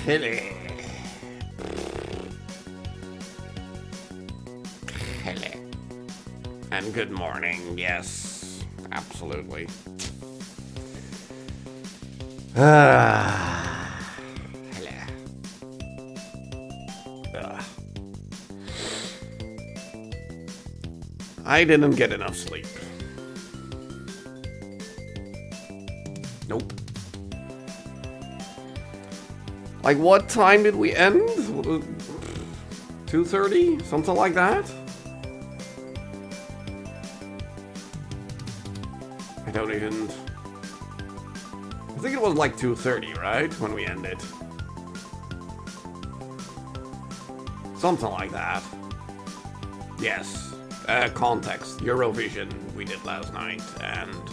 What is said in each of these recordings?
Hello. Hello. And good morning, yes, absolutely. Hello. I didn't get enough sleep. Nope. Like, what time did we end? 2:30? Something like that? I don't even... I think it was like 2:30, right? When we ended. Something like that. Yes. Context. Eurovision we did last night, and...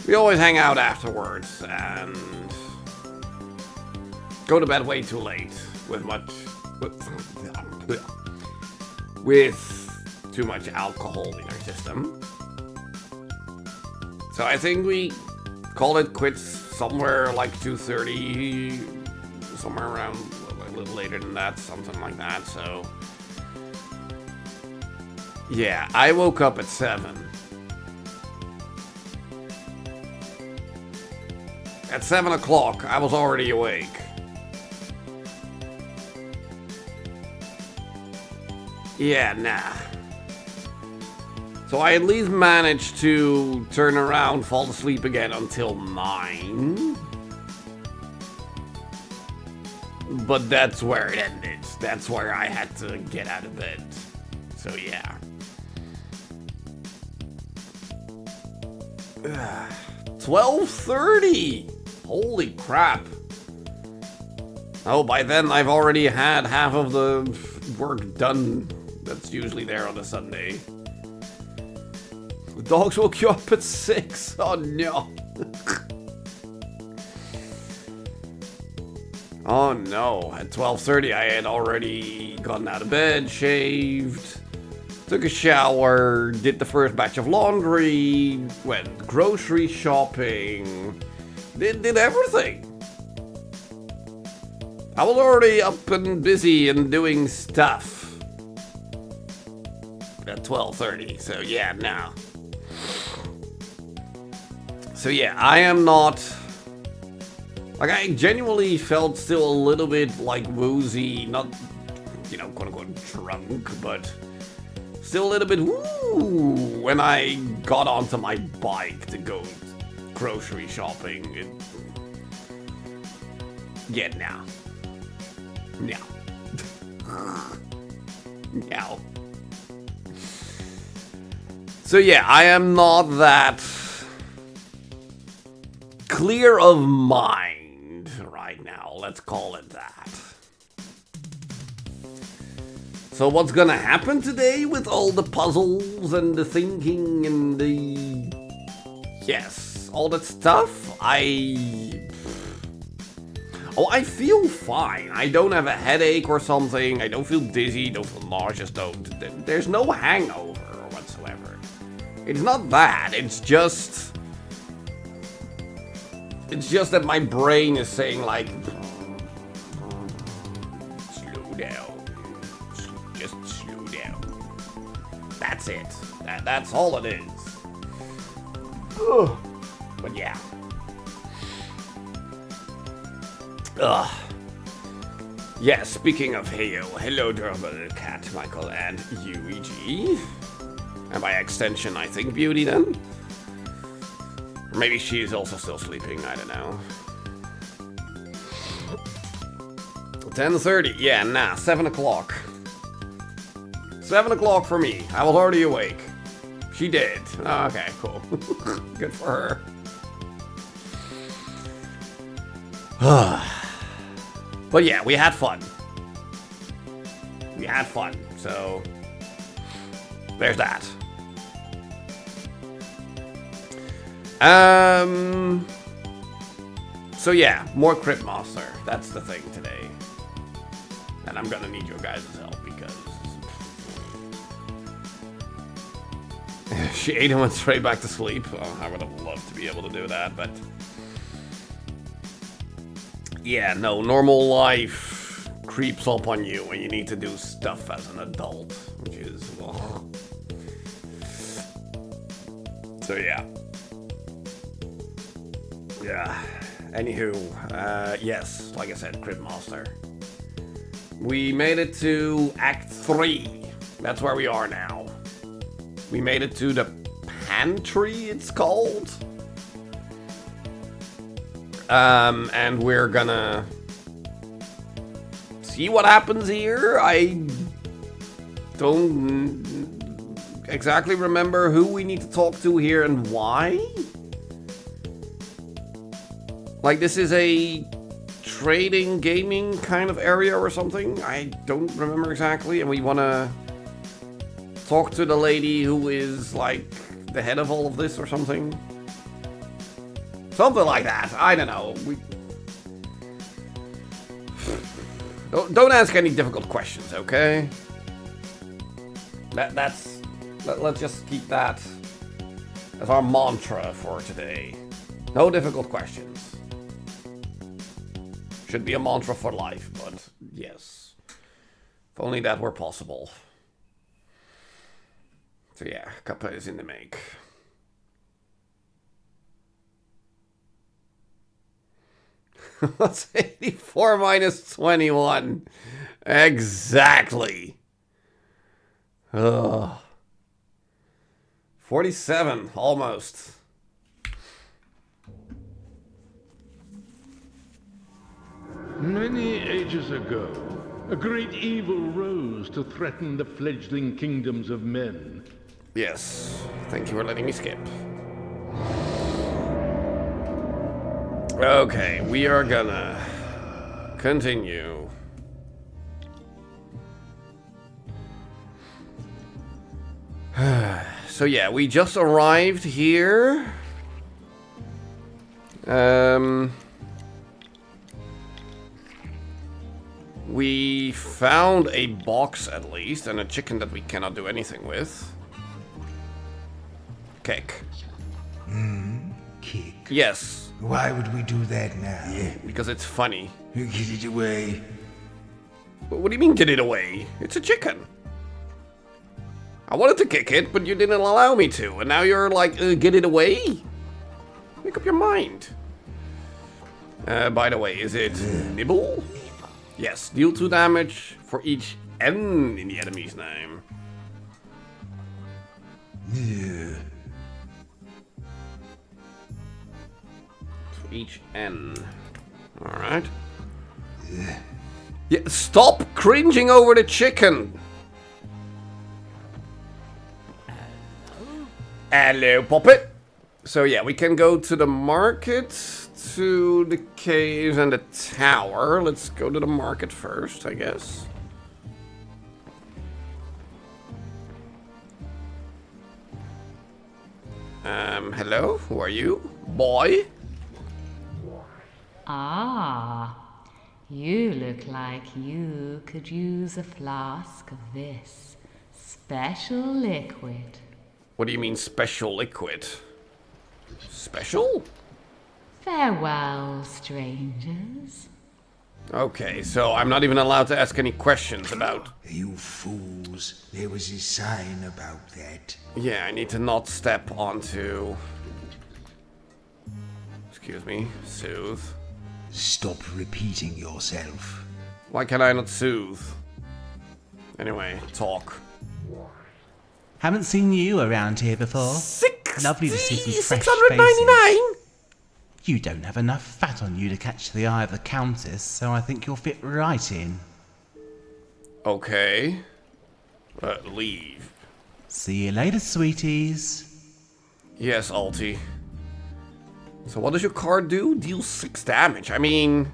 we always hang out afterwards, and... go to bed way too late with too much alcohol in our system. So I think we called it quits somewhere like 2:30, somewhere around a little later than that, something like that. So yeah, I woke up at 7. At 7 o'clock, I was already awake. Yeah, nah. So I at least managed to turn around, fall asleep again until 9. But that's where it ended. That's where I had to get out of bed. So yeah. 12:30! Holy crap. Oh, by then I've already had half of the work done that's usually there on a Sunday. The dogs woke you up at 6. Oh no. Oh no. At 12:30 I had already gotten out of bed, shaved, took a shower, did the first batch of laundry, went grocery shopping, did everything. I was already up and busy and doing stuff at 12:30, so yeah, now. So yeah, I am not... like, I genuinely felt still a little bit, like, woozy, not, you know, quote-unquote drunk, but still a little bit woo when I got onto my bike to go grocery shopping. Yeah, now. No. No. So yeah, I am not that clear of mind right now. Let's call it that. So what's gonna happen today with all the puzzles and the thinking and the... yes, all that stuff? Oh, I feel fine. I don't have a headache or something. I don't feel dizzy, don't feel nauseous, there's no hangover whatsoever. It's not that, it's just that my brain is saying, like, slow down. Just slow down. That's it. That's all it is. But yeah. Yeah, speaking of Heyo, hello adorable cat, Michael, and UEG. And by extension, I think Beauty then? Or maybe she's also still sleeping, I don't know. 10:30, yeah, nah, 7 o'clock. 7 o'clock for me, I was already awake. She did. Oh, okay, cool. Good for her. But yeah, we had fun. We had fun, so there's that. So yeah, more Cryptmaster. That's the thing today. And I'm gonna need your guys' help because she ate and went straight back to sleep. Oh, I would have loved to be able to do that, but Yeah, no, normal life creeps up on you when you need to do stuff as an adult, which is, well... So, yeah. Yeah. Anywho, yes, like I said, Cryptmaster. We made it to Act 3. That's where we are now. We made it to the pantry, it's called. And we're gonna see what happens here. I don't exactly remember who we need to talk to here and why. Like, this is a trading, gaming kind of area or something. I don't remember exactly. And we want to talk to the lady who is, like, the head of all of this or something. Something like that. I don't know. Don't ask any difficult questions, okay? Let's just keep that as our mantra for today. No difficult questions. Should be a mantra for life, but yes. If only that were possible. So yeah, Kappa is in the make. What's 84 minus 21? Exactly. Ugh. 47, almost. Many ages ago, a great evil rose to threaten the fledgling kingdoms of men. Yes, thank you for letting me skip. Okay, we are gonna continue. So yeah, we just arrived here. We found a box at least, and a chicken that we cannot do anything with. Kick. Kick. Yes. Why would we do that now? Yeah. Because it's funny. You get it away. What do you mean get it away? It's a chicken. I wanted to kick it, but you didn't allow me to. And now you're like, get it away? Make up your mind. By the way, is it nibble? Yes, deal 2 damage for each N in the enemy's name. Yeah. For each N. Alright. Yeah, stop cringing over the chicken! Hello, Puppet! So yeah, we can go to the market, to the caves and the tower. Let's go to the market first, I guess. Hello? Who are you? Boy? Ah, you look like you could use a flask of this special liquid. What do you mean special liquid? Special? Farewell, strangers. Okay, so I'm not even allowed to ask any questions about... You fools. There was a sign about that. Yeah, I need to not step onto... Excuse me, soothe. Stop repeating yourself. Why can I not soothe? Anyway, talk. Haven't seen you around here before. Lovely to see some fresh 699? faces. You don't have enough fat on you to catch the eye of the Countess, so I think you'll fit right in. Okay. Leave. See you later, sweeties. Yes, Alti. So what does your card do? Deal 6 damage. I mean...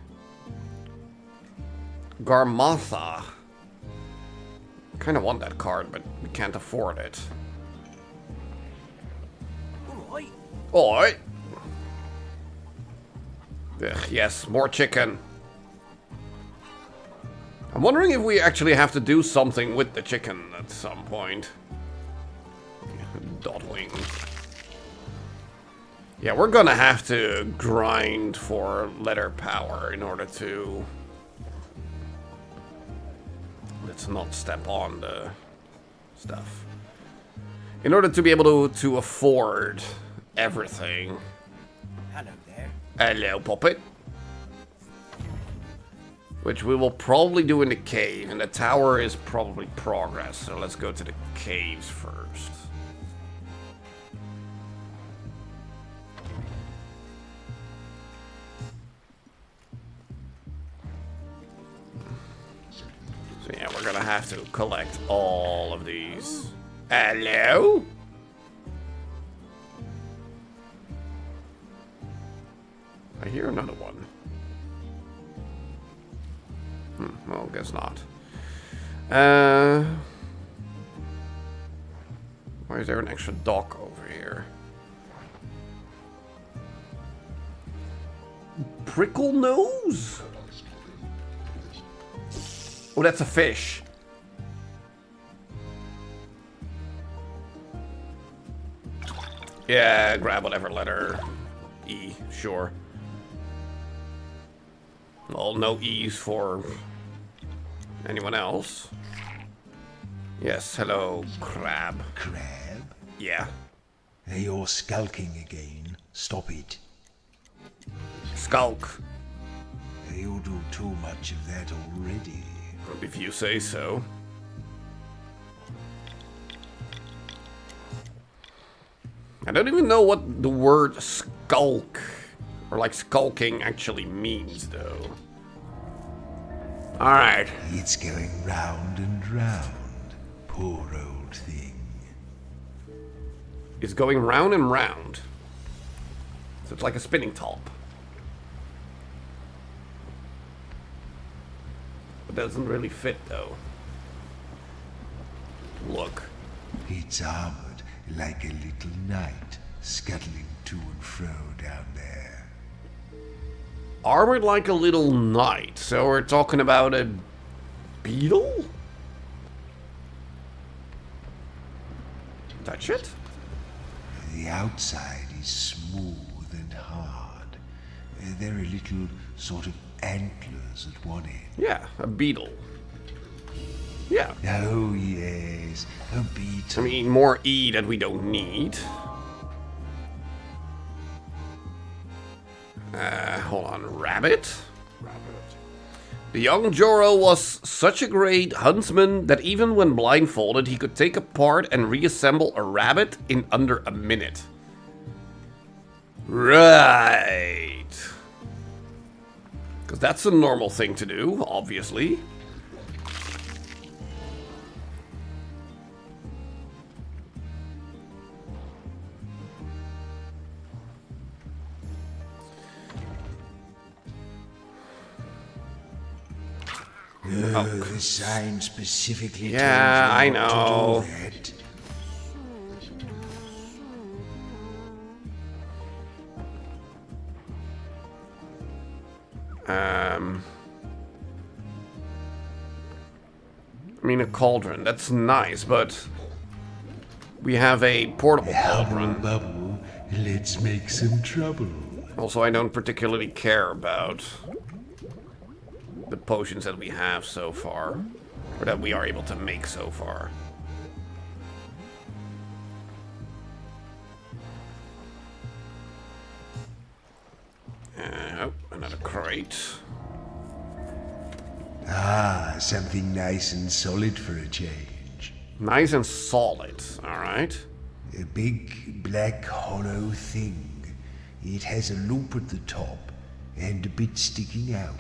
Garmatha. I kind of want that card, but we can't afford it. Alright. Yes, more chicken. I'm wondering if we actually have to do something with the chicken at some point. Dawdling. Yeah, we're gonna have to grind for letter power in order to... Let's not step on the stuff. In order to be able to afford everything. Hello there. Hello, puppet. Which we will probably do in the cave, and the tower is probably progress, so let's go to the caves first. So yeah, we're gonna have to collect all of these. Hello? I hear another one. Well, guess not. Why is there an extra dock over here? Prickle nose? Oh, that's a fish. Yeah, grab whatever letter. E, sure. Well, no E's for anyone else. Yes, hello, crab. Crab? Yeah. You're skulking again. Stop it. Skulk. You do too much of that already. If you say so. I don't even know what the word skulk or like skulking actually means, though. Alright. It's going round and round. Poor old thing. It's going round and round. So it's like a spinning top. It doesn't really fit, though. Look. It's armored like a little knight, scuttling to and fro down there. Armored like a little knight. So we're talking about a beetle? Touch it? The outside is smooth and hard. There are little sort of antlers at one end. Yeah, a beetle. Yeah. Oh yes, a beetle. I mean, more E that we don't need. Hold on, rabbit? The young Joro was such a great huntsman that even when blindfolded, he could take apart and reassemble a rabbit in under a minute. Right. Because that's a normal thing to do, obviously. The sign specifically Yeah, I tells you know. not to do that. I mean, a cauldron, that's nice, but we have a portable cauldron. Bubble, let's make some trouble. Also, I don't particularly care about the potions that we have so far, or that we are able to make so far. Oh, another crate. Ah, something nice and solid for a change. Nice and solid, alright. A big, black, hollow thing. It has a loop at the top and a bit sticking out.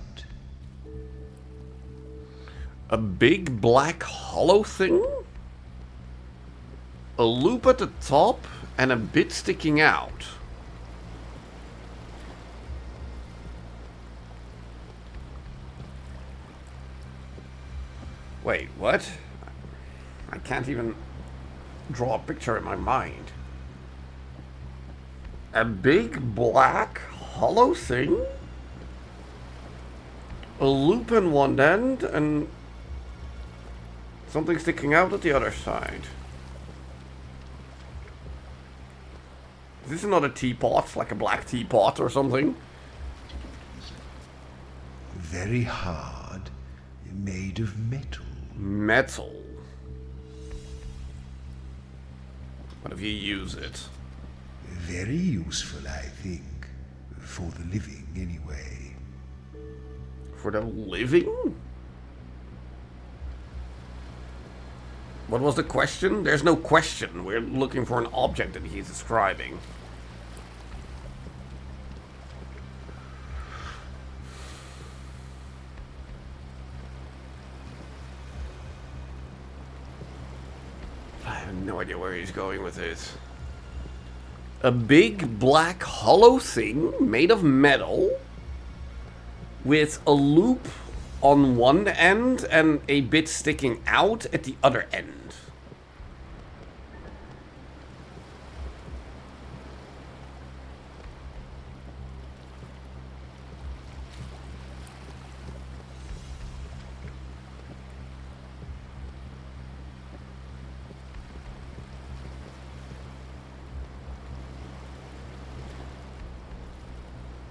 A big black hollow thing? A loop at the top and a bit sticking out. Wait, what? I can't even draw a picture in my mind. A big black hollow thing? A loop in one end and something sticking out at the other side. This is not a teapot, like a black teapot or something. Very hard, made of metal. Metal. What if you use it? Very useful, I think. For the living, anyway. For the living? What was the question? There's no question. We're looking for an object that he's describing. I have no idea where he's going with this. A big black hollow thing made of metal with a loop on one end and a bit sticking out at the other end.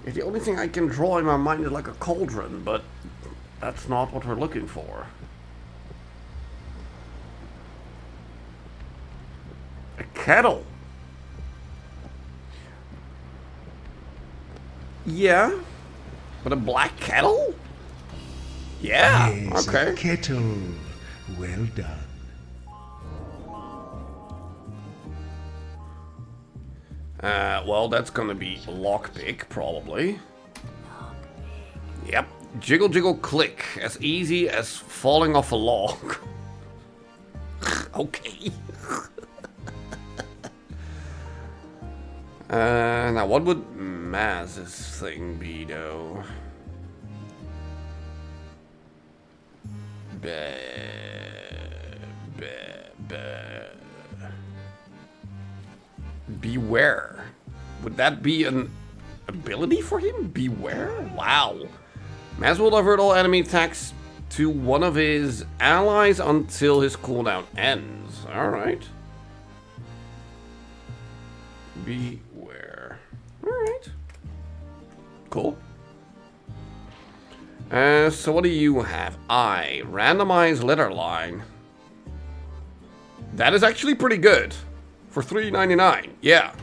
The only thing I can draw in my mind is like a cauldron, but that's not what we're looking for. A kettle. Yeah. But a black kettle? Yeah. Yes, Okay. a kettle. Well done. Well, that's gonna be lockpick, probably. Yep. Jiggle, jiggle, click. As easy as falling off a log. Okay. Now what would Maz's thing be, though? Beware. Would that be an ability for him? Beware? Wow. Maz will divert all enemy attacks to one of his allies until his cooldown ends. Alright. Beware. Alright. Cool. So what do you have? Randomize letter line. That is actually pretty good. For $3.99. Yeah.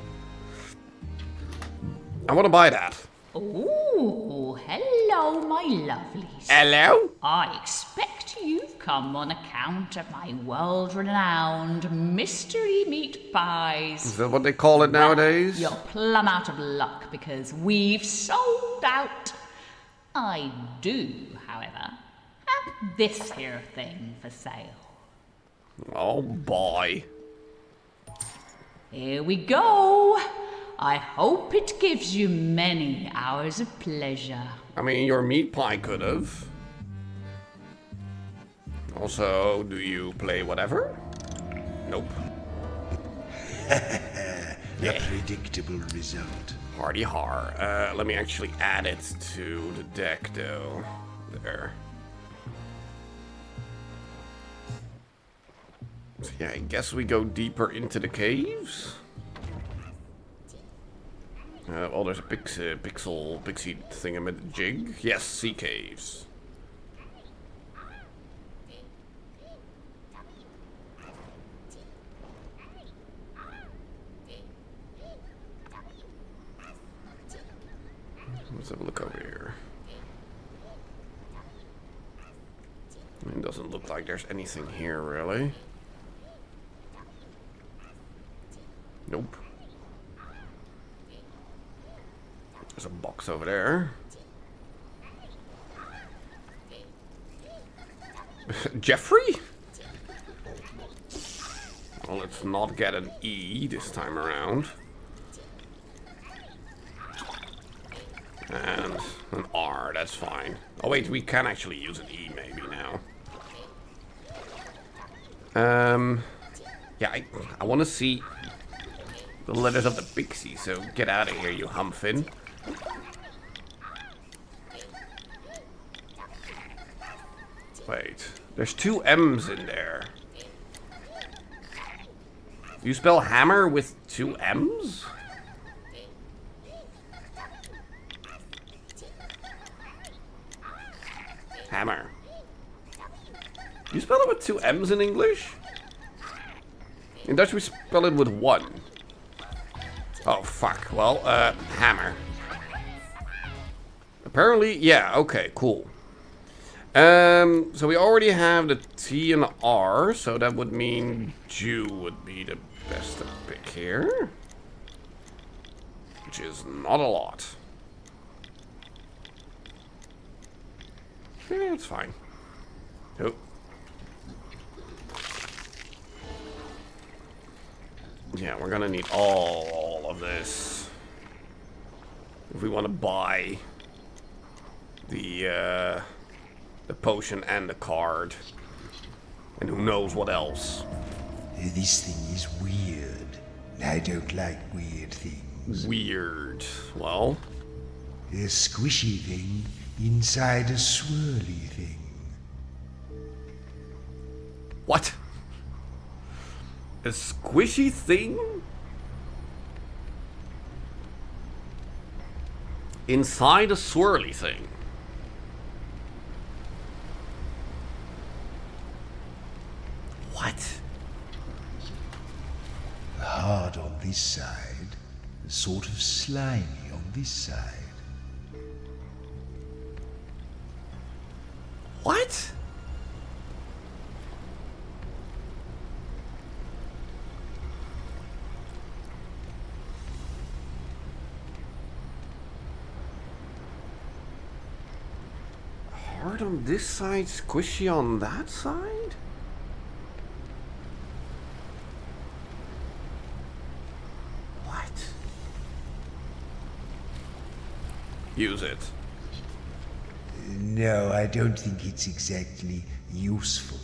I want to buy that. Oh, hello, my lovelies. Hello? I expect you've come on account of my world-renowned mystery meat pies. Is that what they call it nowadays? You're plumb out of luck because we've sold out. I do, however, have this here thing for sale. Oh boy. Here we go. I hope it gives you many hours of pleasure. I mean, your meat pie could have. Also, do you play whatever? Nope. A predictable result. Hardy har. Let me actually add it to the deck, though. There. So yeah, I guess we go deeper into the caves. Oh, there's a pixie thingamajig. Yes, sea caves. Let's have a look over here. It doesn't look like there's anything here, really. Nope. There's a box over there. Jeffrey? Well, let's not get an E this time around. And an R, that's fine. Oh wait, we can actually use an E maybe now. Yeah, I want to see the letters of the pixie, so get out of here, you humphin. Wait, there's two M's in there. You spell hammer with two M's? hammer. You spell it with 2 M's in English? In Dutch we spell it with 1. Oh, fuck. Well, hammer. Apparently, yeah, okay, cool. So we already have the T and the R, so that would mean Jew would be the best to pick here. Which is not a lot. Yeah, it's fine. Oh. Yeah, we're gonna need all of this if we want to buy the potion and the card, and who knows what else. This thing is weird. I don't like weird things. Weird. Well, A squishy thing inside a swirly thing. what? A squishy thing inside a swirly thing. What? Hard on this side, sort of slimy on this side. What? Hard on this side, squishy on that side? What? Use it. No, I don't think it's exactly useful.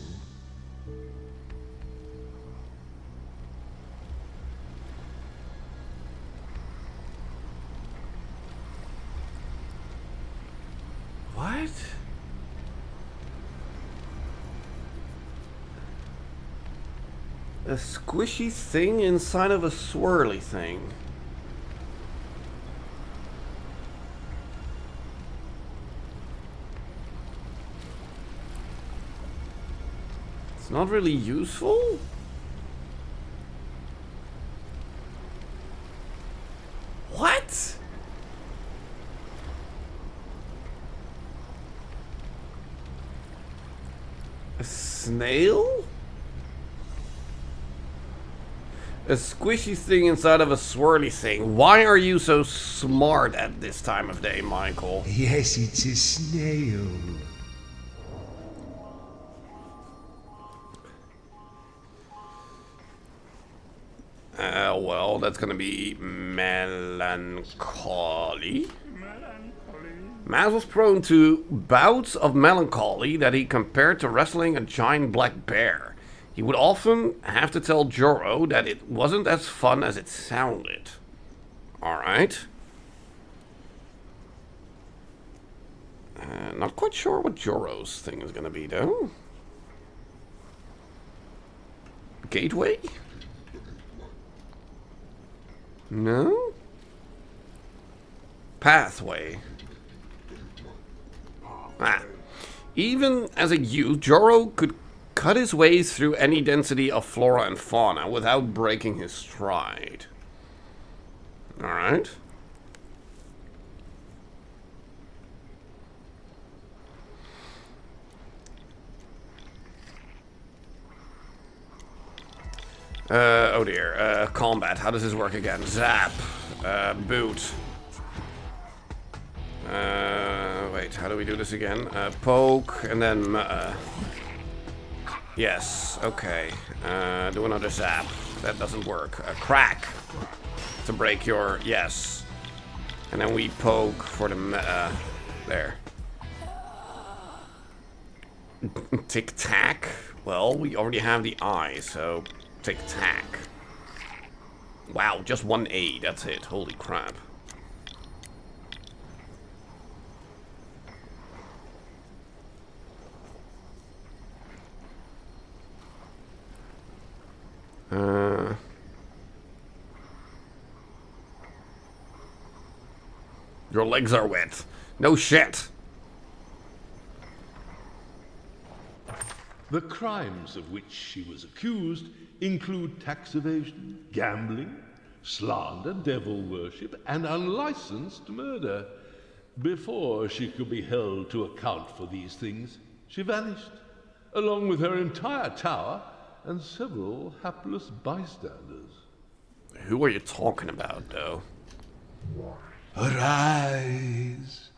What? A squishy thing inside of a swirly thing. It's not really useful? What? A snail? A squishy thing inside of a swirly thing. Why are you so smart at this time of day, Michael? Yes, it's a snail. Well, that's gonna be melancholy. Maz was prone to bouts of melancholy that he compared to wrestling a giant black bear. He would often have to tell Joro that it wasn't as fun as it sounded. Alright. Not quite sure what Joro's thing is gonna be, though. Gateway? No? Pathway. Ah. Even as a youth, Joro could cut his ways through any density of flora and fauna without breaking his stride. Alright. Oh dear. Combat. How does this work again? Zap. Boot. Wait, how do we do this again? Poke, and then... yes, okay. Do another zap. That doesn't work. Crack. To break your... yes. And then we poke for the... there. Tic-tac. Well, we already have the eye, so... tic-tac. Wow, just 1 A, that's it. Holy crap. Your legs are wet. No shit. The crimes of which she was accused include tax evasion, gambling, slander, devil worship, and unlicensed murder. Before she could be held to account for these things, she vanished, along with her entire tower and several hapless bystanders. Who are you talking about, though? Arise!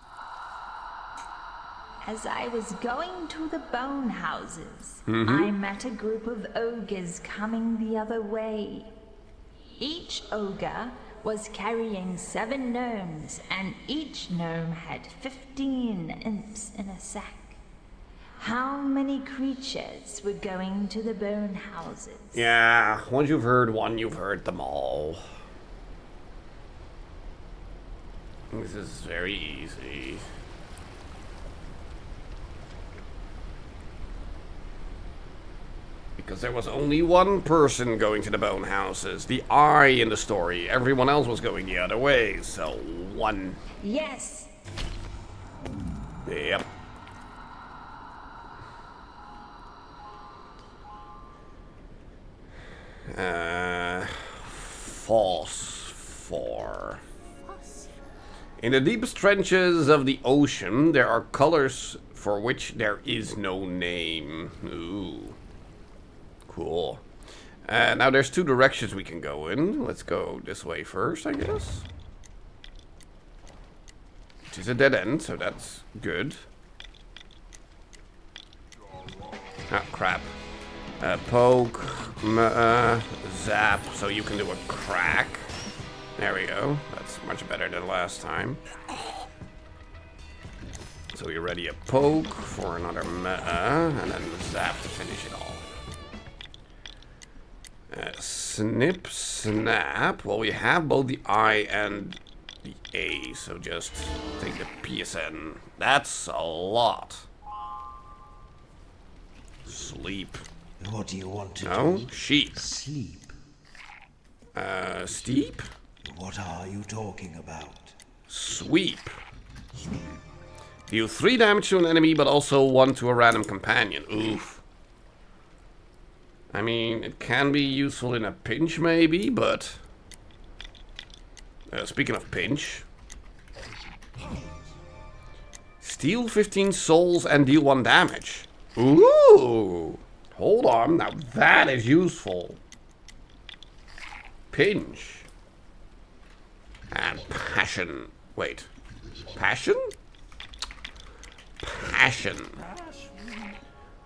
As I was going to the bone houses, I met a group of ogres coming the other way. Each ogre was carrying 7 gnomes, and each gnome had 15 imps in a sack. How many creatures were going to the bone houses? Yeah, once you've heard one, you've heard them all. This is very easy. Because there was only one person going to the bone houses. The eye in the story. Everyone else was going the other way. So, one. Yes! Yep. Phosphor. In the deepest trenches of the ocean, there are colors for which there is no name. Ooh. Cool. Now there's 2 directions we can go in. Let's go this way first, I guess. Which is a dead end, so that's good. Ah, crap. Poke, zap, so you can do a crack. There we go. That's much better than last time. So we ready a poke for another and then zap to finish it off. Snip, snap. Well, we have both the I and the A, so just take the PSN. That's a lot. Sleep. What do you want to No? do? Sheep. Sleep. Steep? What are you talking about? Sweep. Deal 3 damage to an enemy, but also 1 to a random companion. Oof. I mean, it can be useful in a pinch, maybe, but... speaking of pinch... Steal 15 souls and deal 1 damage. Ooh! Hold on, now that is useful. Pinch. And passion. Wait. Passion? Passion.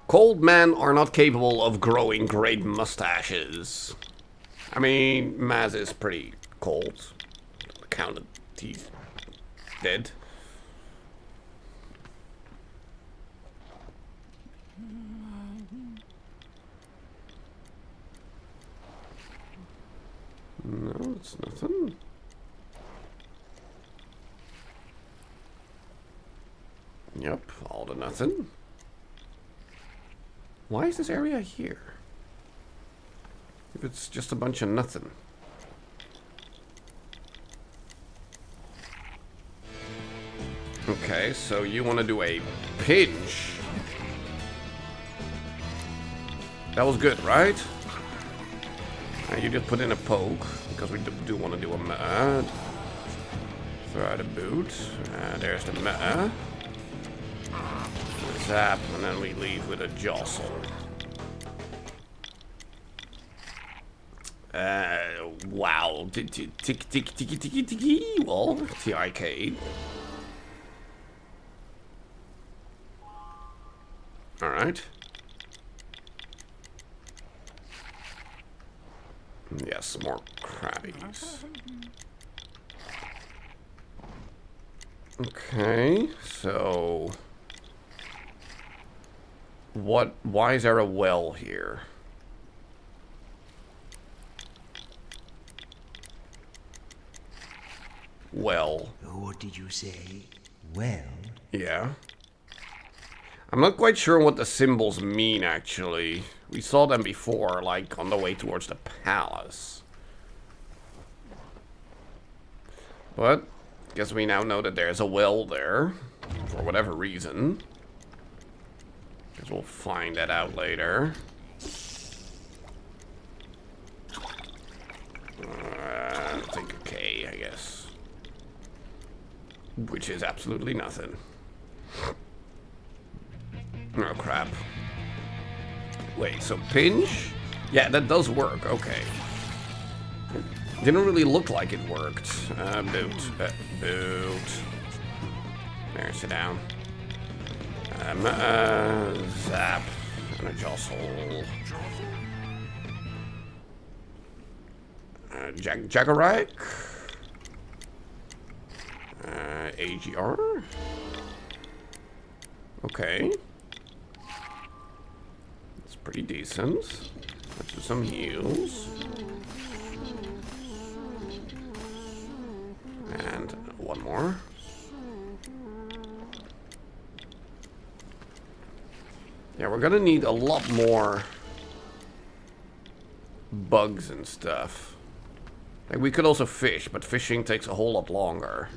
Cold men are not capable of growing great mustaches. I mean, Maz is pretty cold. Counted teeth. Dead. No, it's nothing. Yep, all to nothing. Why is this area here? If it's just a bunch of nothing. Okay, so you want to do a pinch. That was good, right? You just put in a poke, because we do want to do a meh. Throw out a boot. There's the meh. Zap, and then we leave with a jostle. Wow. Tick, tick, tick, tick, tick, tick. Well, T-I-K. Alright. Yes, more crabbies. Okay, so... Why is there a well here? Well. What did you say? Well? Yeah. I'm not quite sure what the symbols mean, actually. We saw them before, like, on the way towards the palace. But, guess we now know that there's a well there, for whatever reason. Guess we'll find that out later. Take a K, I guess. Which is absolutely nothing. Oh, crap. Wait, so pinch? Yeah, that does work, okay. Didn't really look like it worked. Boot. Boot. There, sit down. Zap. And a jostle. Jaggerak. AGR. Okay. It's pretty decent. Let's do some heals. And one more. Yeah, we're gonna need a lot more bugs and stuff. Like, we could also fish, but fishing takes a whole lot longer.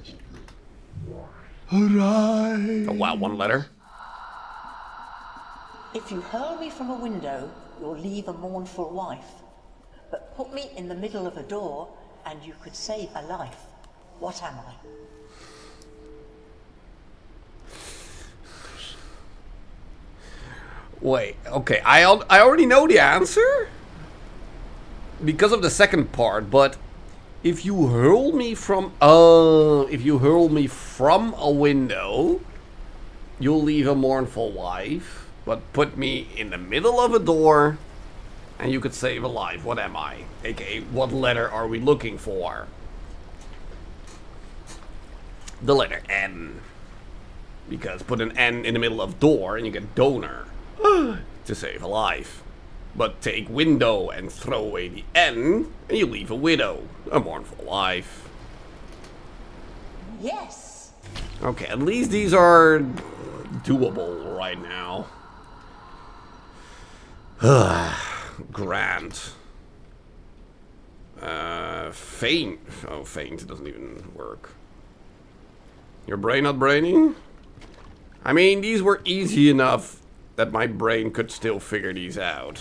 Hooray! Oh wow, one letter. If you hurl me from a window, you'll leave a mournful wife. But put me in the middle of a door, and you could save a life. What am I? Wait, okay, I already know the answer because of the second part, but if you hurl me from a window, you'll leave a mournful wife, but put me in the middle of a door and you could save a life. What am I? AKA, what letter are we looking for? The letter N. Because put an N in the middle of door and you get donor to save a life. But take window and throw away the N and you leave a widow, a mournful wife. Yes! Okay, at least these are doable right now. Grant. Faint. Oh, faint doesn't even work. Your brain not braining? I mean, these were easy enough that my brain could still figure these out.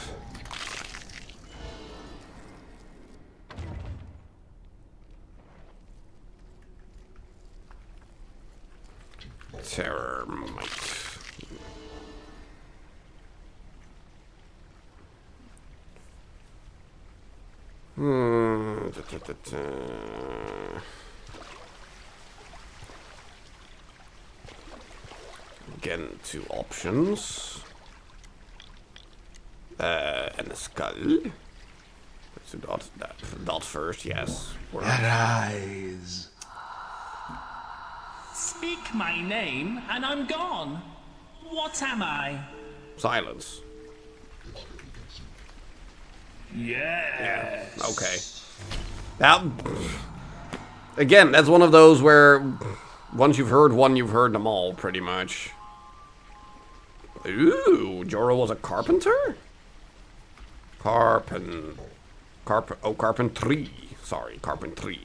Terror might. Again, 2 options. And a skull. Let's do dot first, yes. Arise. Speak my name and I'm gone. What am I? Silence. Yeah. Okay. That, again, that's one of those where once you've heard one, you've heard them all, pretty much. Ooh, Jorah was a carpenter? Carpentry. Sorry, carpentry.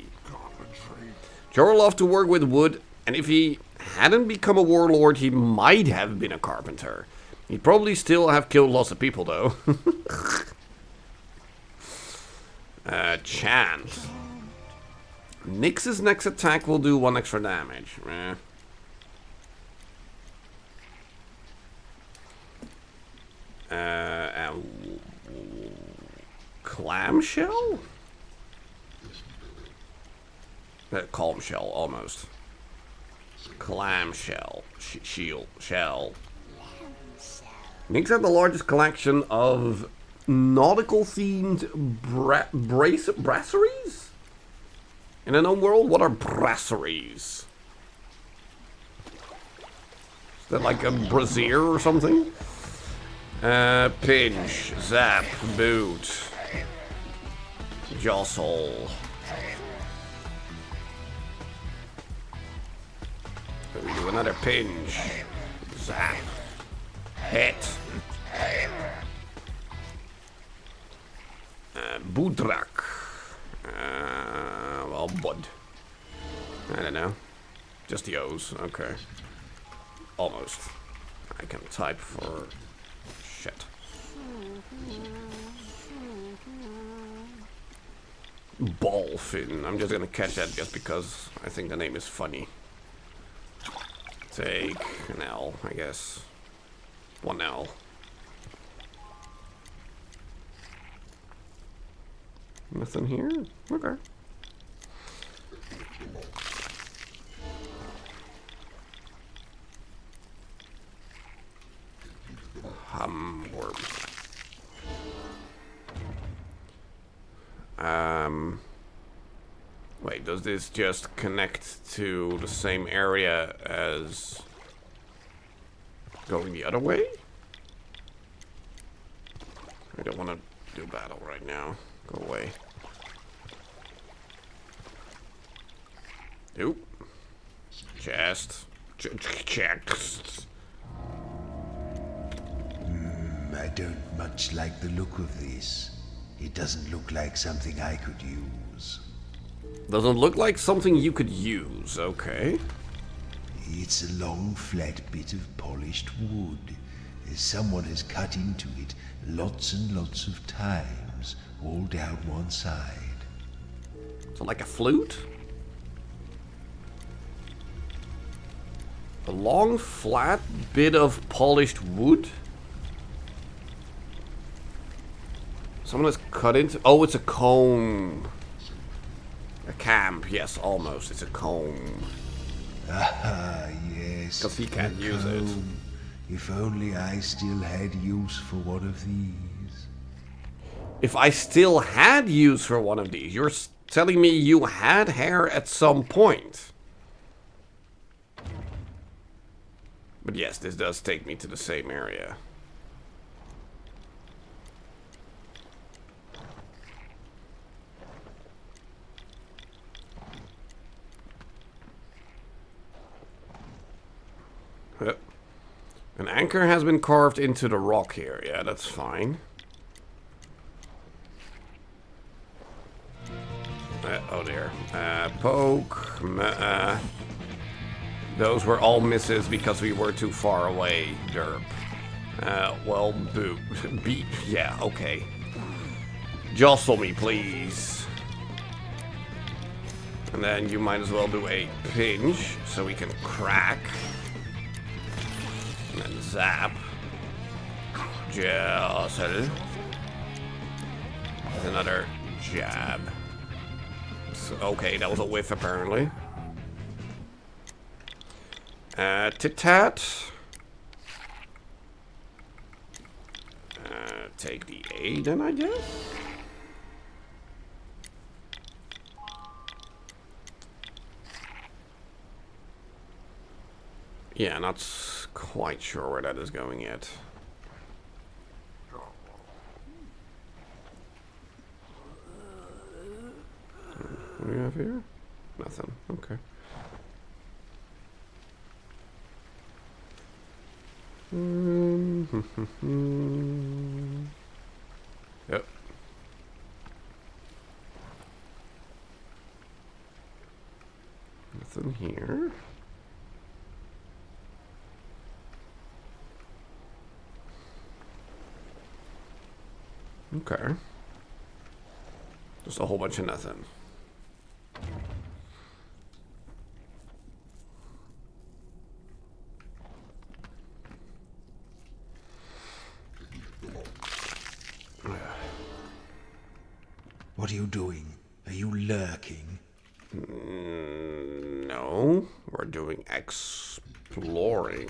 Jorah loved to work with wood, and if he hadn't become a warlord, he might have been a carpenter. He'd probably still have killed lots of people, though. Chant. Nyx's next attack will do 1 extra damage. And clamshell? Calm shell, almost. Clamshell. Shield. Shell. Nyx had the largest collection of nautical-themed brasseries? In a known world, what are brasseries? Is that like a brazier or something? Pinch, zap, boot, jostle. We do another pinch, zap, hit. Boodrak. Well, bud. I don't know. Just the O's. Okay. Almost. I can type for Ballfin. I'm just gonna catch that just because I think the name is funny. Take an L, I guess. 1 L. Nothing here? Okay. Worm. Wait, does this just connect to the same area as going the other way? I don't want to do battle right now. Go away. Oop. Chest. Chest. I don't much like the look of this. It doesn't look like something I could use. Doesn't look like something you could use, okay. It's a long, flat bit of polished wood. Someone has cut into it lots and lots of times, all down one side. So like a flute? A long, flat bit of polished wood? Someone has cut into... Oh, it's a comb. A camp, yes, almost. It's a comb. Ah, yes. Because he can't use it. If only I still had use for one of these. If I still had use for one of these, you're telling me you had hair at some point. But yes, this does take me to the same area. An anchor has been carved into the rock here. Yeah, that's fine. Oh dear. Poke. Those were all misses because we were too far away. Derp. Well, boo. Beep. Yeah, okay. Jostle me, please. And then you might as well do a pinch so we can crack. And then zap. Jostle. With another jab. So, okay, that was a whiff apparently. Tit-tat. Take the A then, I guess? Yeah, not quite sure where that is going yet. What do we have here? Nothing. Okay. Yep. Nothing here. Okay. Just a whole bunch of nothing. What are you doing? Are you lurking? No, we're doing exploring.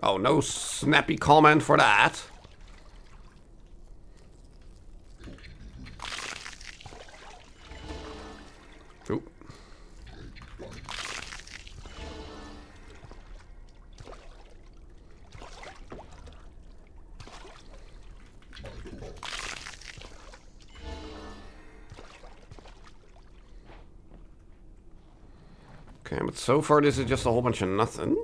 Oh, no snappy comment for that. Oop. Okay, but so far this is just a whole bunch of nothing.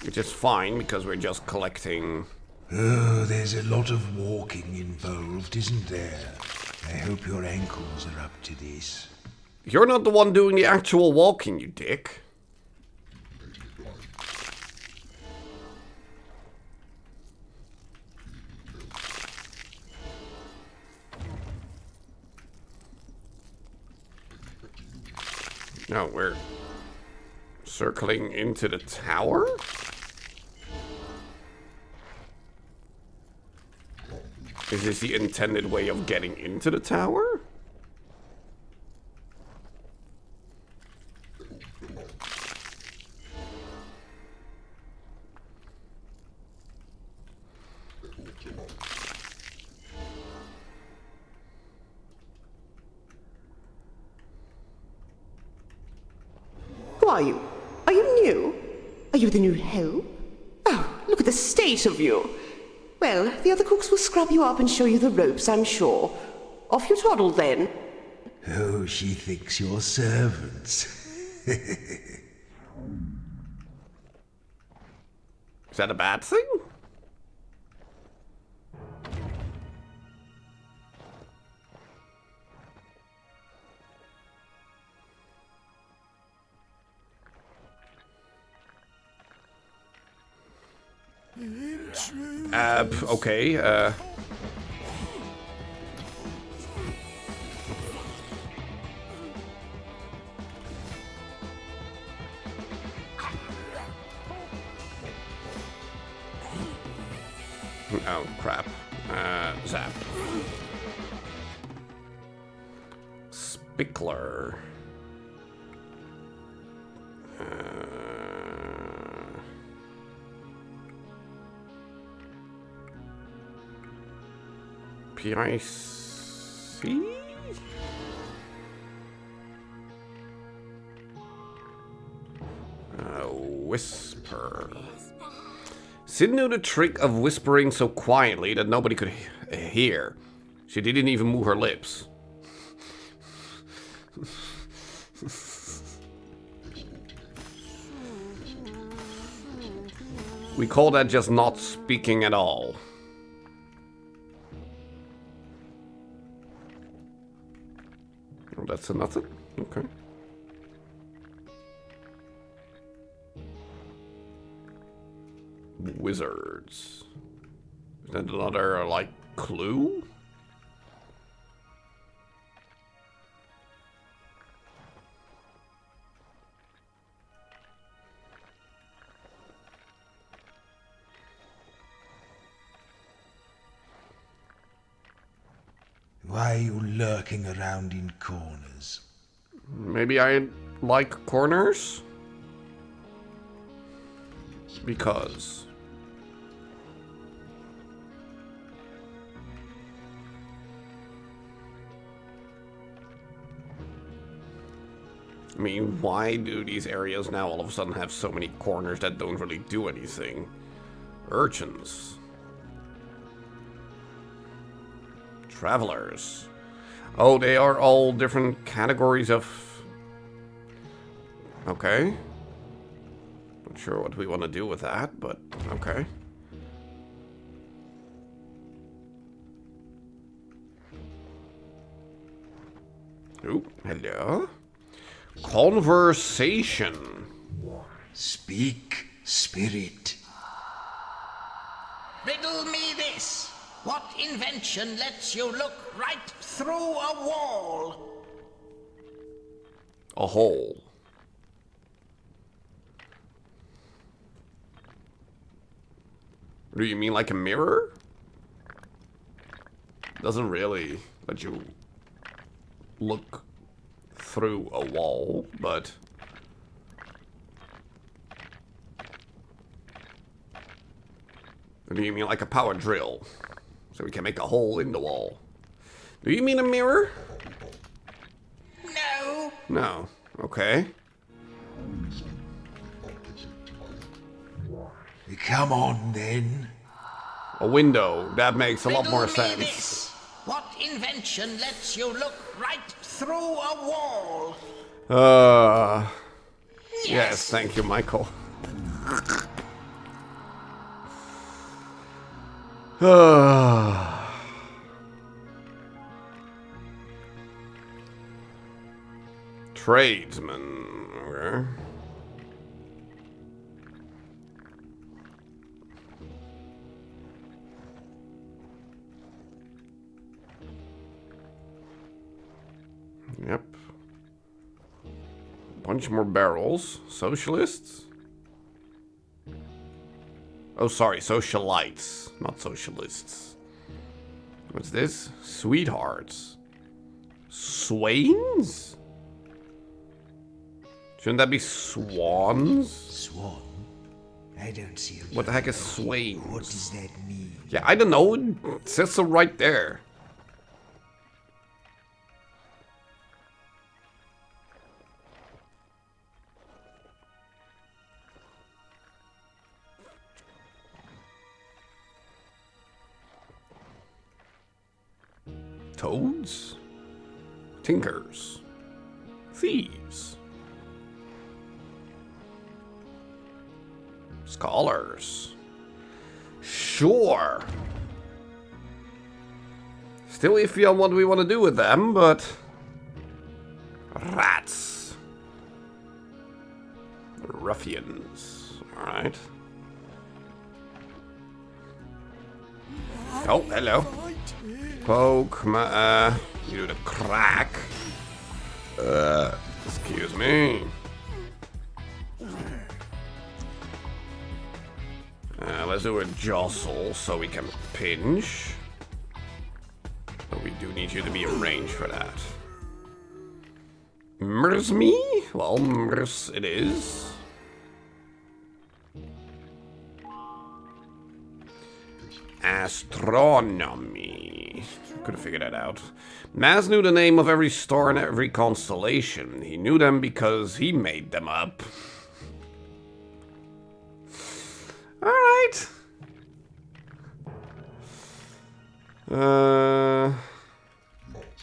Which is fine, because we're just collecting... Oh, there's a lot of walking involved, isn't there? I hope your ankles are up to this. You're not the one doing the actual walking, you dick. No, we're circling into the tower? Is this the intended way of getting into the tower? Who are you? Are you new? Are you the new help? Oh, look at the state of you. Well, the other cooks will scrub you up and show you the ropes, I'm sure. Off you toddle, then. Oh, she thinks you're servants. Is that a bad thing? Okay, oh, crap. Zap. Spickler. PIC? Whisper. Sid knew the trick of whispering so quietly that nobody could hear. She didn't even move her lips. We call that just not speaking at all. Oh, that's a nothing? Okay. Wizards. Is that another, like, clue? Why are you lurking around in corners? Maybe I like corners? Because... I mean, why do these areas now all of a sudden have so many corners that don't really do anything? Urchins. Travelers. Oh, they are all different categories of... Okay. Not sure what we want to do with that, but okay. Ooh, hello. Conversation. Speak, spirit. Riddle me this. What invention lets you look right through a wall? A hole. Do you mean like a mirror? Doesn't really let you look through a wall, but... Or do you mean like a power drill? So we can make a hole in the wall. Do you mean a mirror? No. No. Okay. Come on, then. A window. That makes a lot more Riddle me sense. this. What invention lets you look right through a wall? Yes, thank you, Michael. Tradesman. Okay. Yep. Bunch more barrels. Socialists? Oh, sorry. Socialites. Not socialists. What's this? Sweethearts. Swains? Shouldn't that be swans? Swan? I don't see a... What the heck is swains? What does that mean? Yeah, I don't know. It says so right there. Toads? Tinkers? Thieves? Scholars? Sure. Still iffy on what we want to do with them, but... Rats. Ruffians. Alright. Oh, hello. Poke, you do the crack. Excuse me. Let's do a jostle so we can pinch. But we do need you to be in range for that. Mrs. me? Well, Mrs. it is. Astronomy. Could have figured that out. Maz knew the name of every star and every constellation. He knew them because he made them up. Alright.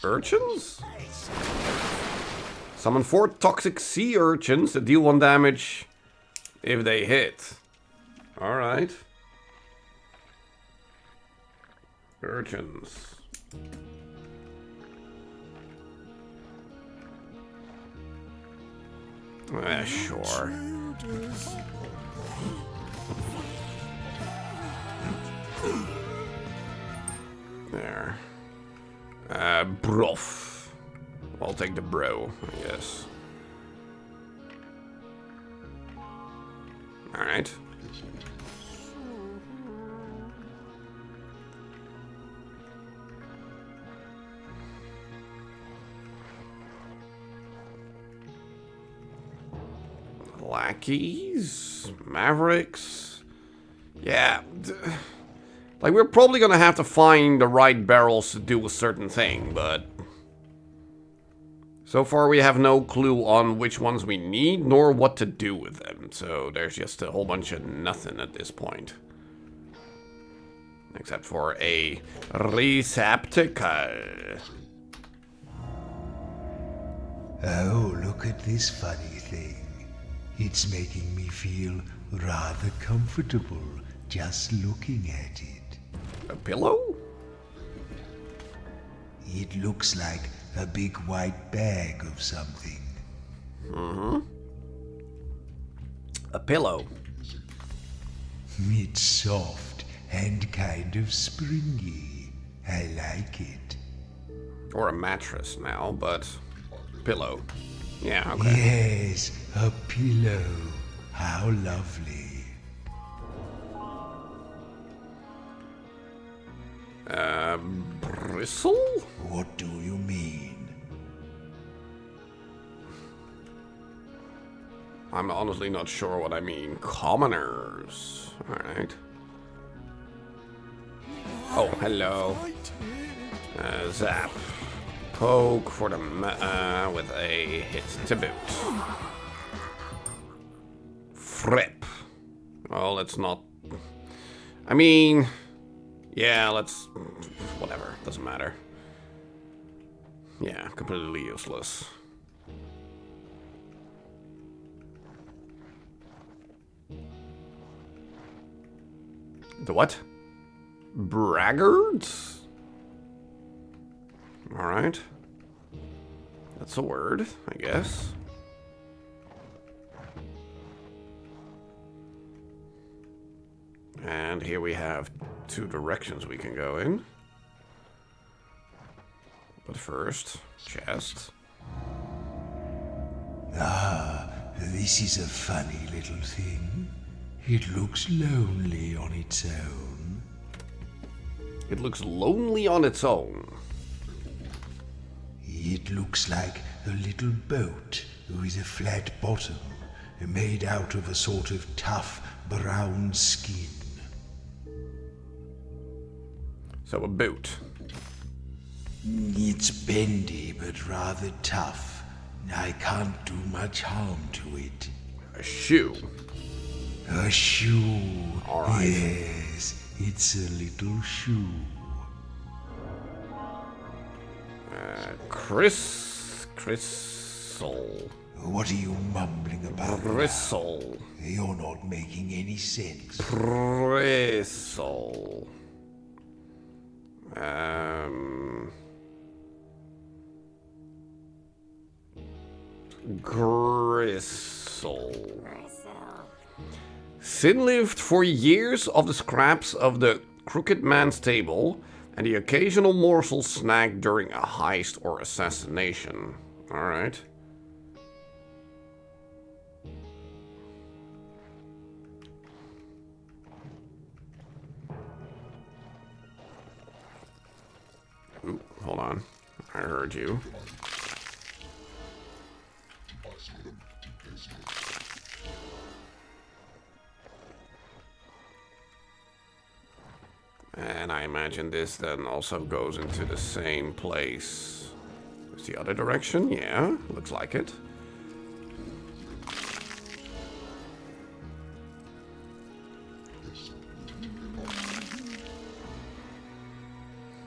Urchins? Summon 4 toxic sea urchins that deal 1 damage if they hit. Alright. Urchins. Sure. There. Broth. I'll take the bro, I guess. Alright. Lackeys? Mavericks? Yeah. Like, we're probably gonna have to find the right barrels to do a certain thing, but... So far we have no clue on which ones we need, nor what to do with them. So there's just a whole bunch of nothing at this point. Except for a receptacle. Oh, look at this funny thing. It's making me feel rather comfortable just looking at it. A pillow? It looks like a big white bag of something. Mm-hmm. A pillow. It's soft and kind of springy. I like it. Or a mattress now, but pillow. Yeah, okay. Yes, a pillow. How lovely. Bristle? What do you mean? I'm honestly not sure what I mean. Commoners. Alright. Oh, hello. Zap. Poke for the with a hit to boot. Frip. Well, let's not... I mean... Yeah, let's... Whatever, doesn't matter. Yeah, completely useless. The what? Braggarts? Alright. That's a word, I guess. And here we have 2 directions we can go in. But first, chest. Ah, this is a funny little thing. It looks lonely on its own. It looks lonely on its own. It looks like a little boat with a flat bottom, made out of a sort of tough brown skin. So a boot. It's bendy but rather tough. I can't do much harm to it. A shoe. A shoe. All right. Yes, it's a little shoe. Crystal. What are you mumbling about? Bristle. You're not making any sense. Bristle. Gristle. Sin lived for years off the scraps of the crooked man's table and the occasional morsel snagged during a heist or assassination. Alright. Ooh, hold on. I heard you. And I imagine this then also goes into the same place. Is the other direction? Yeah, looks like it.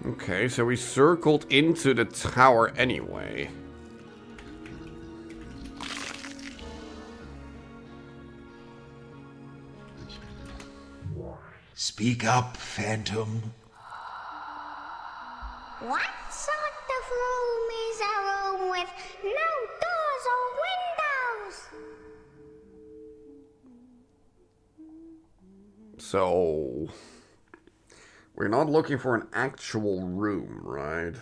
Okay, so we circled into the tower anyway. Speak up, Phantom. What sort of room is a room with no doors or windows? So, we're not looking for an actual room, right?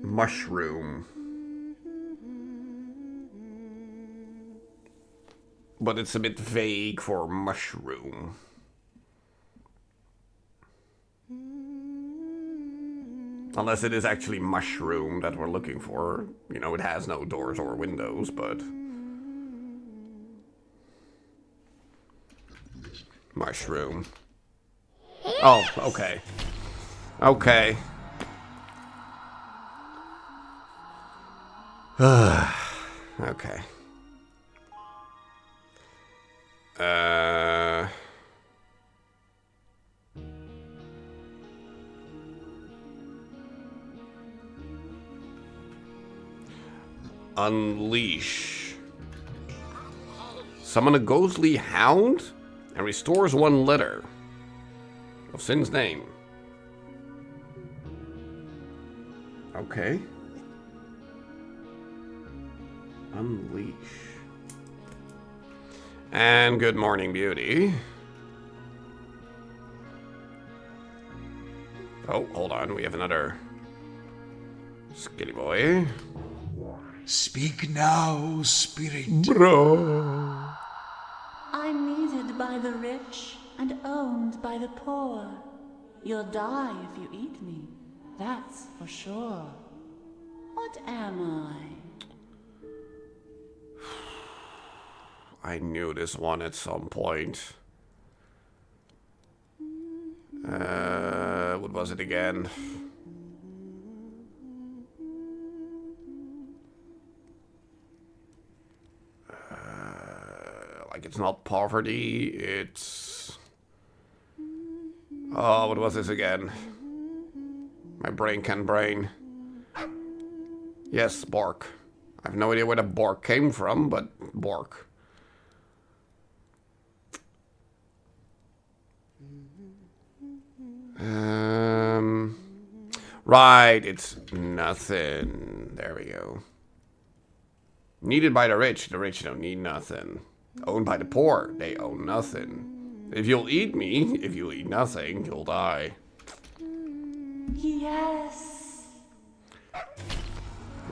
Mushroom. But it's a bit vague for mushroom. Unless it is actually mushroom that we're looking for. You know, it has no doors or windows, but... Mushroom. Oh, okay. Okay. Okay. Unleash. Summon a ghostly hound and restores one letter of Sin's name. Okay. Unleash. And good morning, beauty. Oh, hold on. We have another skinny boy. Speak now, spirit. Bro. I'm needed by the rich and owned by the poor. You'll die if you eat me, that's for sure. What am I? I knew this one at some point. What was it again? Like it's not poverty, it's... Oh, what was this again? My brain can brain. Yes, bark. I have no idea where the bark came from, but bark. Right, it's nothing. There we go. Needed by the rich don't need nothing. Owned by the poor, they own nothing. If you'll eat me, if you eat nothing, you'll die. Yes.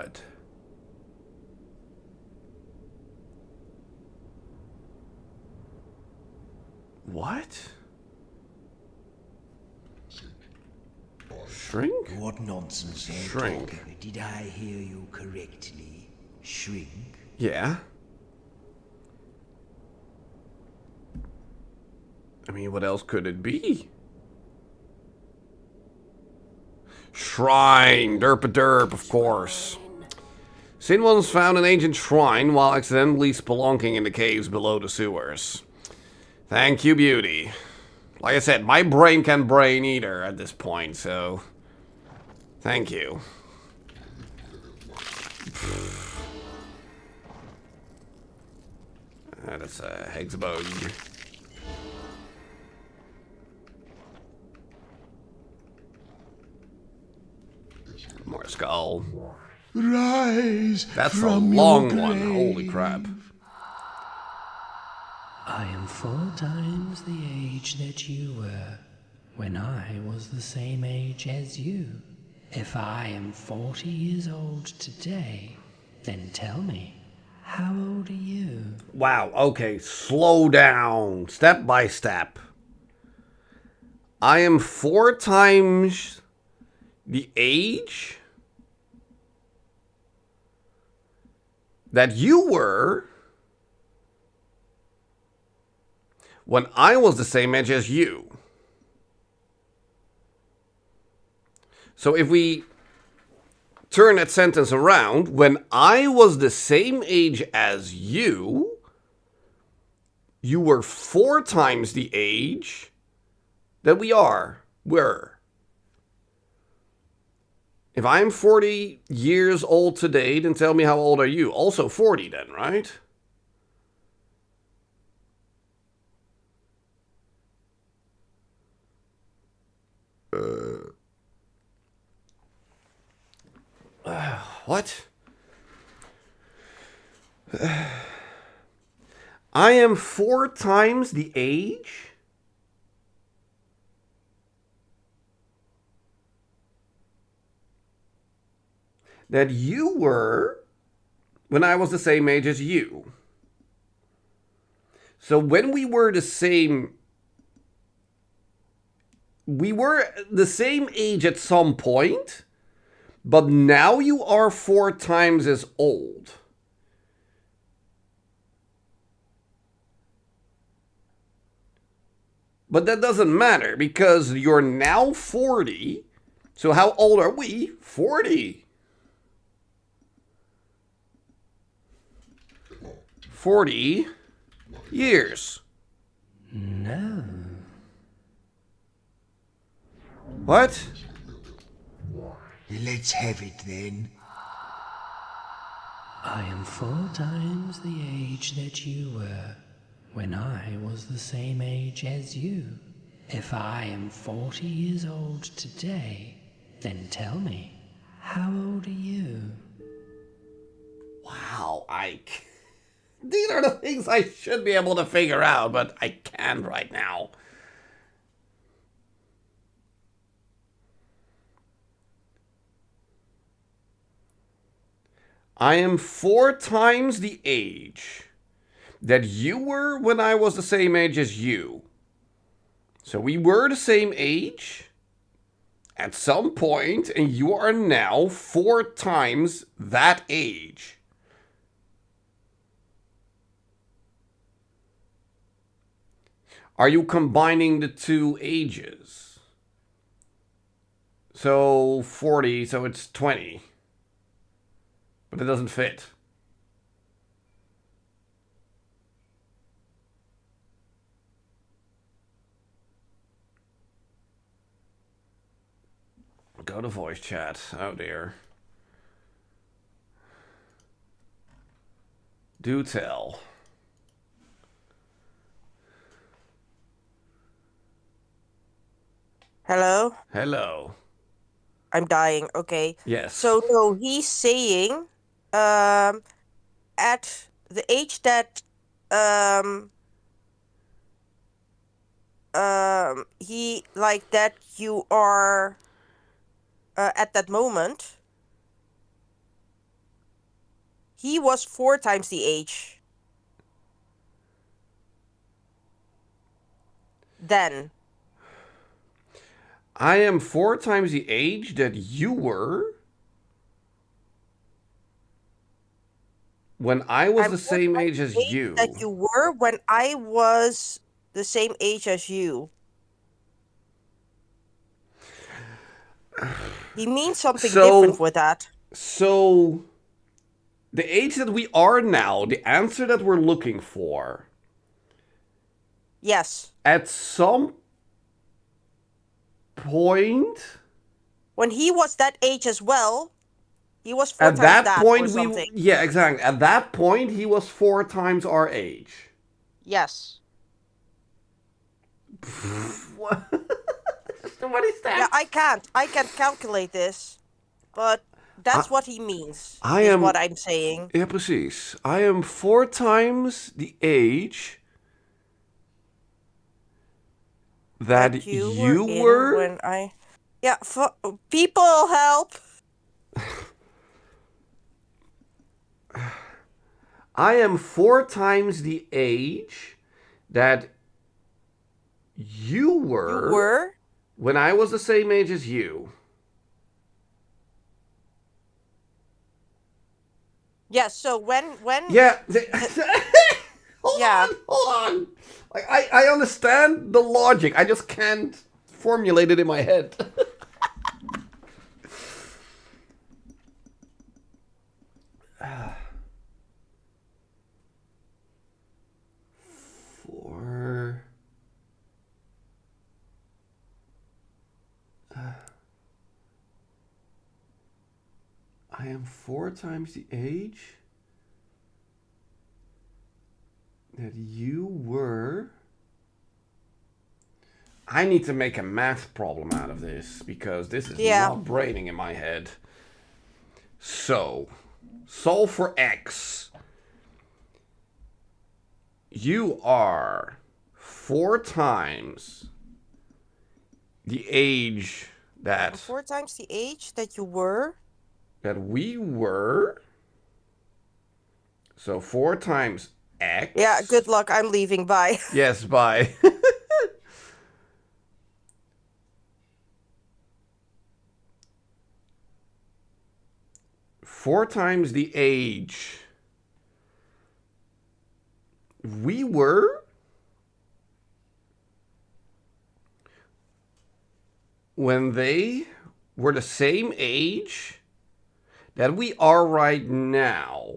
God. What? Shrink? What nonsense are you Shrink. talking? Did I hear you correctly? Shrink? Yeah. I mean, what else could it be? Shrine. Derp-a-derp, of course. Sin once found an ancient shrine while accidentally spelunking in the caves below the sewers. Thank you, beauty. Like I said, my brain can't brain either at this point, so... Thank you. That's a hexbone. More skull. Rise That's a from long your one. grave. Holy crap. I am 4 times the age that you were when I was the same age as you. If I am 40 years old today, then tell me, how old are you? Wow, okay, slow down. Step by step. I am 4 times the age that you were when I was the same age as you. So if we turn that sentence around, when I was the same age as you, you were 4 times the age that were. If I'm 40 years old today, then tell me how old are you? Also 40 then, right? What? I am 4 times the age? That you were when I was the same age as you. So when we were the same age at some point, but now you are 4 times as old. But that doesn't matter because you're now 40. So how old are we? 40. 40 years. No. What? Let's have it then. I am 4 times the age that you were when I was the same age as you. If I am 40 years old today, then tell me, how old are you? Wow, these are the things I should be able to figure out, but I can't right now. I am 4 times the age that you were when I was the same age as you. So we were the same age at some point, and you are now 4 times that age. Are you combining the 2 ages? So 40, so it's 20. But it doesn't fit. Go to voice chat. Oh dear. Do tell. Hello? Hello. I'm dying. Okay. Yes. So no, he's saying at the age that he like that you are at that moment, He was 4 times the age. Then. I am 4 times the age that you were when I was I'm the 4 same times age as the age that you. you were when I was the same age as you. He means something different with that. So, the age that we are now, the answer that we're looking for. Yes. At some point. When he was that age as well, he was 4 At times that that or point, something. yeah, exactly. At that point, he was 4 times our age. Yes. What is that? Yeah, I can't calculate this, but that's what he means. I is am. what I'm saying. Ja, precies. I am 4 times the age that You were you in were. when I. Yeah, people help. I am 4 times the age that you were when I was the same age as you. Yeah, so when Yeah. yeah. Hold on. Like, I understand the logic. I just can't formulate it in my head. Four. I am 4 times the age that you were. I need to make a math problem out of this because this is not braining in my head. So, solve for x. You are 4 times the age that 4 times the age that you were. That we were. So 4 times x. Yeah, good luck. I'm leaving. Bye. Yes, bye. 4 times the age we were when they were the same age that we are right now.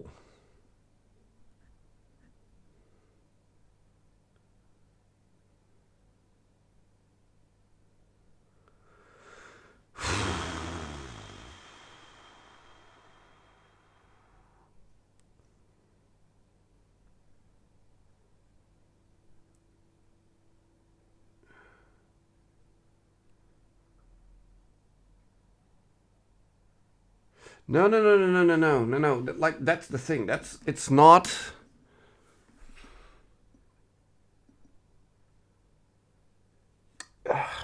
No. Like, that's the thing. It's not.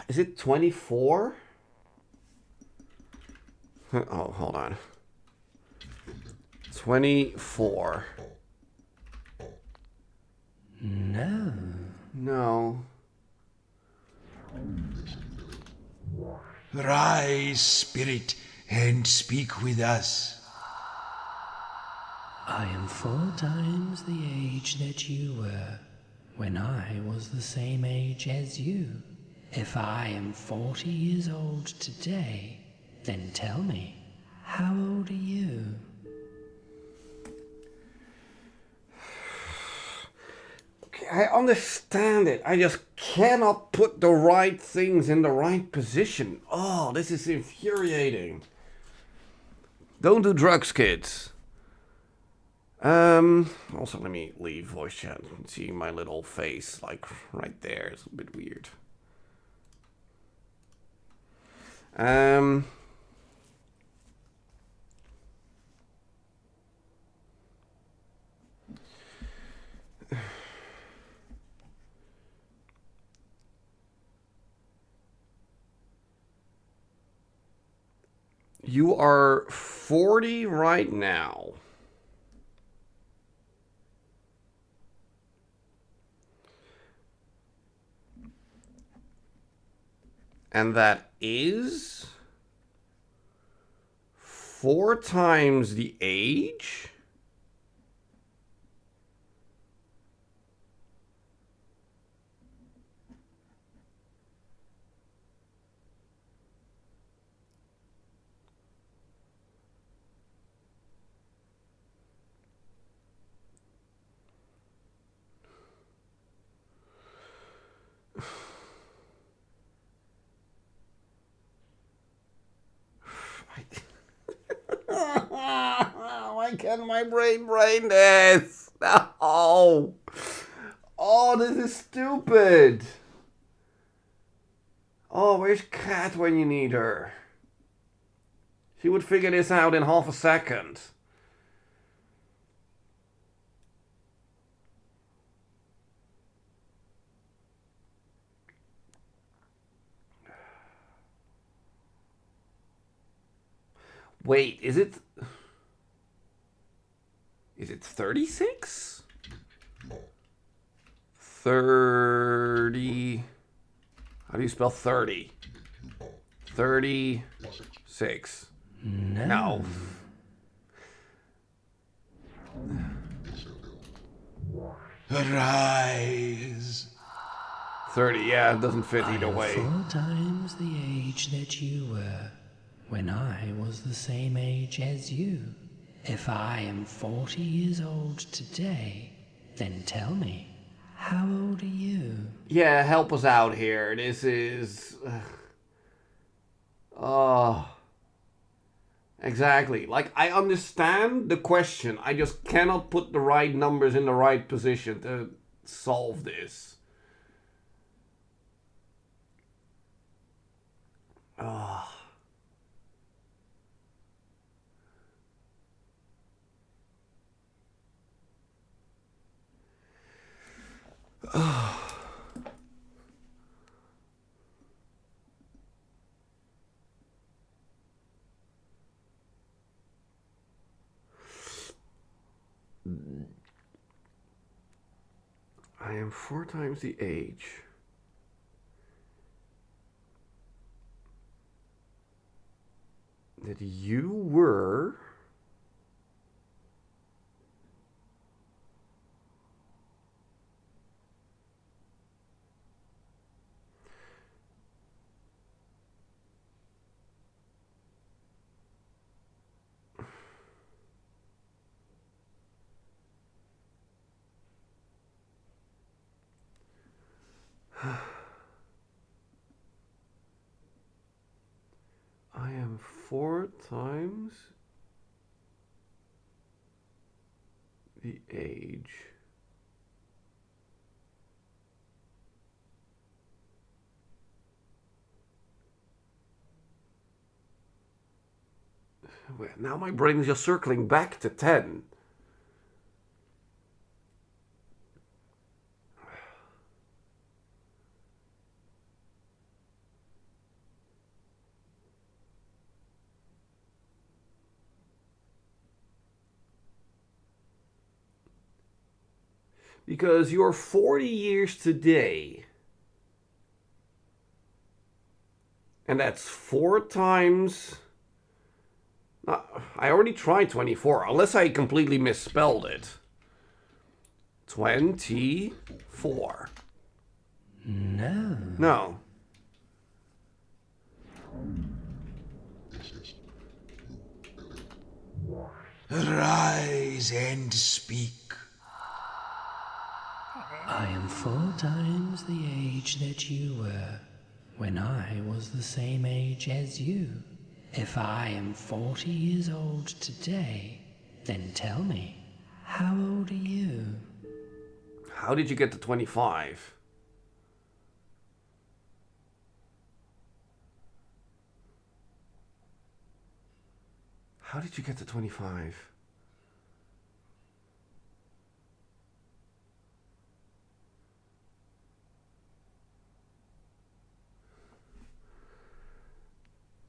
Is it 24? Oh, hold on. 24. No. No. Rise, spirit, and speak with us. I am 4 times the age that you were when I was the same age as you. If I am 40 years old today, then tell me, how old are you? Okay, I understand it. I just cannot put the right things in the right position. Oh, this is infuriating. Don't do drugs, kids. Also, let me leave voice chat. See my little face, like, right there. It's a bit weird. You are 40 right now. And that is 4 times the age. Why can't my brain this? No. Oh, this is stupid. Oh, where's Kat when you need her? She would figure this out in half a second. Wait, is it 36? 30. How do you spell 30? 36. No. Arise. 30, yeah, it doesn't fit either way. 4 times the age that you were when I was the same age as you. If I am 40 years old today, then tell me, how old are you? Yeah, help us out here. This is... Oh... Exactly. Like, I understand the question. I just cannot put the right numbers in the right position to solve this. Oh. I am 4 times the age. That you were... I am 4 times the age. Well, now my brain is just circling back to 10. Because you're 40 years today. And that's 4 times... I already tried 24, unless I completely misspelled it. 24. No. No. Arise and speak. I am 4 times the age that you were when I was the same age as you. If I am 40 years old today, then tell me, how old are you? How did you get to 25? How did you get to 25?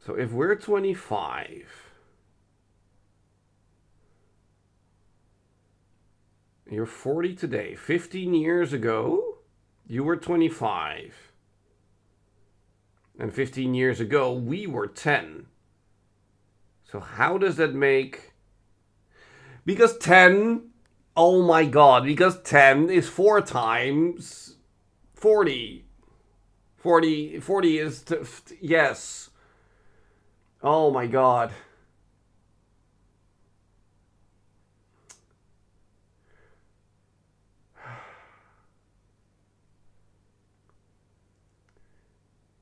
So if we're 25, you're 40 today. 15 years ago, you were 25. And 15 years ago, we were 10. So how does that make... Because 10... Oh my god, because 10 is 4 times 40. 40 is... yes. Oh my god.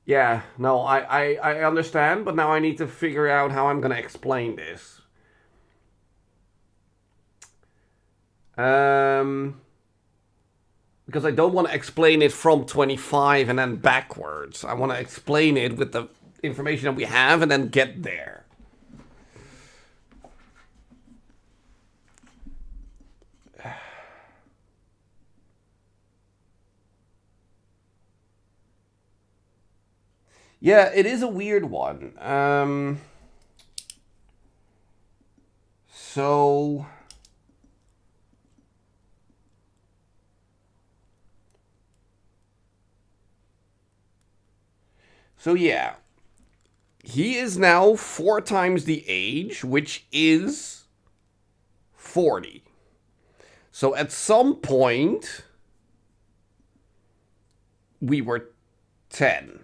Yeah, no, I understand, but now I need to figure out how I'm gonna explain this. Because I don't want to explain it from 25 and then backwards. I want to explain it with the information that we have and then get there. Yeah, it is a weird one. So yeah. He is now 4 times the age, which is 40. So at some point, we were 10.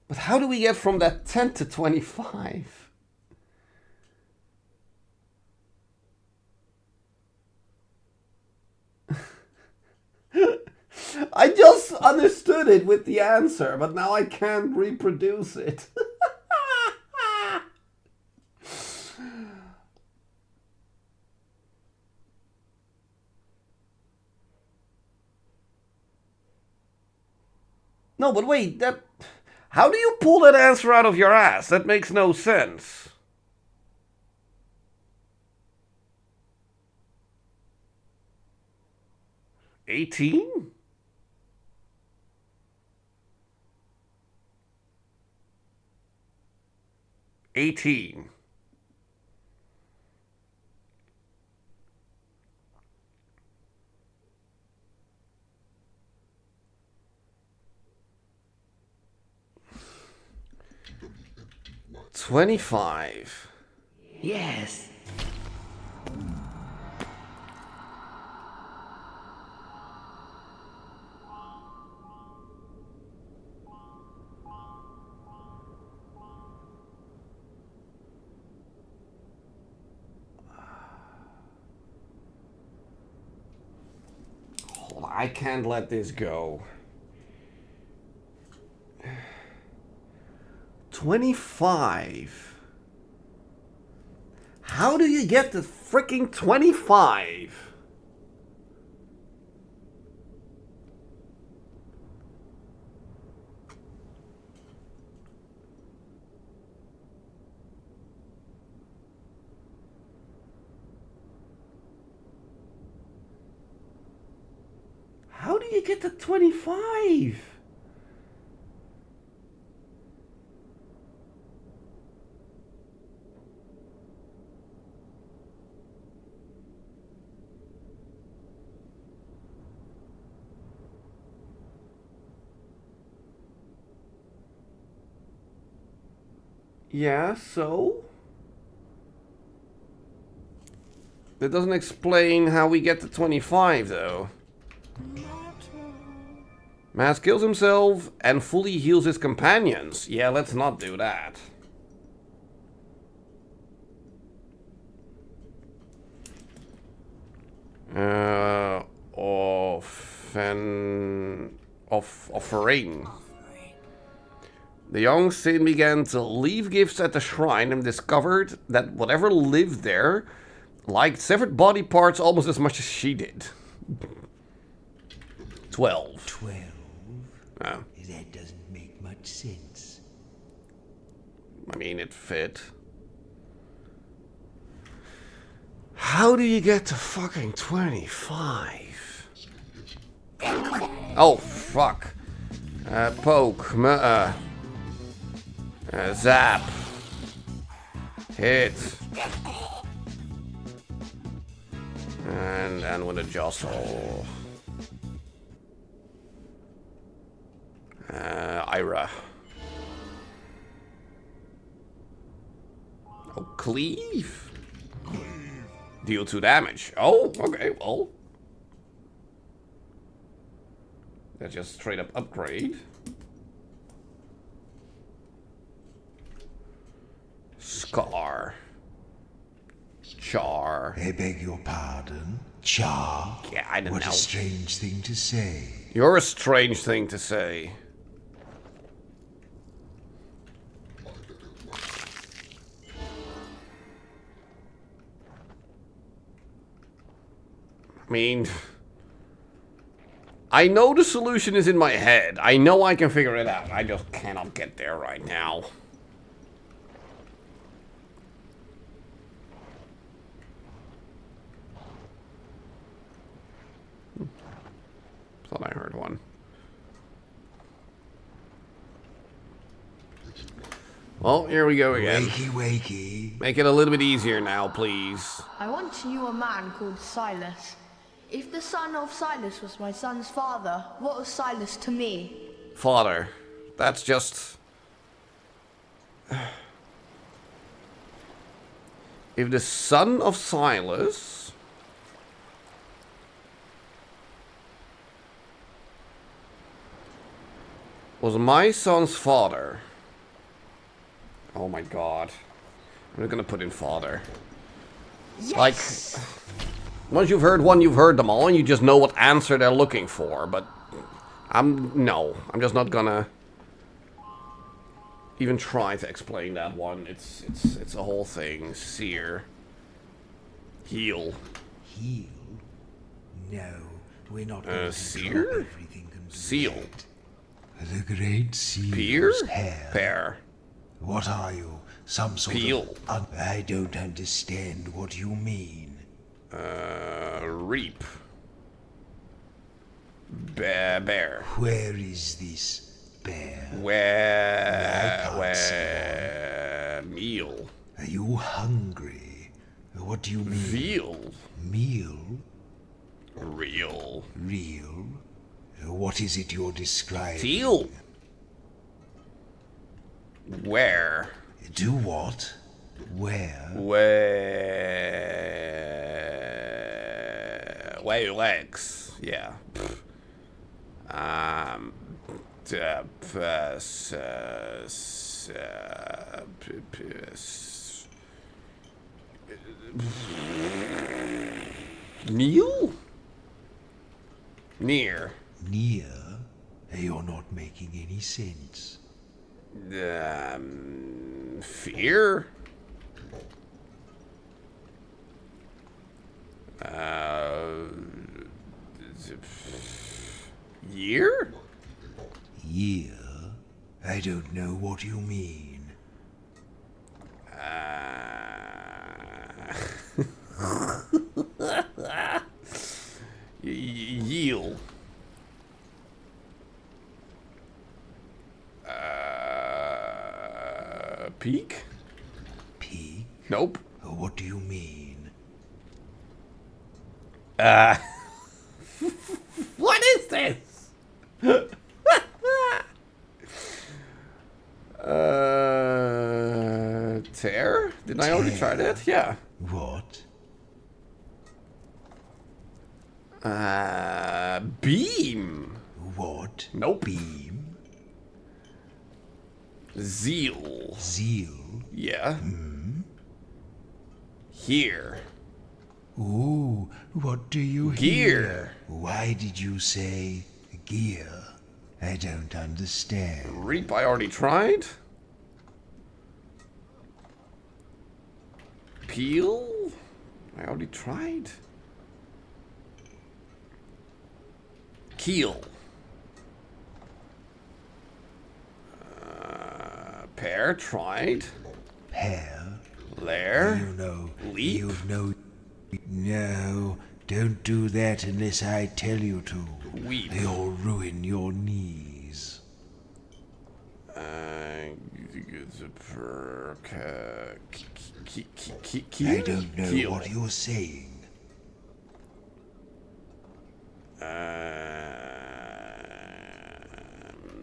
But how do we get from that 10 to 25? I just understood it with the answer, but now I can't reproduce it. No, but wait, that... How do you pull that answer out of your ass? That makes no sense. $18? $18. $25. Yes. Hold on, I can't let this go. 25. How do you get to freaking 25? How do you get to 25? Yeah, so? That doesn't explain how we get to 25, though. Mass kills himself and fully heals his companions. Yeah, let's not do that. Offering. The young saint began to leave gifts at the shrine and discovered that whatever lived there liked severed body parts almost as much as she did. 12. 12? Oh. That doesn't make much sense. I mean, it fit. How do you get to fucking 25? Oh, fuck. Poke. Zap. Hit. And then with a jostle. Ira. Oh, cleave. Deal 2 damage. Oh, okay, well. That's just straight up upgrade. Scar. Char. I beg your pardon? Char? Yeah, I don't know. What a strange thing to say. You're a strange thing to say. I mean, I know the solution is in my head. I know I can figure it out. I just cannot get there right now. Thought I heard one. Well, here we go again. Wakey, wakey. Make it a little bit easier now, please. I once knew a man called Silas. If the son of Silas was my son's father, what was Silas to me? Father. That's just... If the son of Silas... was my son's father... Oh my god. I'm just gonna put in father. Yes! Like, once you've heard one, you've heard them all, and you just know what answer they're looking for, but I'm just not gonna even try to explain that one. It's a whole thing. Seer. Heal. Heal? No, we're not going to Seer? everything Seal. The great seal's Peer? hair. Pear. What are you? Some sort Peel. of... I don't understand what you mean. Reap. Bear. Where is this bear? Where? Meal. Are you hungry? What do you mean? Veal. Meal? Real. Real? What is it you're describing? Teal. Where? Do what? Where? Where legs? Yeah. Neil? Near. Near? You're not making any sense. Fear? Year? Year? I don't know what you mean. Yield. Peak? Peak? Nope. What do you mean? What is this? Tear? Didn't I already try that? Yeah. What? Beam. What? Nope. Beam? Zeal. Zeal? Yeah. Hmm? Here. Ooh, what do you Gear. hear? Why did you say gear? I don't understand. Reap I already tried. Peel? I already tried. Keel. Pear tried. Pear? Lair. You know, Leap. you've no... No, don't do that unless I tell you to. Weep. You'll ruin your knees. It's a perk. I don't know what you're saying.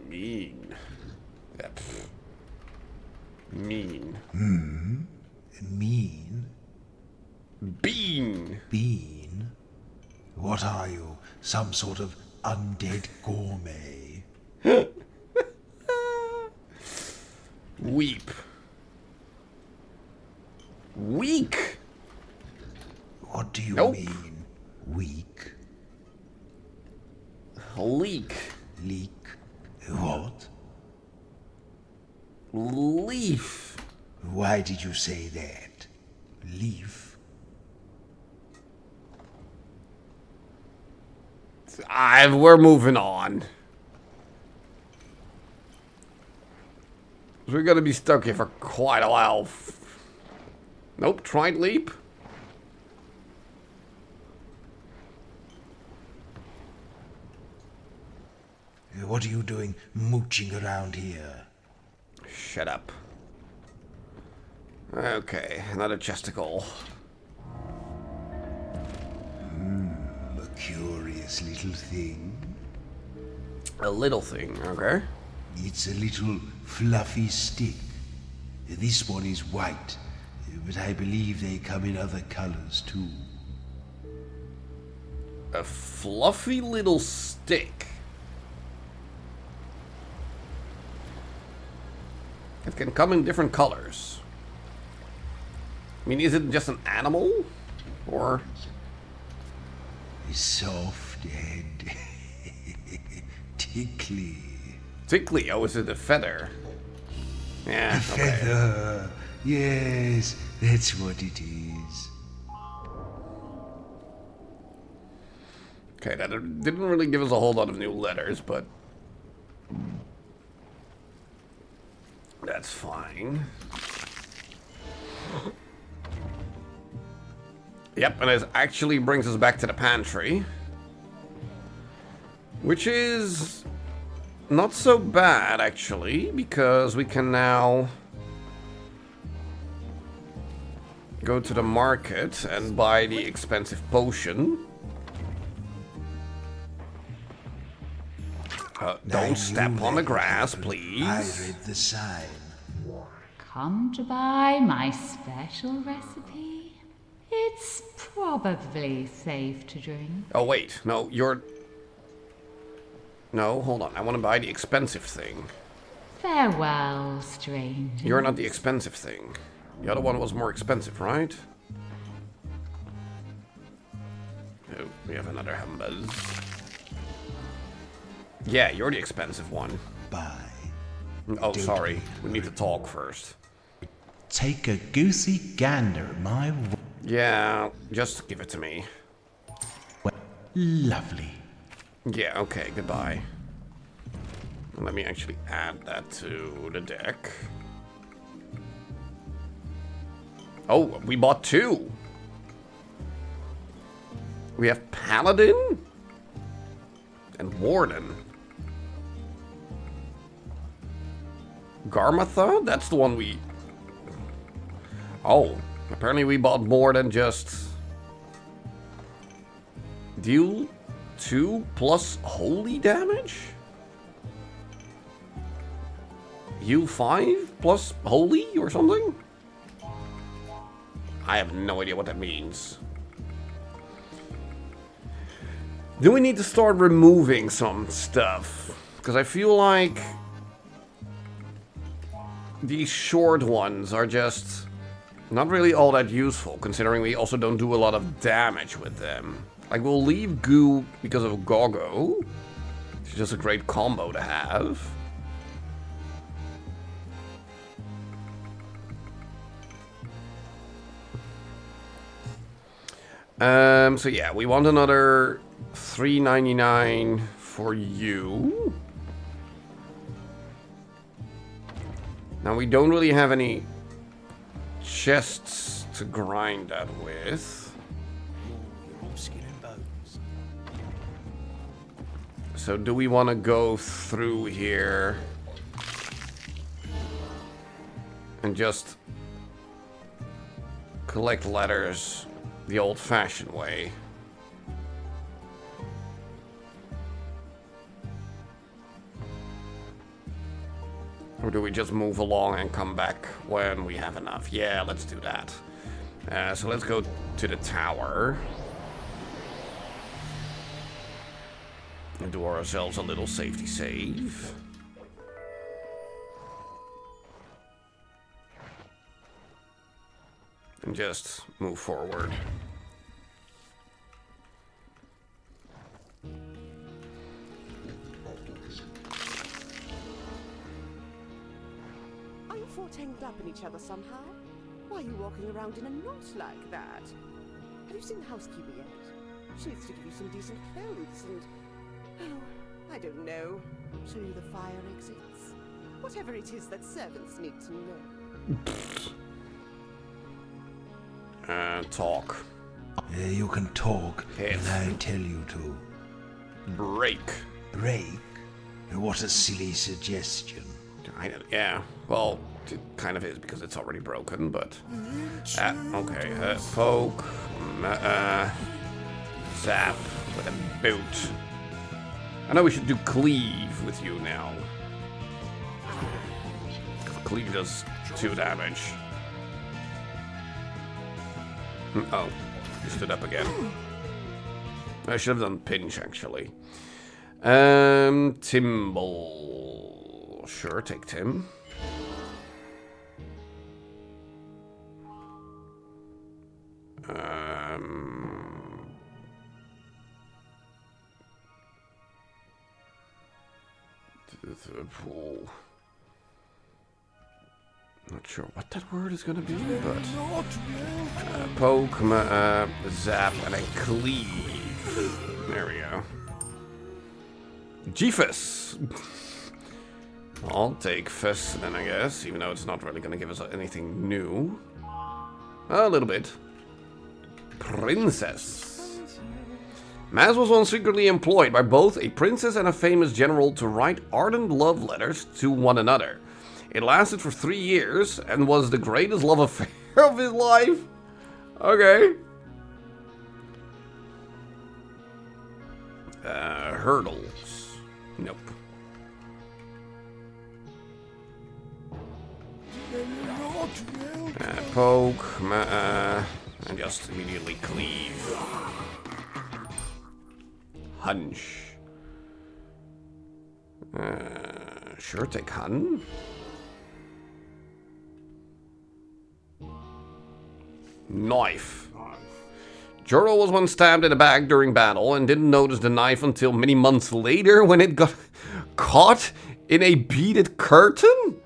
Mean. Mean. Mean? Bean. Bean? What are you? Some sort of undead gourmet? Weep. Weak. What do you mean, weak? Leak. Leak? What? Leaf. Why did you say that? Leaf? We're moving on. We're gonna be stuck here for quite a while. Nope, tried leap. What are you doing mooching around here? Shut up. Okay, another chesticle. A curious little thing. A little thing, okay. It's a little fluffy stick. This one is white, but I believe they come in other colors too. A fluffy little stick. It can come in different colors. I mean, is it just an animal? Or... Soft and tickly. Tickly? Oh, is it a feather? Yeah, A feather. Yes, that's what it is. Okay, that didn't really give us a whole lot of new letters, but... that's fine. Yep, and it actually brings us back to the pantry. Which is not so bad, actually, because we can now go to the market and buy the expensive potion. Don't step on the grass, please. I read the sign. Come to buy my special recipe? It's probably safe to drink. Oh, wait. No, you're... No, hold on. I want to buy the expensive thing. Farewell, stranger. You're not the expensive thing. The other one was more expensive, right? Oh, we have another humbug. Yeah, you're the expensive one. Bye. Oh, sorry. We need to talk first. Take a goosey gander at my... Yeah, just give it to me. Lovely. Yeah, okay, goodbye. Let me actually add that to the deck. Oh, we bought two. We have Paladin and Warden. Garmatha? That's the one we... Oh, apparently we bought more than just... Deal 2 plus holy damage? Heal 5 plus holy or something? I have no idea what that means. Do we need to start removing some stuff? Because I feel like these short ones are just not really all that useful, considering we also don't do a lot of damage with them. Like, we'll leave Goo because of Gogo. It's just a great combo to have. So yeah, we want another $3.99 for you. Now we don't really have any chests to grind that with. So do we want to go through here and just collect letters the old-fashioned way. Or do we just move along and come back when we have enough? Yeah, let's do that. So let's go to the tower. And do ourselves a little safety save. And just move forward. Are you four tangled up in each other somehow? Why are you walking around in a knot like that? Have you seen the housekeeper yet? She needs to give you some decent clothes and... Oh, I don't know. Show you the fire exits. Whatever it is that servants need to know. Talk. You can talk Hit. when I tell you to. Break. Break? What a silly suggestion. Yeah, well, it kind of is because it's already broken, but... okay, poke, zap with a boot. I know we should do cleave with you now. Cleave does 2 damage. Oh, he stood up again. I should have done pinch, actually. Timble. Sure, take Tim. Pool. Not sure what that word is gonna be, but poke, zap, and a cleave. There we go. G-Fus. I'll take Fus then, I guess, even though it's not really gonna give us anything new. A little bit. Princess. Maz was once secretly employed by both a princess and a famous general to write ardent love letters to one another. It lasted for 3 years and was the greatest love affair of his life. Okay. Hurdles. Nope. Poke, and just immediately cleave. Hunch. Sure, take Hun. Knife. Joro was once stabbed in the back during battle and didn't notice the knife until many months later when it got caught in a beaded curtain?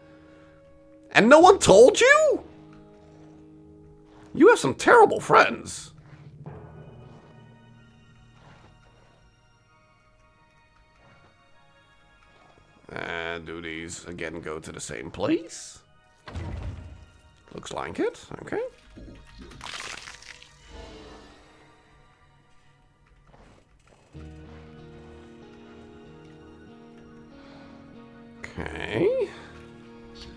And no one told you? You have some terrible friends. Do these again go to the same place? Looks like it. Okay. Okay.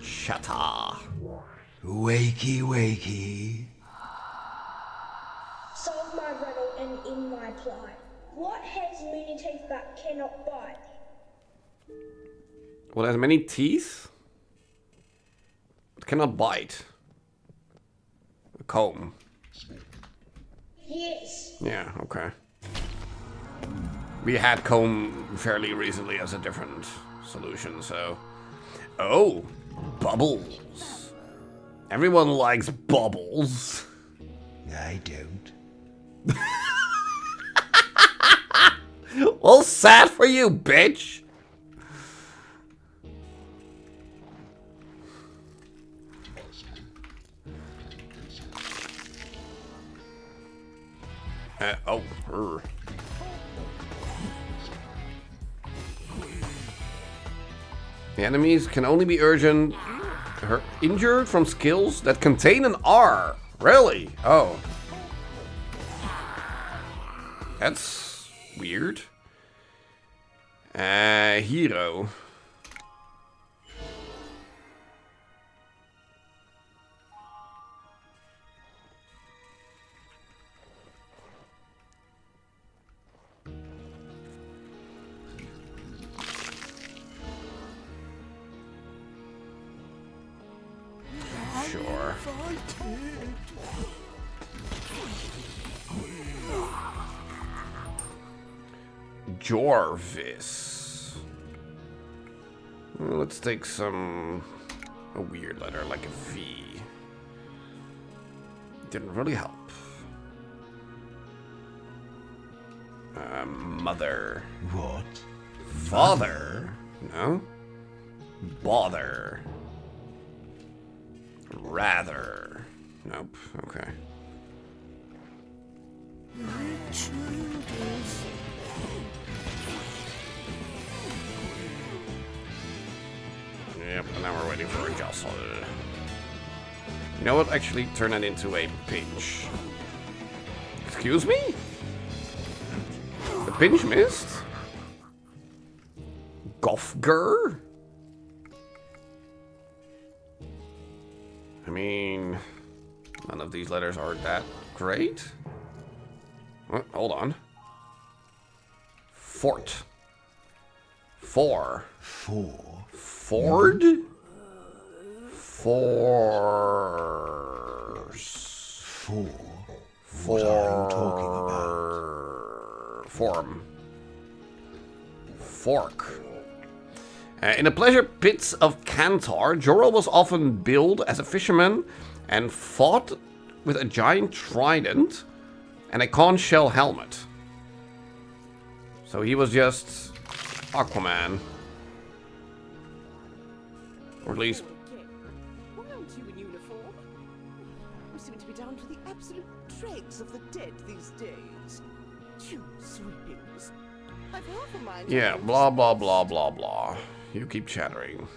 Shatta. Wakey, wakey. Solve my riddle and in my plight. What has many teeth but cannot bite? What has many teeth? It cannot bite. A comb. Yes. Yeah, okay. We had comb fairly recently as a different solution, so... Oh! Bubbles! Everyone likes bubbles. I don't. Well, sad for you, bitch! The enemies can only be injured from skills that contain an R. Really? Oh. That's weird. Hero. sure. Jorvis. Well, let's take a weird letter like a V. Didn't really help. Mother. What? Father? No. Bother. Rather. Nope. Okay. Yep, and now we're waiting for a jostle. You know what? Actually, turn it into a pinch. Excuse me? The pinch missed? Gofger? I mean, none of these letters are that great. What? Hold on. Fort. Four. Ford? Force. What are you talking about? Form. Fork. In the pleasure pits of Kantar, Jorah was often billed as a fisherman and fought with a giant trident and a conch shell helmet. So he was just Aquaman. Or at least... Why aren't you in uniform? We seem to be down to the absolute dregs of the dead these days. You sweepings. I've half a mind. Yeah, blah, blah, blah, blah, blah. You keep chattering.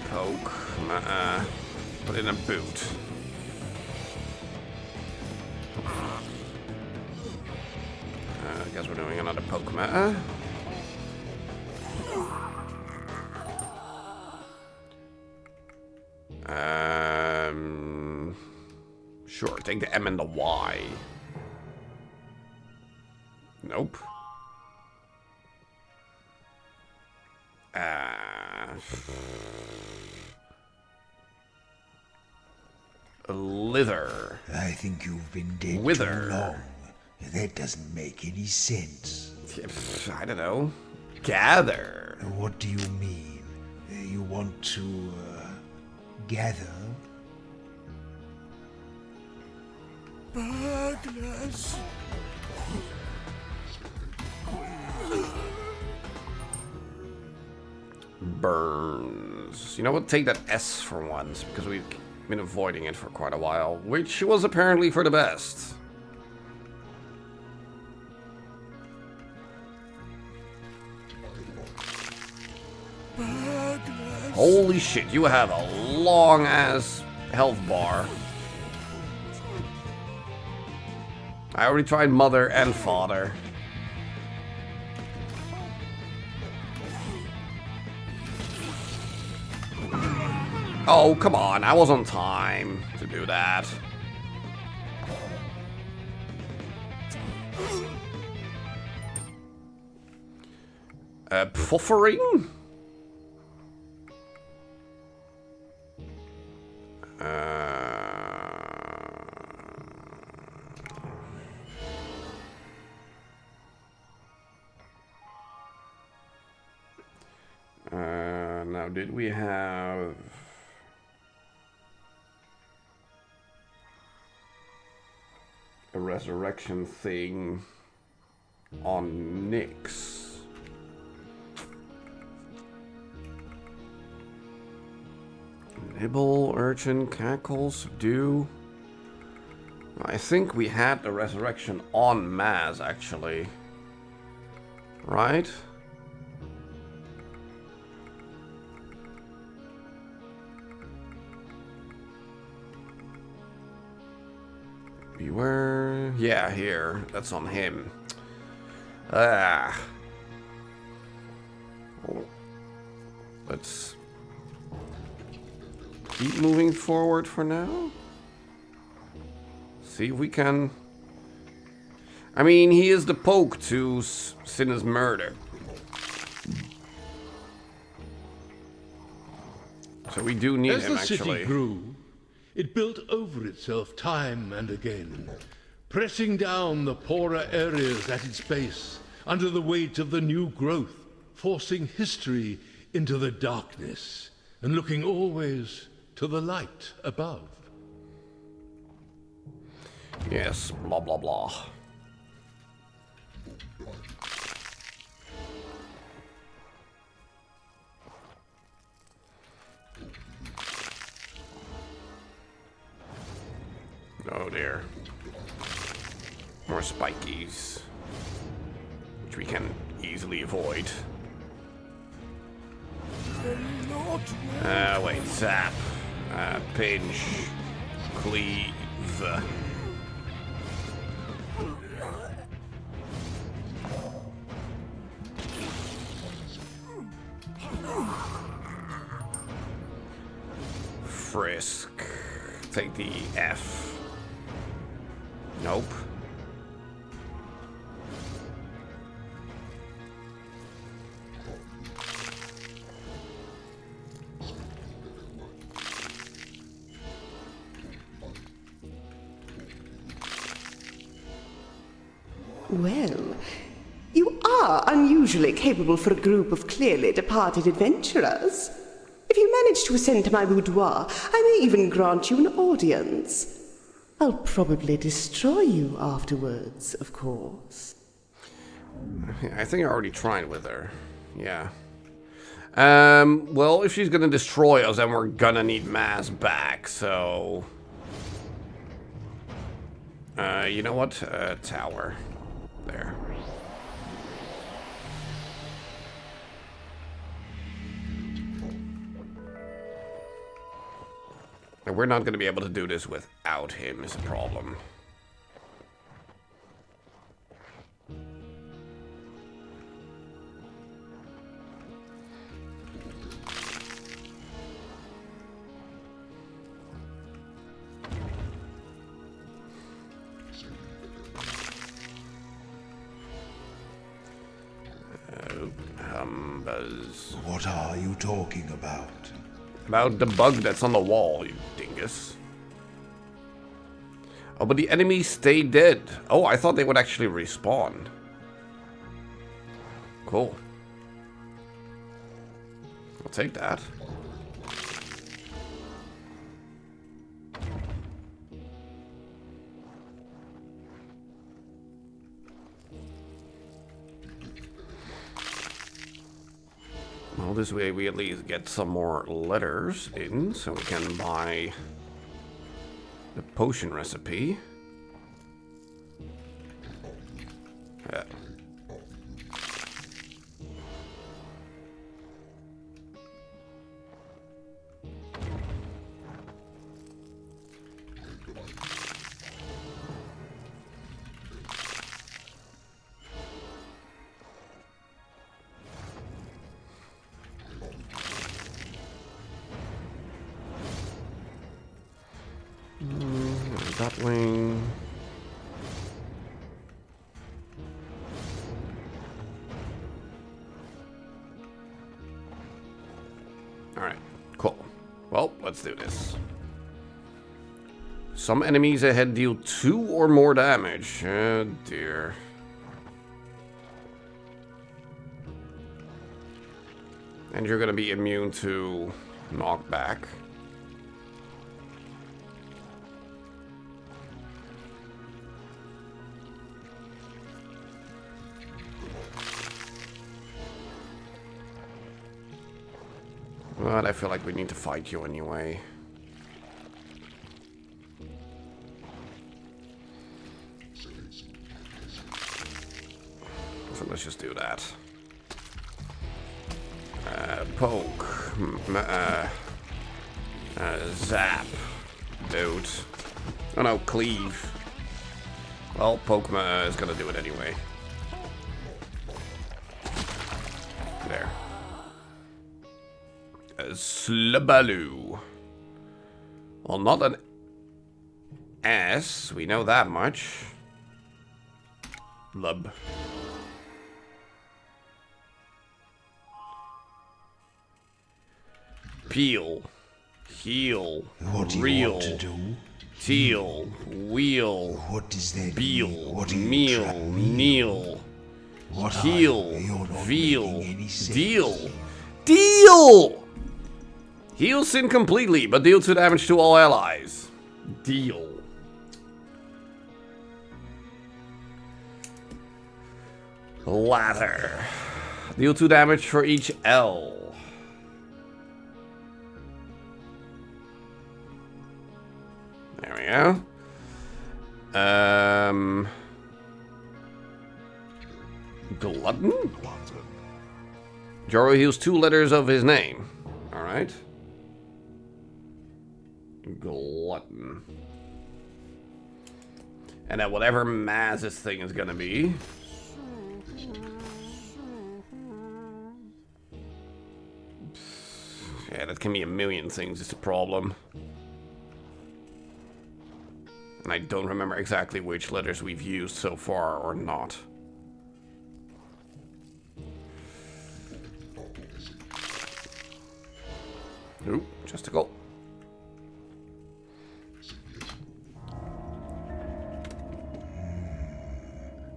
Poke. Put in a boot. I guess we're doing another poke meta. Sure, take the M and the Y. Nope. Lither. I think you've been dead Wither. too long. That doesn't make any sense. I don't know. Gather. What do you mean? You want to gather? Burglars. Burns. You know what? Take that S for once, because we've been avoiding it for quite a while, which was apparently for the best. Burglars. Holy shit, you have a long ass health bar. I already tried mother and father. Oh, come on. I was on time to do that. Puffering? Now, did we have... a resurrection thing on Nyx? Nibble, urchin, cackle, subdue. I think we had the resurrection on Maz, actually. Right? Beware. Yeah, here. That's on him. Ah. Oh. Let's keep moving forward for now. See if we can... I mean, he is the poke to Cinna's murder. So we do need As him, the city actually. grew, it built over itself time and again, pressing down the poorer areas at its base under the weight of the new growth, forcing history into the darkness and looking always to the light above. Yes, blah blah blah. Oh dear. More spikies, which we can easily avoid. Wait, zap, pinch, cleave. Frisk. Take the F. Nope. Well, you are unusually capable for a group of clearly departed adventurers. If you manage to ascend to my boudoir, I may even grant you an audience. I'll probably destroy you afterwards, of course. I think I already tried with her. Yeah. Well, if she's gonna destroy us, then we're gonna need mass back, so... you know what? Tower. There. And we're not gonna be able to do this without him, is a problem. Humbuzz. What are you talking about? About the bug that's on the wall, you dingus. Oh, but the enemies stay dead. Oh, I thought they would actually respawn. Cool. I'll take that. Well, this way we at least get some more letters in, so we can buy the potion recipe. Yeah. Dotwing. Alright, cool. Well, let's do this. Some enemies ahead deal 2 or more damage. Oh dear. And you're gonna be immune to knockback. But I feel like we need to fight you anyway. So let's just do that. Poke. Zap. Dude. Oh no, cleave. Well, Pokemon is gonna do it anyway. There. Slabaloo. Well, not an S. We know that much. Blub. Peel. Heel. What do you Reel. want to do? Teal. Wheel. What does that Beel. mean? What are you Meal. trying me? Kneel. What Heel. are you? You're not Veal. making any sense. Deal. Deal! Heals sin completely, but deal 2 damage to all allies. Deal. Lather. Deal 2 damage for each L. There we go. Glutton? Joro heals 2 letters of his name. Alright. Glutton. And then whatever Maz this thing is gonna be. Yeah, that can be a million things, it's a problem. And I don't remember exactly which letters we've used so far or not. Nope, just a goal.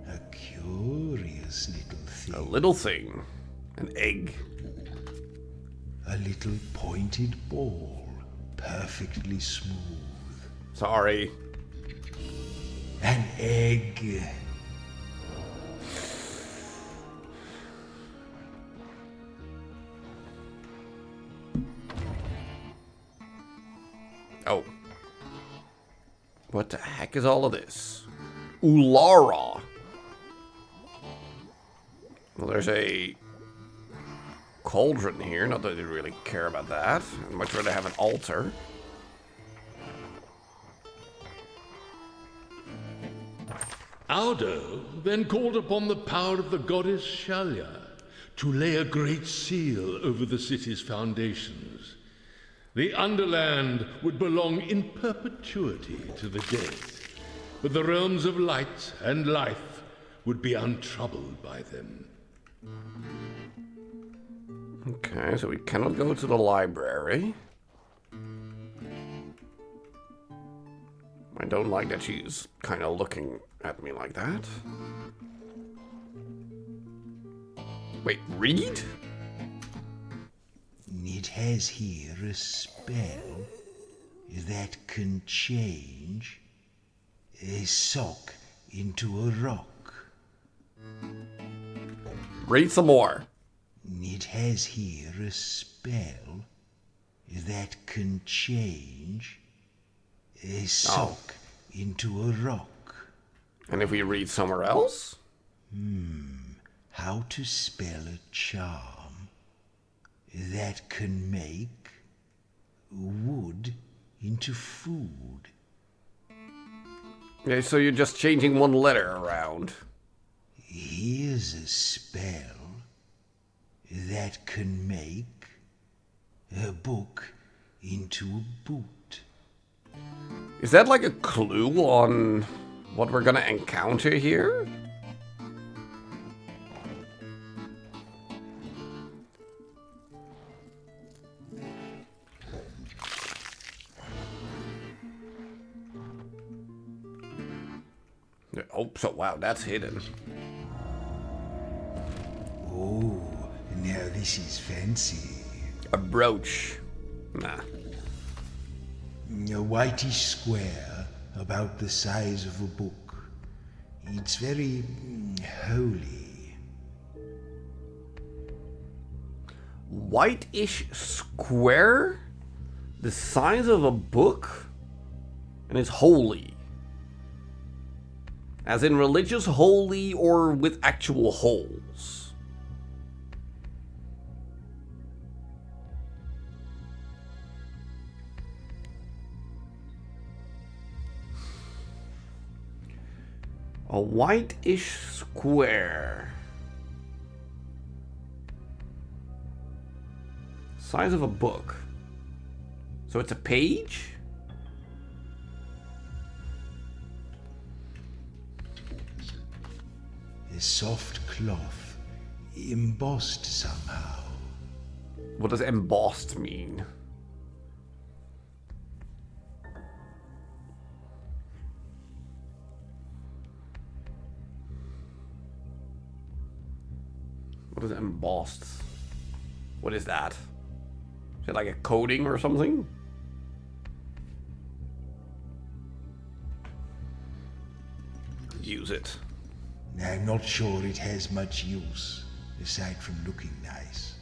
A curious little thing. A little thing. An egg. A little pointed ball. Perfectly smooth. Sorry. An egg. Oh. What the heck is all of this? Ulara. Well, there's a cauldron here. Not that I really care about that. I'd much rather have an altar. Aldo then called upon the power of the goddess Shalya to lay a great seal over the city's foundations. The Underland would belong in perpetuity to the dead, but the realms of light and life would be untroubled by them. Okay, so we cannot go to the library. I don't like that she's kind of looking at me like that. Wait, read? It has here a spell that can change a sock into a rock. Read some more. It has here a spell that can change a sock into a rock. And if we read somewhere else? How to spell a charm that can make wood into food. Okay, so you're just changing one letter around. Here's a spell that can make a book into a boot. Is that like a clue on what we're gonna encounter here? Oh, so wow, that's hidden. Oh, now this is fancy. A brooch. Nah. A whitish square about the size of a book. It's very holy. Whitish square? The size of a book? And it's holy. As in religious holy or with actual holes? A whitish square. Size of a book. So it's a page? A soft cloth, embossed somehow. What does embossed mean? What is embossed? What is that? Is it like a coating or something? Use it. I'm not sure it has much use, aside from looking nice.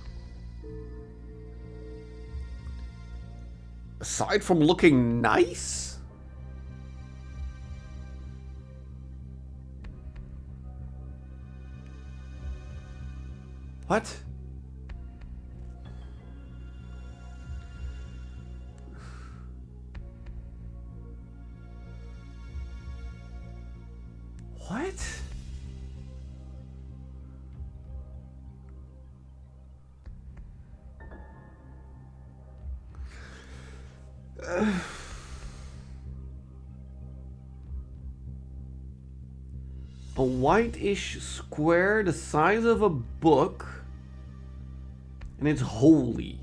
Aside from looking nice? What? What? A whitish square the size of a book, and it's holy.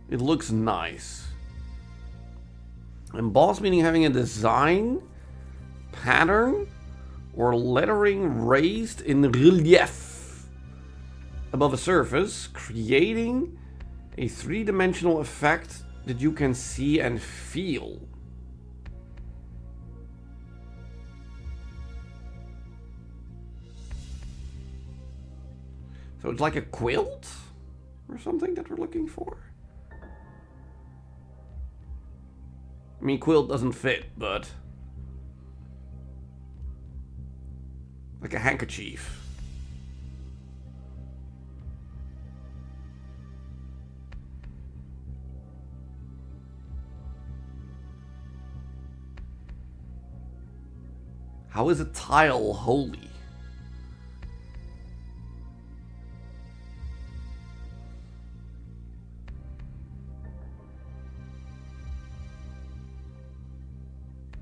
It looks nice. Embossed meaning having a design, pattern, or lettering raised in relief above a surface, creating a three-dimensional effect that you can see and feel. So it's like a quilt or something that we're looking for. I mean, quilt doesn't fit, but like a handkerchief. How is a tile holy?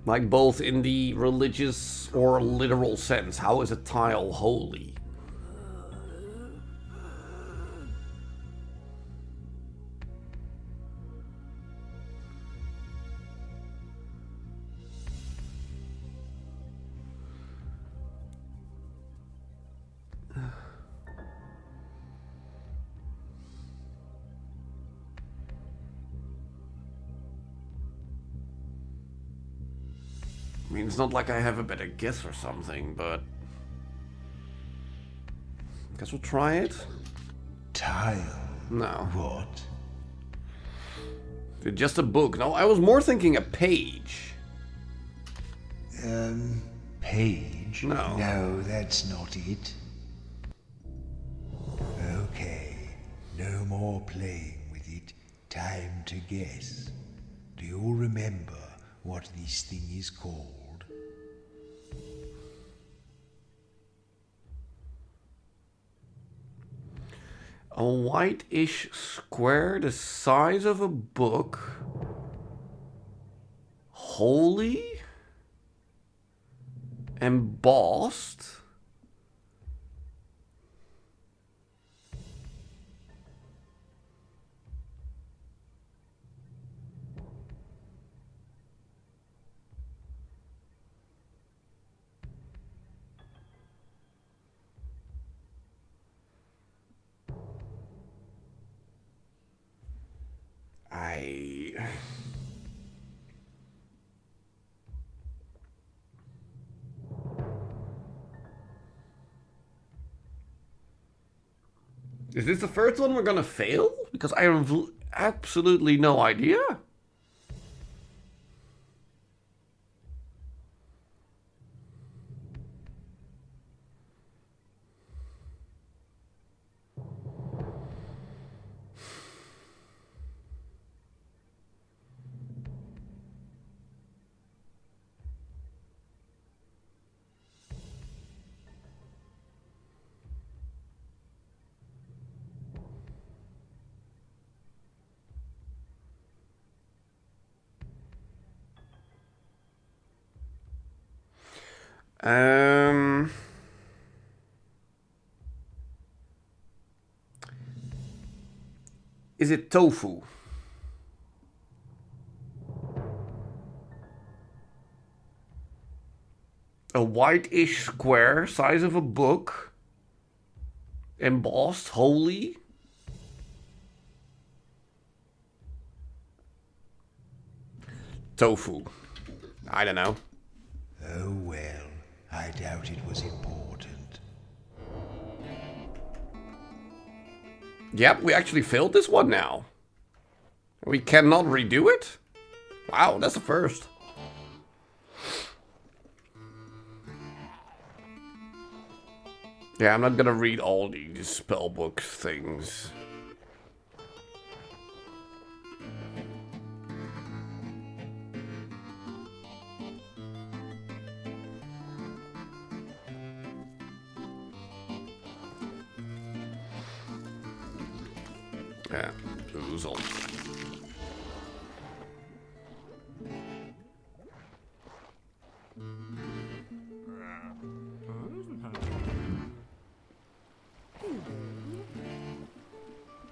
Like both in the religious or literal sense. How is a tile holy? I mean, it's not like I have a better guess or something, but guess we'll try it. Tile? No. What? Just a book. No, I was more thinking a page. Page? No. No, that's not it. Okay, no more playing with it. Time to guess. Do you remember what this thing is called? A whitish square the size of a book. Holy? Embossed? Is this the first one we're gonna fail? Because I have absolutely no idea. Is it tofu? A whitish square, size of a book. Embossed, holy. Tofu. I don't know. Oh well, I doubt it was important. Yep, we actually failed this one now. We cannot redo it? Wow, that's the first. Yeah, I'm not gonna read all these spellbook things. Yeah, oozle.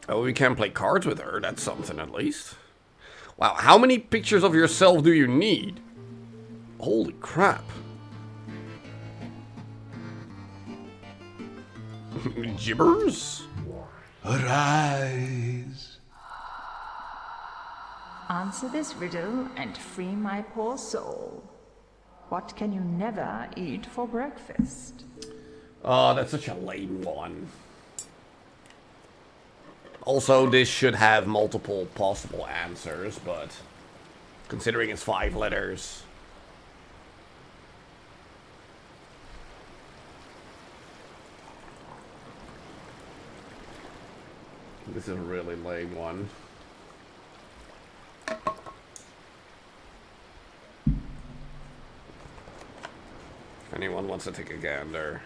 Oh, we can play cards with her. That's something at least. Wow, how many pictures of yourself do you need? Holy crap. Gibbers? Arise! Answer this riddle and free my poor soul. What can you never eat for breakfast? Oh, that's such a lame one. Also, this should have multiple possible answers, but considering it's 5 letters. This is a really lame one. If anyone wants to take a gander.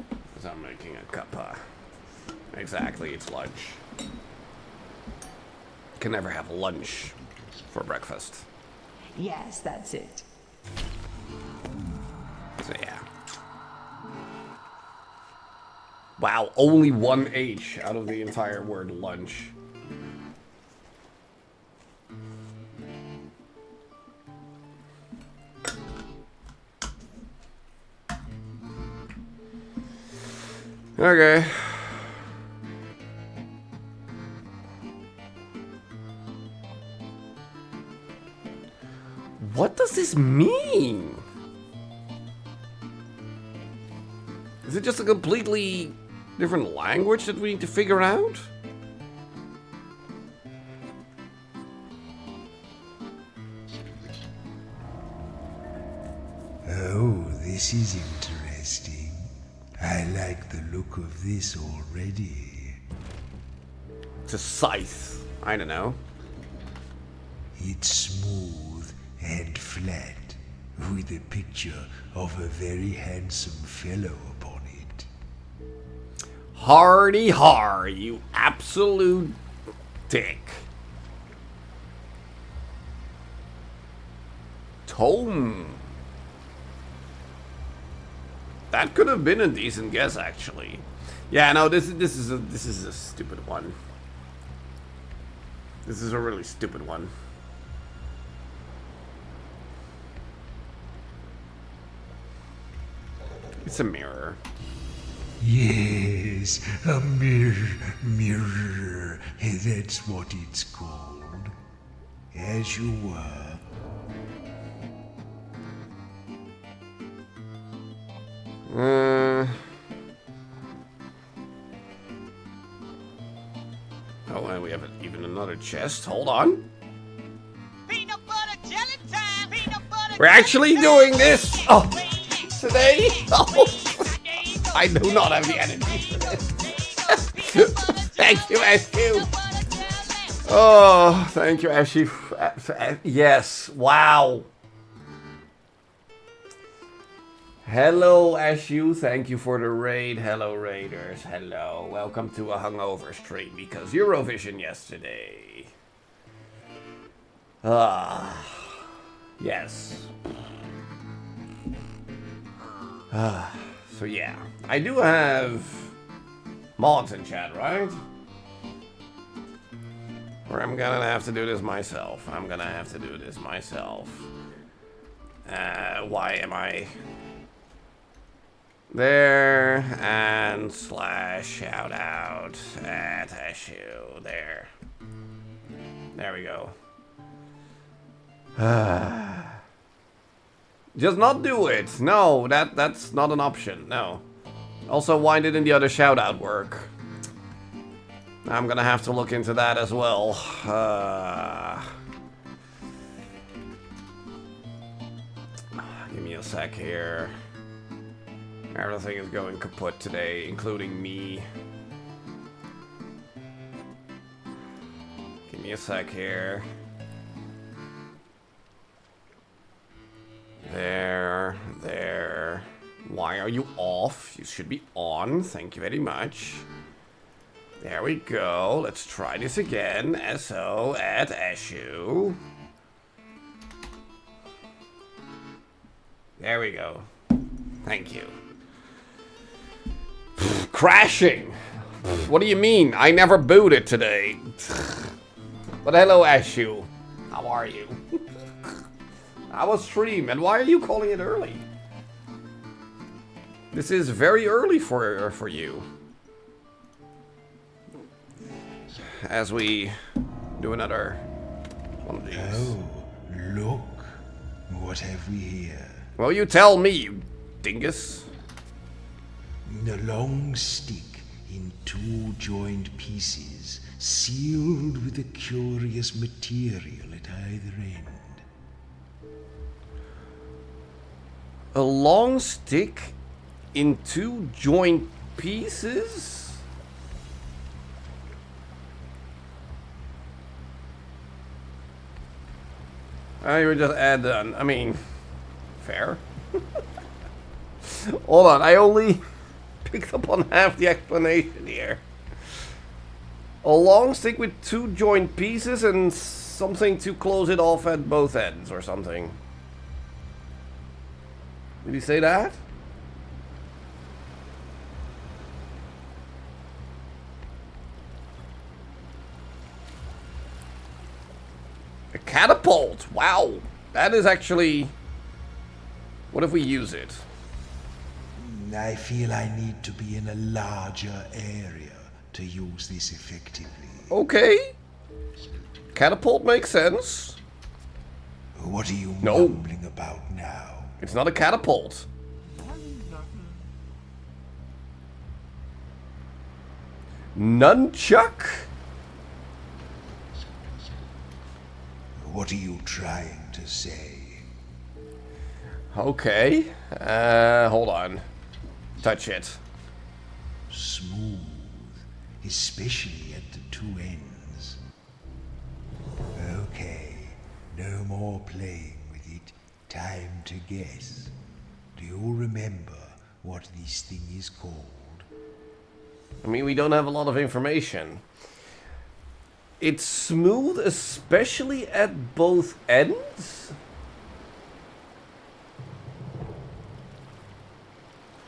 Because I'm making a cuppa. Exactly, it's lunch. You can never have lunch for breakfast. Yes, that's it. So yeah. Wow, only one H out of the entire word lunch. Okay. What does this mean? Is it just a completely different language that we need to figure out? Oh, this is interesting. I like the look of this already. It's a scythe. I don't know. It's smooth and flat, with a picture of a very handsome fellow upon it. Hardy har, you absolute dick. Tome. That could have been a decent guess, actually. Yeah, no, this is a stupid one. This is a really stupid one. It's a mirror. Yes, a mirror. That's what it's called. As you were. Oh, and we have even another chest. Hold on. We're actually doing this. Oh, today. Oh, I do not have the energy for this. Thank you, SQ. Oh, thank you, SQ. Yes. Wow. Hello, SU. Thank you for the raid. Hello, raiders. Hello. Welcome to a hungover stream because Eurovision yesterday. Yes. So yeah, I do have mods in chat, right? Or I'm gonna have to do this myself. Why am I there? And slash shout out at issue there. There we go. Just not do it. No, that's not an option. No. Also, why didn't the other shout out work? I'm gonna have to look into that as well. Give me a sec here. Everything is going kaput today, including me. Give me a sec here. There. Why are you off? You should be on. Thank you very much. There we go. Let's try this again. SO at issue. There we go. Thank you. Crashing. What do you mean? I never booted today. But hello, Ashu. How are you? I was stream, and why are you calling it early? This is very early for you. As we do another one of these. Oh, look. What have we here? Well, you tell me, you dingus. A long stick in 2 joined pieces, sealed with a curious material at either end. A long stick in 2 joint pieces? I would just add that. I mean, fair. Hold on, I only picked up on half the explanation here. A long stick with 2 joint pieces and something to close it off at both ends or something. Did he say that? A catapult! Wow! That is actually... What if we use it? I feel I need to be in a larger area to use this effectively. Okay. Catapult makes sense. What are you mumbling about now? It's not a catapult. Nunchuck? What are you trying to say? Okay. Hold on. Touch it. Smooth, especially at the 2 ends. Okay, no more playing with it. Time to guess. Do you remember what this thing is called? I mean, we don't have a lot of information. It's smooth, especially at both ends?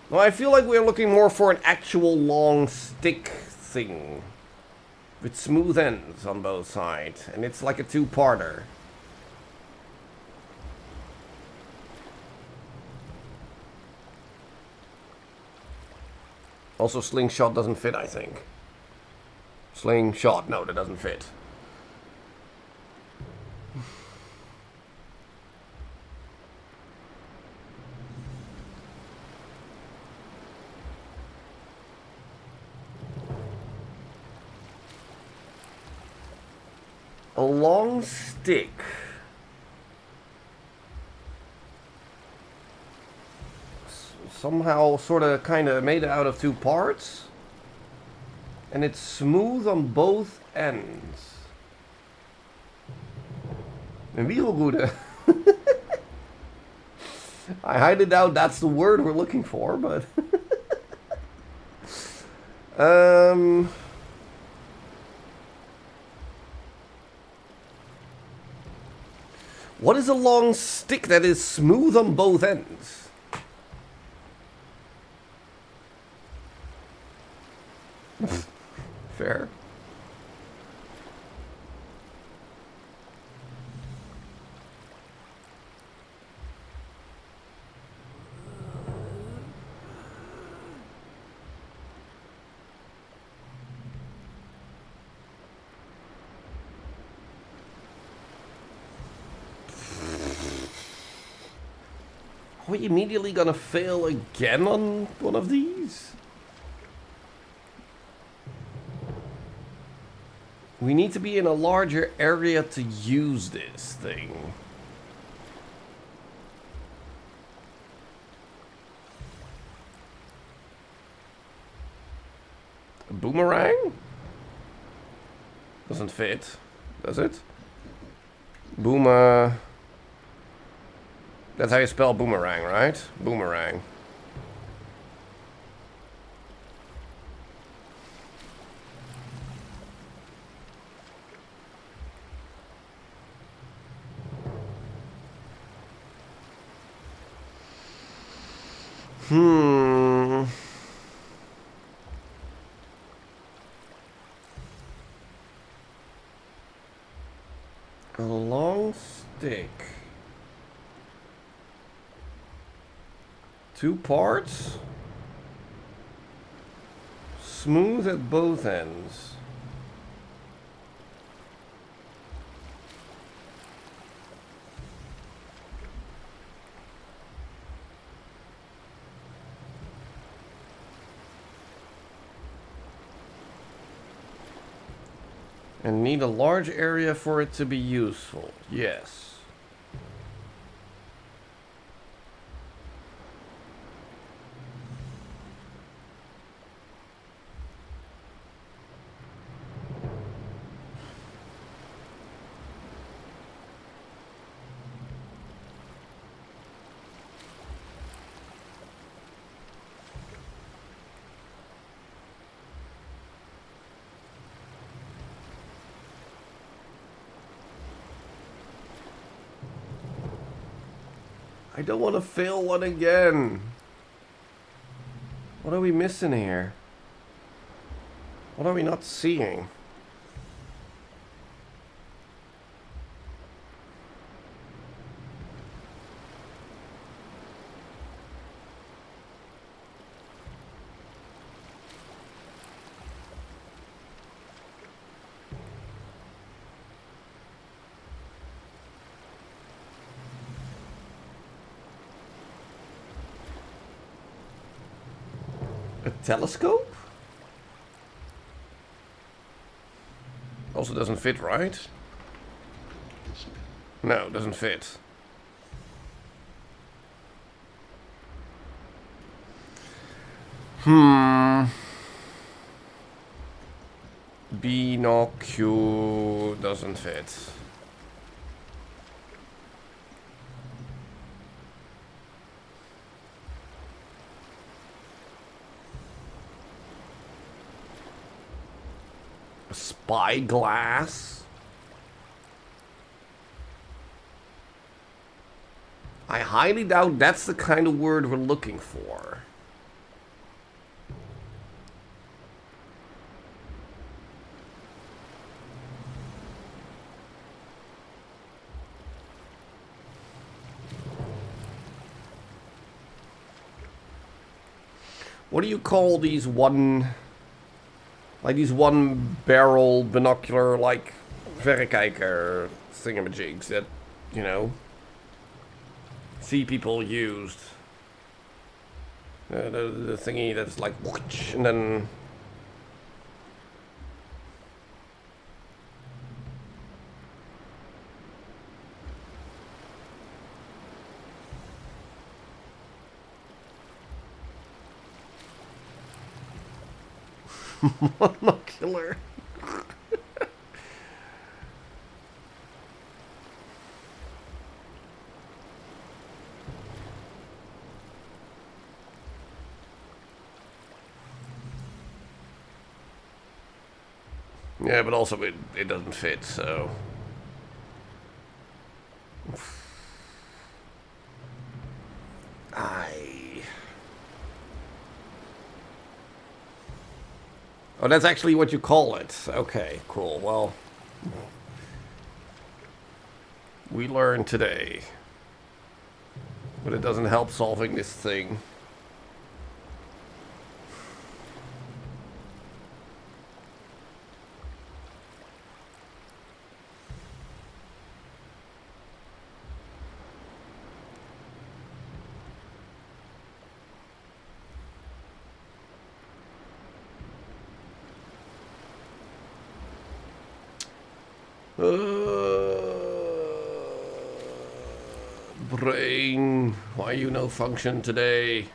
Well, I feel like we're looking more for an actual long stick thing. With smooth ends on both sides. And it's like a 2-parter. Also, slingshot doesn't fit, I think. Slingshot, no, that doesn't fit. A long stick. Somehow sort of kind of made out of 2 parts. And it's smooth on both ends. Een wiegelroede. I highly doubt that's the word we're looking for, but... What is a long stick that is smooth on both ends? Fair. Are we immediately gonna fail again on one of these? We need to be in a larger area to use this thing. A boomerang? Doesn't fit, does it? Boomer. That's how you spell boomerang, right? Boomerang. A long stick. 2 parts. Smooth at both ends. And need a large area for it to be useful. Yes. I don't want to fail one again. What are we missing here? What are we not seeing? A telescope? Also doesn't fit, right? No, doesn't fit. Binocu doesn't fit. Spyglass? I highly doubt that's the kind of word we're looking for. What do you call these one barrel binocular, like, verrekijker thingamajigs that, you know, see people used? The thingy that's like, whoosh, and then... Monocular. Yeah, but also it doesn't fit, so... Oh, that's actually what you call it. Okay, cool. Well, we learned today. But it doesn't help solving this thing. Brain, why you no function today?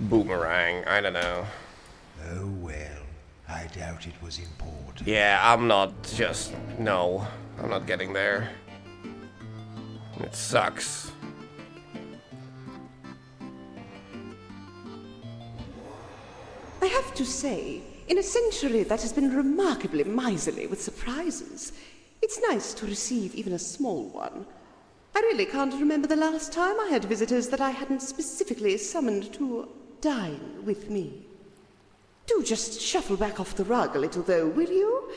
Boomerang, I don't know. Oh well, I doubt it was important. Yeah, I'm not just... No, I'm not getting there. It sucks. I have to say, in a century that has been remarkably miserly with surprises, it's nice to receive even a small one. I really can't remember the last time I had visitors that I hadn't specifically summoned to dine with me. Do just shuffle back off the rug a little, though, will you?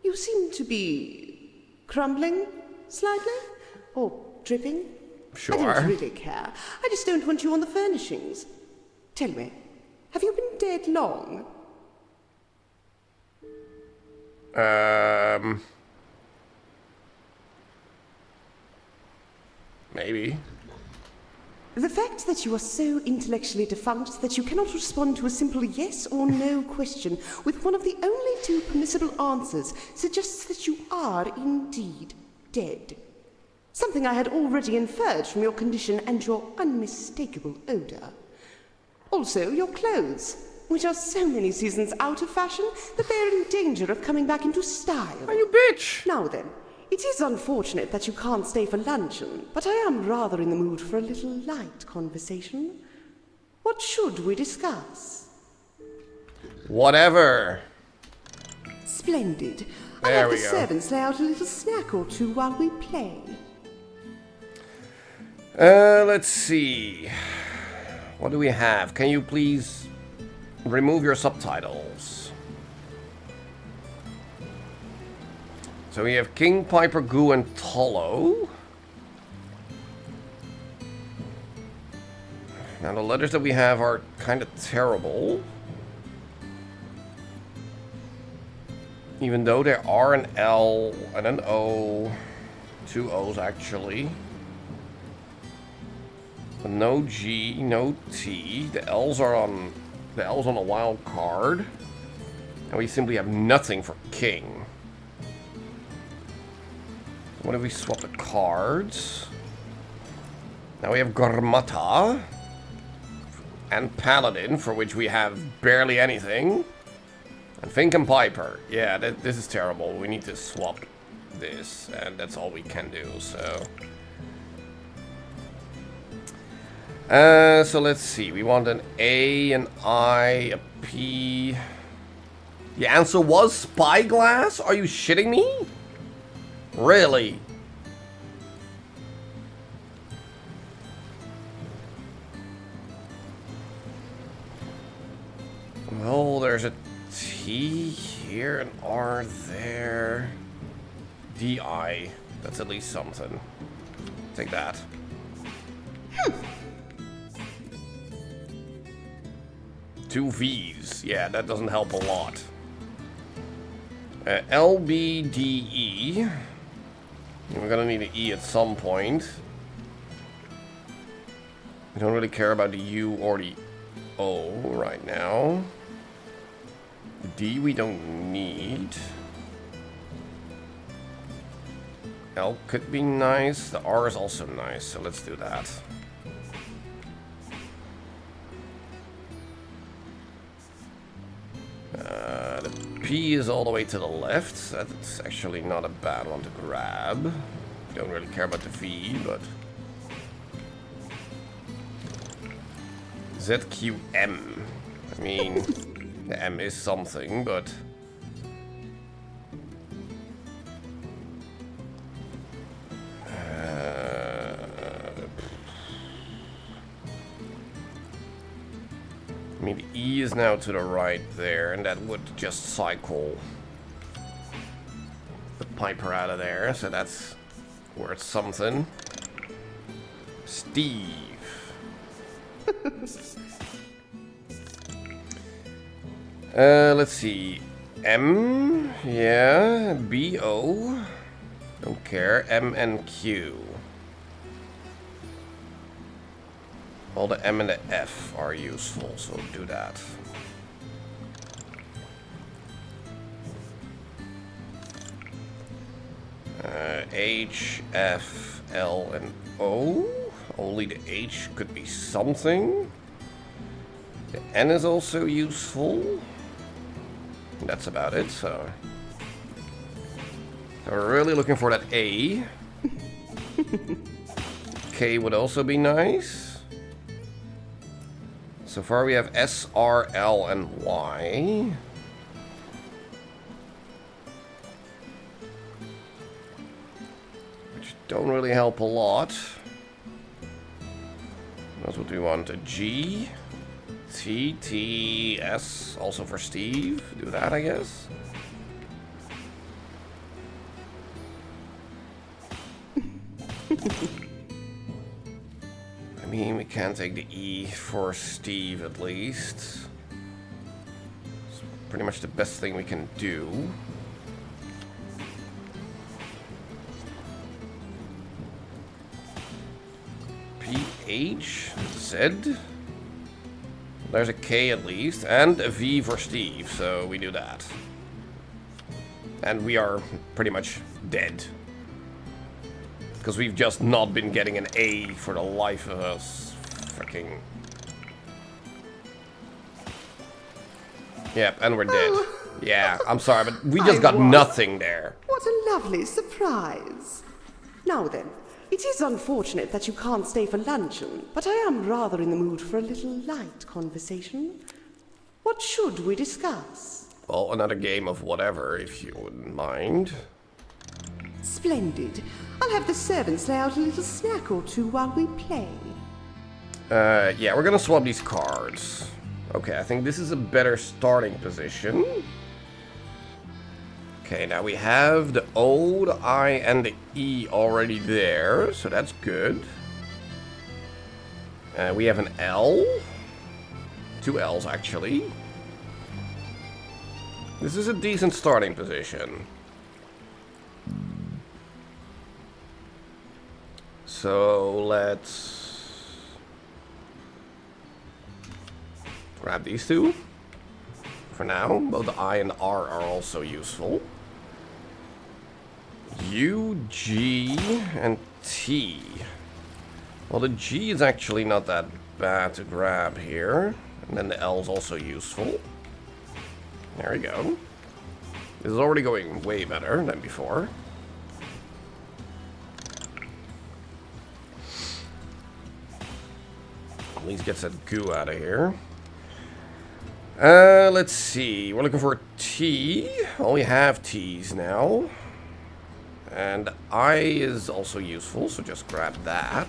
You seem to be crumbling slightly? Or dripping? Sure. I don't really care. I just don't want you on the furnishings. Tell me, have you been dead long? Maybe. The fact that you are so intellectually defunct that you cannot respond to a simple yes or no question with one of the only two permissible answers suggests that you are indeed dead. Something I had already inferred from your condition and your unmistakable odor. Also, your clothes, which are so many seasons out of fashion that they are in danger of coming back into style. Are you bitch? Now then, it is unfortunate that you can't stay for luncheon, but I am rather in the mood for a little light conversation. What should we discuss? Whatever. Splendid. I'll There have we the go. servants lay out a little snack or two while we play. Let's see. What do we have? Can you please remove your subtitles? So we have King, Piper, Goo, and Tolo. Now the letters that we have are kind of terrible. Even though there are an L and an O. Two O's actually. But no G, no T. The L's on a wild card. And we simply have nothing for King. What if we swap the cards? Now we have Gormata and Paladin, for which we have barely anything. And Fink and Piper. Yeah, this is terrible. We need to swap this, and that's all we can do, so... so let's see. We want an A, an I, a P... The answer was Spyglass? Are you shitting me? Really? Well, there's a T here, an R there. DI. That's at least something. Take that. Two V's. Yeah, that doesn't help a lot. LBDE. We're gonna need an E at some point. We don't really care about the U or the O right now. D we don't need. L could be nice. The R is also nice, so let's do that. The P is all the way to the left. That's actually not a bad one to grab. Don't really care about the V, but... ZQM. I mean, the M is something, but... I mean, the E is now to the right there, and that would just cycle the Piper out of there, so that's worth something. Steve. Let's see. M, yeah, B, O, don't care, M and Q. All the M and the F are useful, so do that. H, F, L, and O. Only the H could be something. The N is also useful. That's about it, so... We're really looking for that A. K would also be nice. So far we have S, R, L, and Y. Which don't really help a lot. That's what we want. A G, T, T, S, also for Steve. Do that, I guess. I mean, we can take the E for Steve at least. It's pretty much the best thing we can do. P, H, Z. There's a K at least, and a V for Steve, so we do that. And we are pretty much dead. Because we've just not been getting an A for the life of us. Fucking... Yep, and we're dead. Yeah, I'm sorry, but we just got nothing there. What a lovely surprise. Now then, it is unfortunate that you can't stay for luncheon, but I am rather in the mood for a little light conversation. What should we discuss? Well, another game of whatever, if you wouldn't mind. Splendid. I'll have the servants lay out a little snack or two while we play. Yeah, we're gonna swap these cards. Okay, I think this is a better starting position. Okay, now we have the O, the I, and the E already there, so that's good. We have an L. 2 L's, actually. This is a decent starting position. So let's grab these two for now. Both the I and the R are also useful. U, G, and T. Well, the G is actually not that bad to grab here. And then the L is also useful. There we go. This is already going way better than before. At least get that goo out of here. Let's see. We're looking for a T. Well, we have T's now. And I is also useful, so just grab that.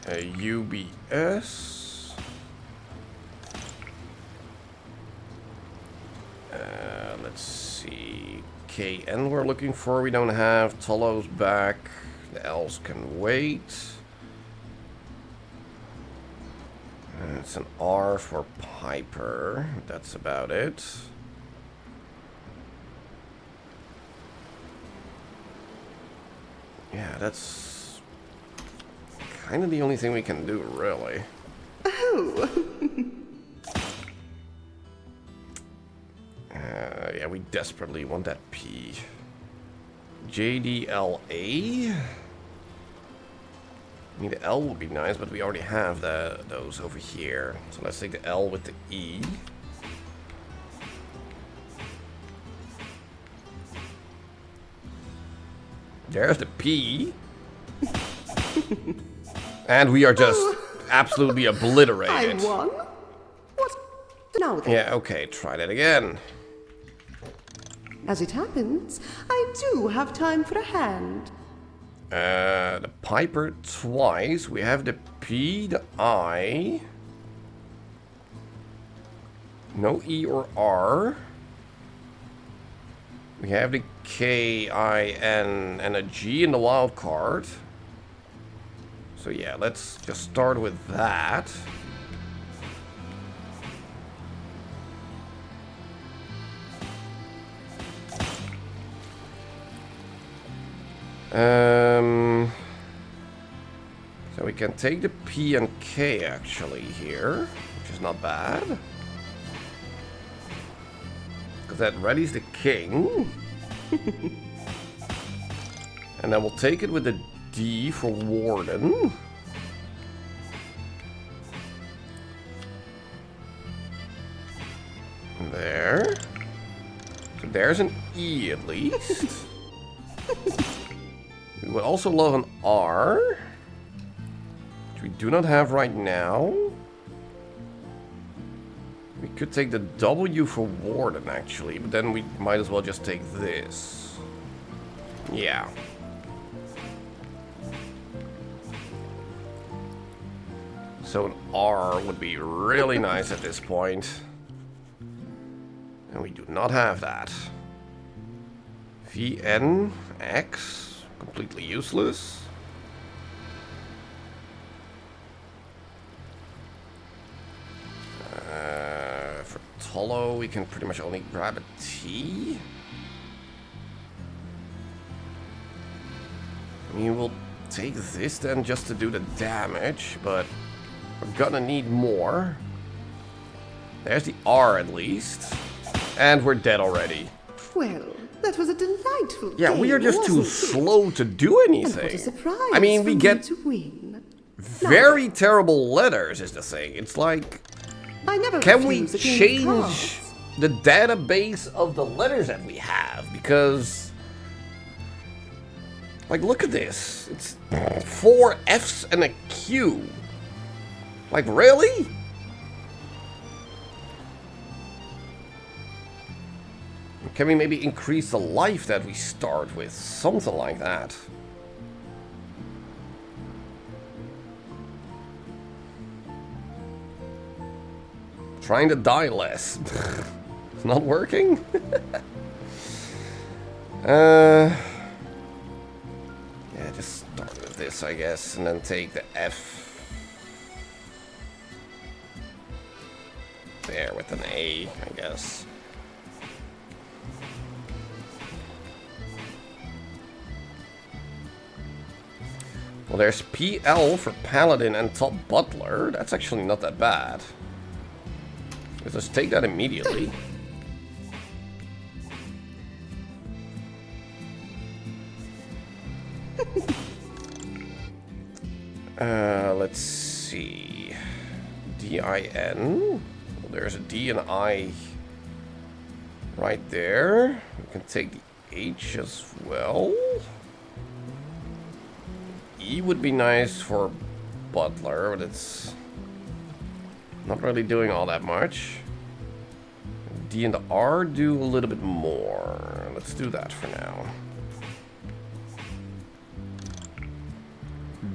UBS. Let's see. KN we're looking for. We don't have. Tolo's back. The L's can wait. It's an R for Piper. That's about it. Yeah, that's kind of the only thing we can do, really. Oh. Yeah, we desperately want that P. JDLA. I mean, the L would be nice, but we already have those over here. So let's take the L with the E. There's the P. And we are just absolutely obliterated. I won? What now then? Yeah, okay, try that again. As it happens, I do have time for a hand. The Piper twice. We have the P, the I. No E or R. We have the K, I, N, and a G in the wild card. So yeah, let's just start with that. So we can take the P and K actually here, which is not bad. Because that readies the king. And then we'll take it with the D for Warden. There. So there's an E at least. We would also love an R, which we do not have right now. We could take the W for Warden actually, but then we might as well just take this. Yeah. So an R would be really nice at this point. And we do not have that. VN, X, completely useless. For Tolo, we can pretty much only grab a T. I mean, we'll take this then just to do the damage, but we're gonna need more. There's the R at least. And we're dead already. Well, that was a delightful Yeah, we are just too slow to do anything. And what a surprise I mean, we for get you to win. very terrible letters is the thing. It's like, I never can we refuse a game of change cards. the database of the letters that we have? Because, like, look at this. It's 4 F's and a Q. Like, really? Can we maybe increase the life that we start with? Something like that. Trying to die less. It's not working? Yeah, just start with this, I guess, and then take the F. There, with an A, I guess. Well, there's PL for Paladin and Top Butler. That's actually not that bad. Let's just take that immediately. Let's see. D-I-N. Well, there's a D and I right there. We can take the H as well. E would be nice for Butler, but it's not really doing all that much. D and the R do a little bit more. Let's do that for now.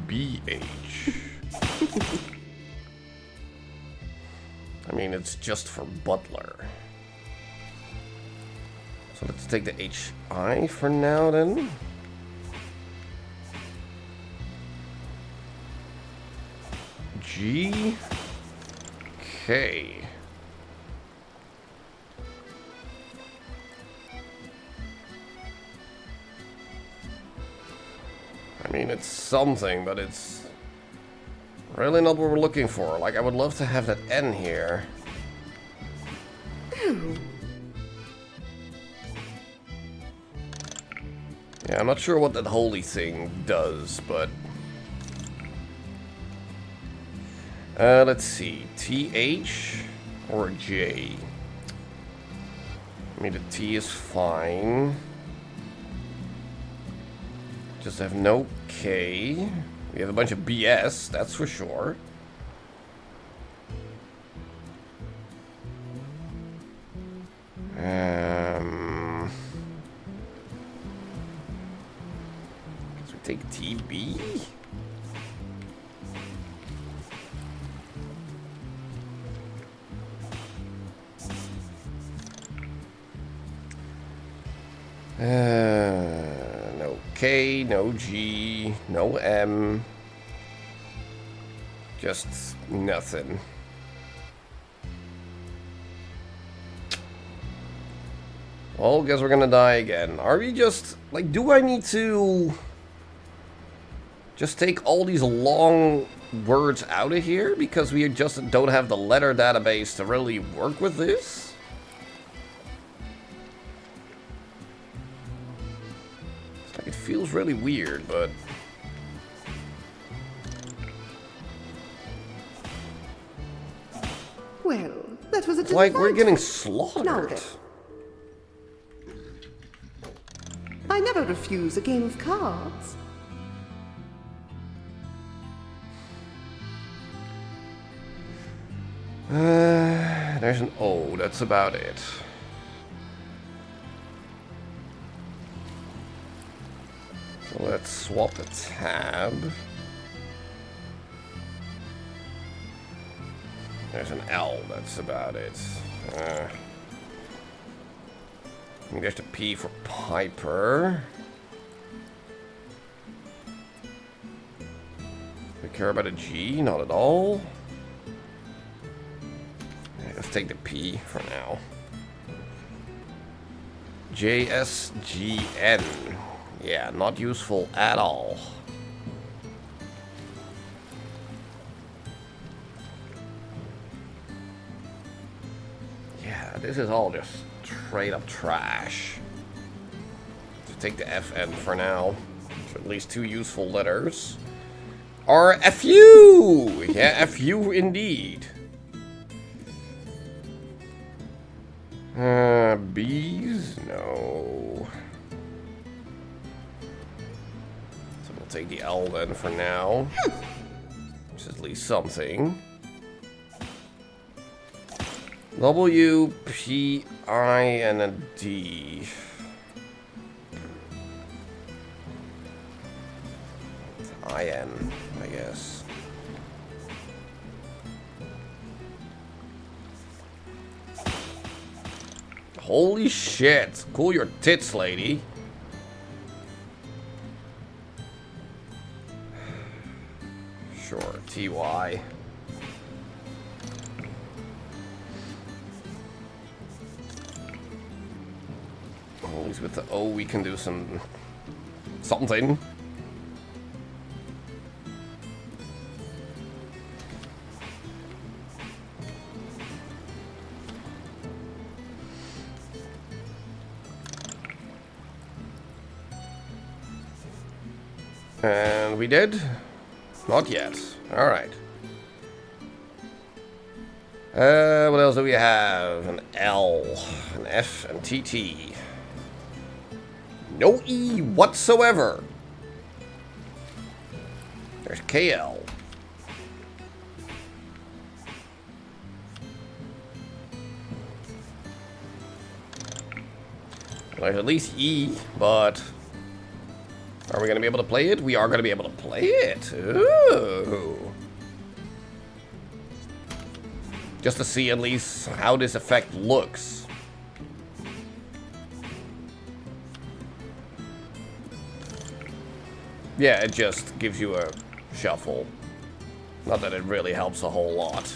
BH. I mean, it's just for Butler. So let's take the HI for now then. G. K. I mean, it's something, but it's really not what we're looking for. Like, I would love to have that N here. Yeah, I'm not sure what that holy thing does, but Let's see. TH or J? I mean, the T is fine. Just have no K. We have a bunch of BS, that's for sure. So we take TB. No K, no G, no M. Just nothing. Well, guess we're gonna die again. Are we just... like, do I need to... just take all these long words out of here? Because we just don't have the letter database to really work with this? It's like, it feels really weird, but... Well, that was a it's like we're delight. getting Now slaughtered. then. I never refuse a game of cards. There's an O, that's about it. So let's swap the tab. There's an L, that's about it. I think there's the P for Piper. We care about a G? Not at all. Okay, let's take the P for now. JSGN. Yeah, not useful at all. Yeah, this is all just straight up trash. So take the FN for now. So at least 2 useful letters. Or FU! Yeah, FU indeed. B's? No. So we'll take the L then for now. Which is at least something. W, P, I, and a D. It's IN, I guess. Holy shit! Cool your tits, lady. Sure, TY. At least with the O we can do something. And we did? Not yet. Alright. What else do we have? An L, an F, and TT. No E whatsoever. There's KL. There's at least E, but are we going to be able to play it? We are going to be able to play it. Ooh. Just to see at least how this effect looks. Yeah, it just gives you a shuffle. Not that it really helps a whole lot.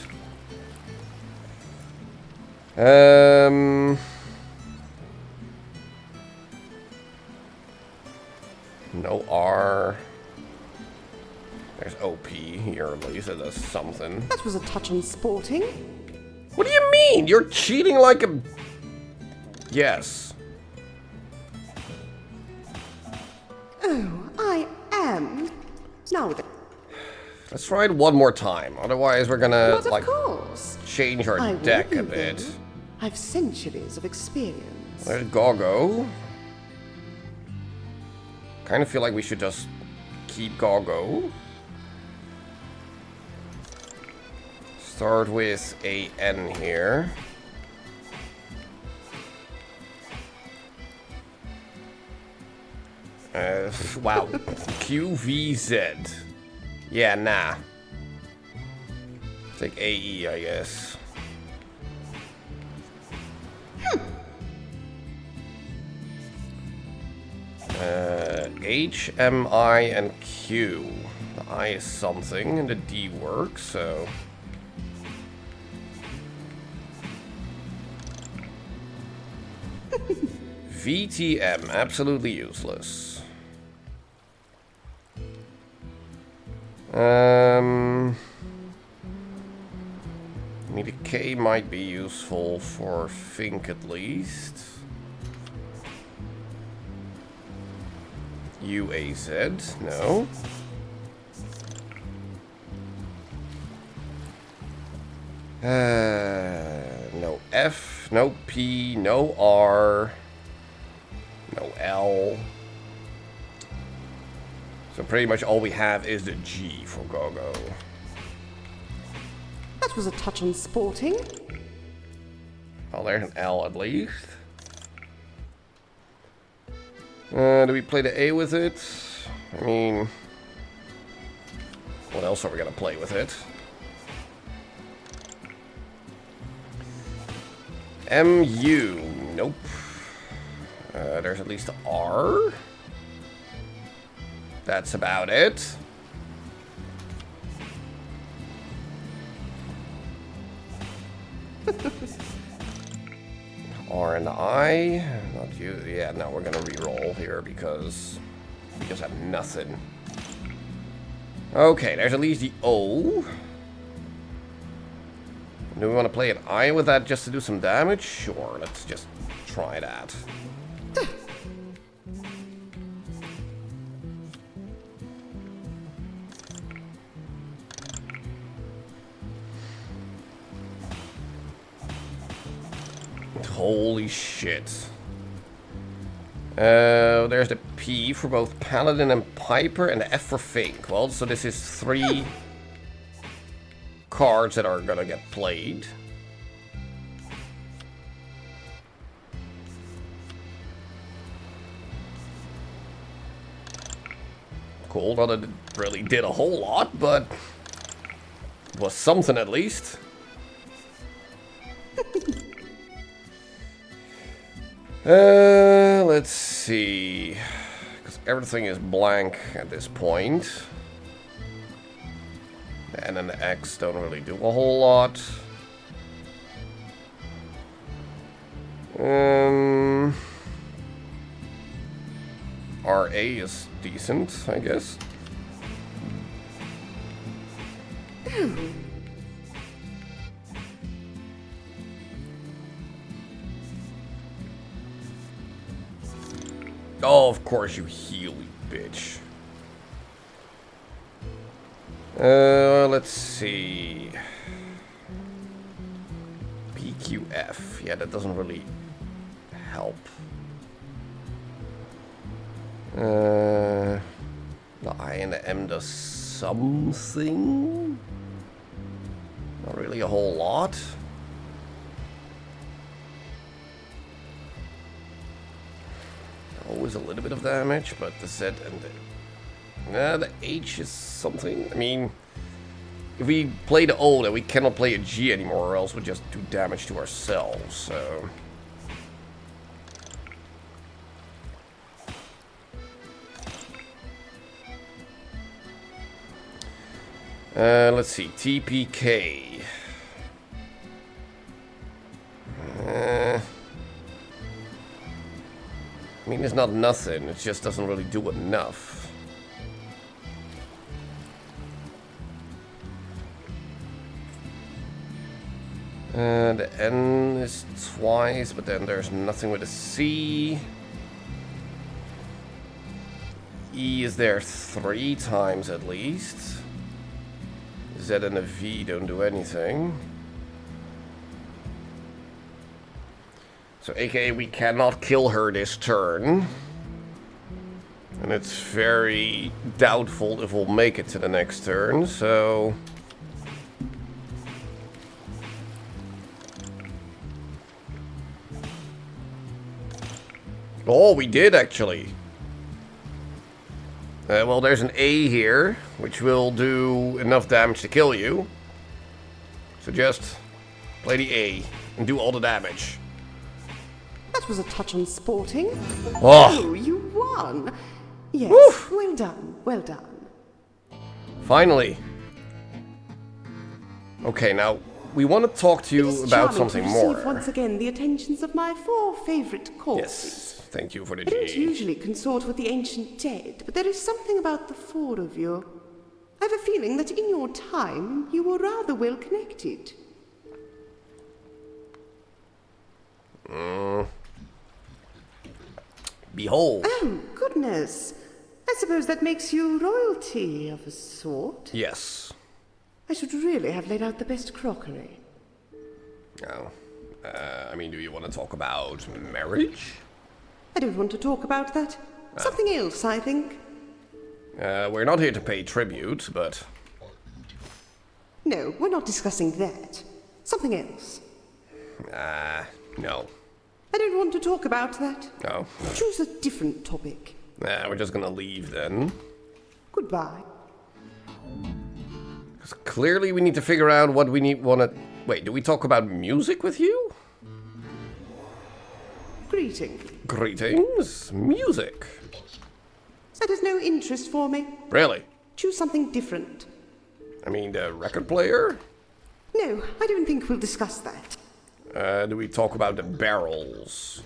No R. There's OP here at least. It does something. That was a touch unsporting. What do you mean? You're cheating like a... Yes. Oh, I am. Now then. Let's try it one more time. Otherwise, we're gonna, But like, of course. change our I deck will a be bit. then. I've centuries of experience. There's Goggo. Kind of feel like we should just keep Goggo. Start with a N here. Wow. QVZ. Yeah, nah. Take AE, I guess. H, M, I, and Q. The I is something, and the D works, so... VTM, absolutely useless. Maybe K might be useful for Fink at least. UAZ, no. No F, no P, no R, no L. So pretty much all we have is the G for Goggo. That was a touch unsporting. Well, there's an L at least. Do we play the A with it? I mean, what else are we gonna play with it? MU, nope. There's at least R. That's about it. R and I. Not you. Yeah, no, we're gonna re-roll here because we just have nothing. Okay, there's at least the O. Do we want to play an I with that just to do some damage? Sure, let's just try that. Holy shit. There's the P for both Paladin and Piper, and the F for Fink. Well, so this is 3 cards that are gonna get played. Cool, not that it really did a whole lot, but it was something at least. Let's see. Because everything is blank at this point. The N and the X don't really do a whole lot. RA is decent, I guess. Oh, of course you heal, you bitch. Let's see. PQF. Yeah, that doesn't really help. The I and the M does something. Not really a whole lot. Always a little bit of damage, but the Z and the H is something. I mean, if we play the O, then we cannot play a G anymore, or else we just do damage to ourselves. So. Let's see, TPK. I mean, it's not nothing, it just doesn't really do enough. The N is twice, but then there's nothing with a C. E is there 3 times at least. Z and a V don't do anything. So aka we cannot kill her this turn. And it's very doubtful if we'll make it to the next turn, so... Oh, we did actually. Well, there's an A here, which will do enough damage to kill you. So just play the A and do all the damage. That was a touch unsporting. Oh, You won. Yes, Woof. well done, well done. Finally. Okay, now we want to talk to you about something to more. receive once again the attentions of my 4 favorite corpses. Yes, thank you for the I don't G. usually consort with the ancient dead, but there is something about the 4 of you. I have a feeling that in your time you were rather well connected. Behold. Oh, goodness. I suppose that makes you royalty of a sort. Yes. I should really have laid out the best crockery. Oh. I mean, do you want to talk about marriage? I don't want to talk about that. Something else, I think. We're not here to pay tribute, but... No, we're not discussing that. Something else. No. I don't want to talk about that. No. Choose a different topic. We're just gonna leave then. Goodbye. 'Cause clearly we need to figure out what we wanna... Wait, do we talk about music with you? Greeting. Greetings? Music? That has no interest for me. Really? Choose something different. I mean, the record player? No, I don't think we'll discuss that. Do we talk about the barrels?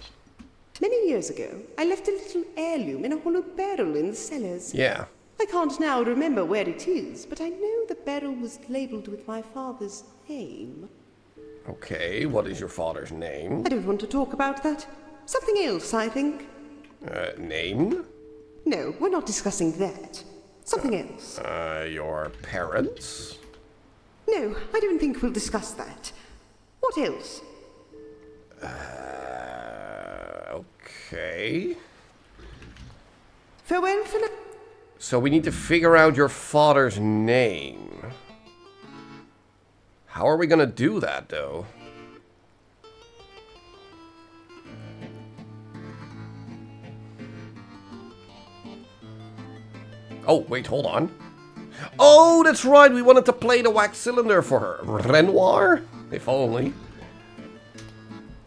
Many years ago, I left a little heirloom in a hollow barrel in the cellars. Yeah. I can't now remember where it is, but I know the barrel was labelled with my father's name. Okay, what is your father's name? I don't want to talk about that. Something else, I think. Name? No, we're not discussing that. Something else. Your parents? No, I don't think we'll discuss that. What else? Okay. Farewell for now. So we need to figure out your father's name. How are we gonna do that, though? Oh, wait, hold on. Oh, that's right, we wanted to play the wax cylinder for her. Renoir? If only.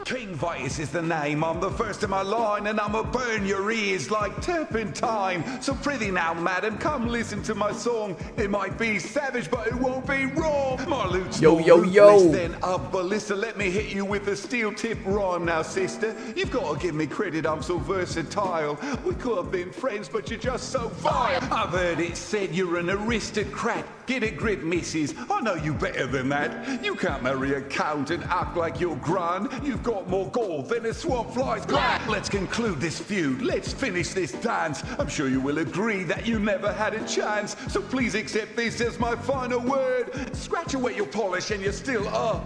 King Vitus is the name, I'm the first in my line, and I'ma burn your ears like turpentine. So prithee now, madam, come listen to my song. It might be savage, but it won't be wrong. My lute's Yo, more yo, yo. ruthless than a ballista. Let me hit you with a steel tip rhyme now, sister. You've got to give me credit, I'm so versatile. We could have been friends, but you're just so vile. I've heard it said you're an aristocrat. Get a grip, missus. I know you better than that. You can't marry a count and act like you're grand. You've got more gold than a swamp fly's gland. Let's conclude this feud. Let's finish this dance. I'm sure you will agree that you never had a chance. So please accept this as my final word. Scratch away your polish and you're still a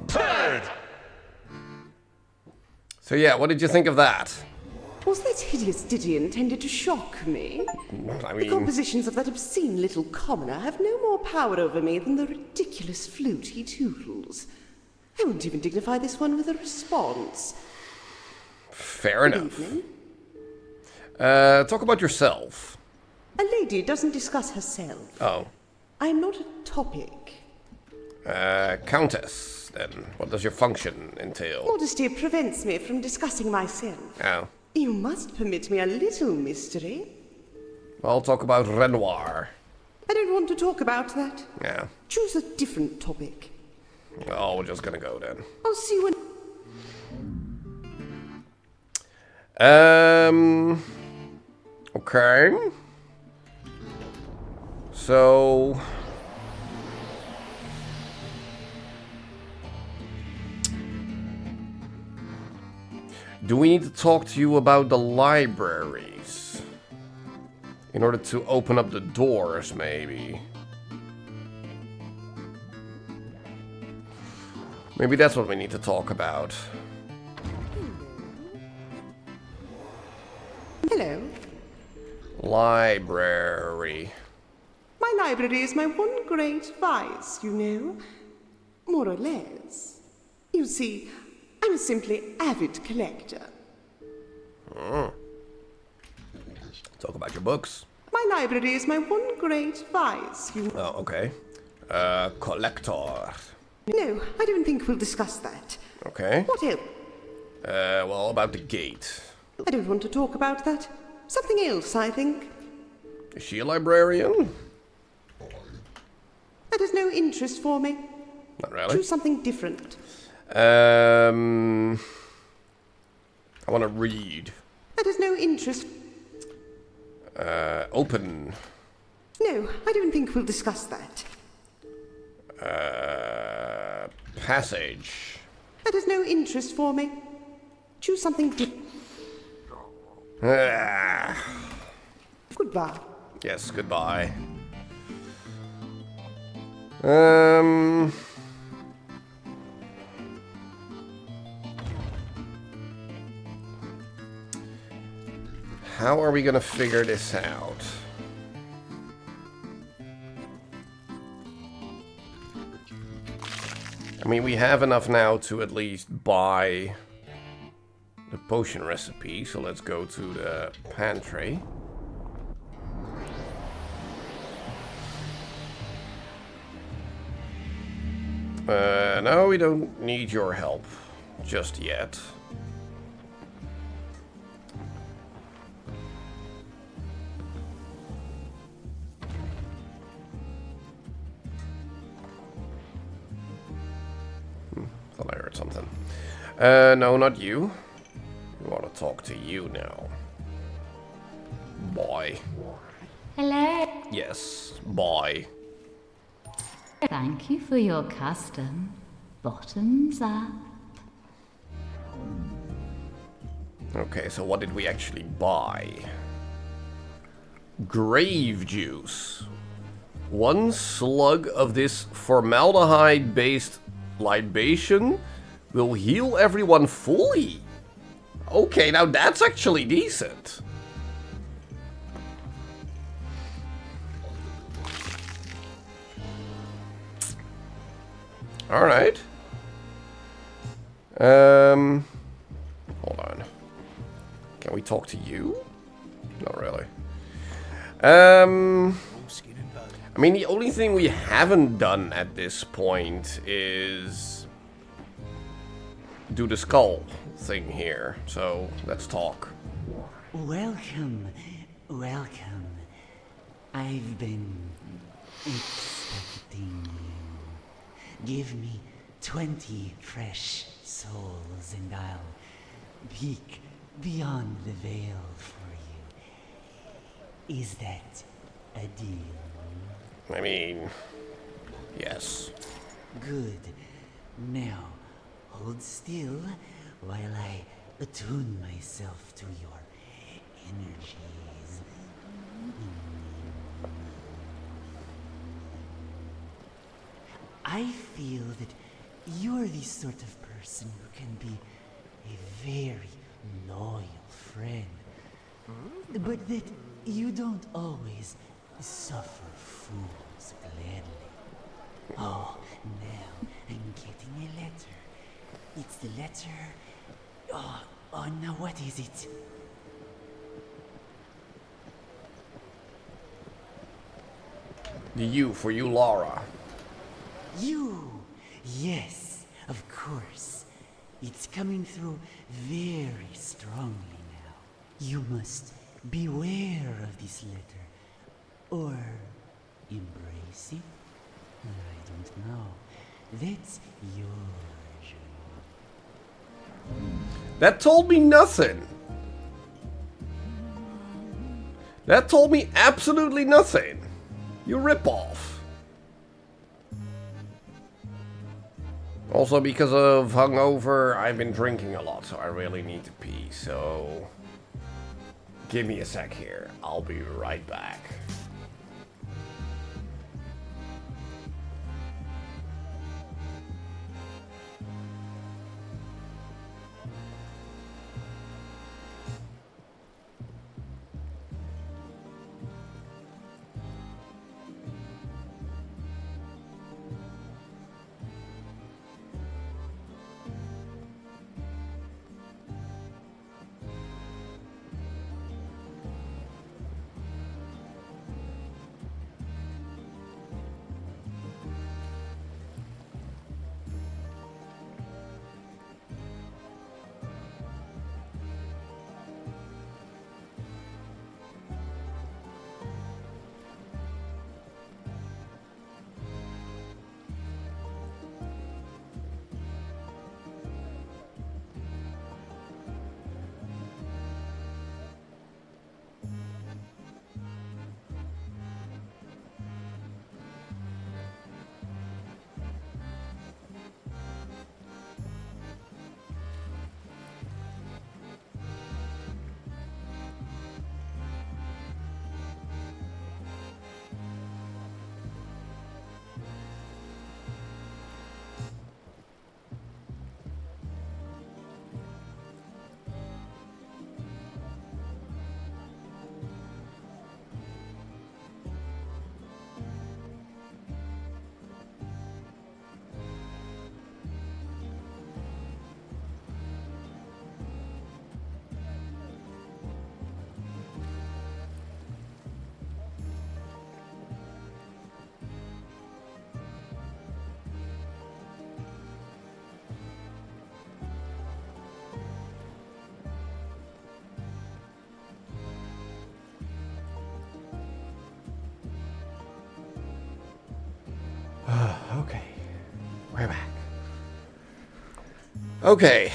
turd. So yeah, what did you think of that? Was that hideous ditty intended to shock me? I The mean, compositions of that obscene little commoner have no more power over me than the ridiculous flute he tootles. I won't even dignify this one with a response. fair Good enough. evening. Talk about yourself. A lady doesn't discuss herself. Oh. I'm not a topic. Countess, then. What does your function entail? Modesty prevents me from discussing myself. Oh. You must permit me a little mystery. Well, talk about Renoir. I don't want to talk about that. Yeah. Choose a different topic. Oh, we're just gonna go then. I'll see you in... Okay. So... do we need to talk to you about the libraries? In order to open up the doors, maybe? Maybe that's what we need to talk about. Hello. Library. My library is my one great vice, you know. More or less. You see, I'm a simply avid collector. Talk about your books. My library is my one great vice, you know. Oh, okay. Collector. No, I don't think we'll discuss that. Okay. What else? Well, about the gate. I don't want to talk about that. Something else, I think. Is she a librarian? That has no interest for me. Not really. Choose something different. I want to read. That has no interest. Open. No, I don't think we'll discuss that. Passage. That has no interest for me. Choose something different. Goodbye. Yes, goodbye. How are we gonna figure this out? I mean, we have enough now to at least buy the potion recipe, so let's go to the pantry. No, we don't need your help just yet. Thought I heard something. No, not you. We want to talk to you now. Boy. Hello. Yes, boy. Thank you for your custom. Bottoms up. Okay, so what did we actually buy? Grave juice. 1 slug of this formaldehyde-based libation will heal everyone fully. Okay, now that's actually decent. Alright. Hold on. Can we talk to you? Not really. I mean, the only thing we haven't done at this point is do the skull thing here. So let's talk. Welcome, welcome. I've been expecting you. Give me 20 fresh souls and I'll peek beyond the veil for you. Is that a deal? I mean, yes. Good. Now, hold still while I attune myself to your energies. I feel that you're the sort of person who can be a very loyal friend, but that you don't always suffer fools gladly. Oh, now I'm getting a letter. It's the letter... Oh, now what is it? The U for you, Laura. You! Yes, of course. It's coming through very strongly now. You must beware of this letter. Or embrace it? I don't know. That's your job. That told me nothing. That told me absolutely nothing. You ripoff. Also, because of hungover, I've been drinking a lot, so I really need to pee, so... Give me a sec here. I'll be right back. Okay,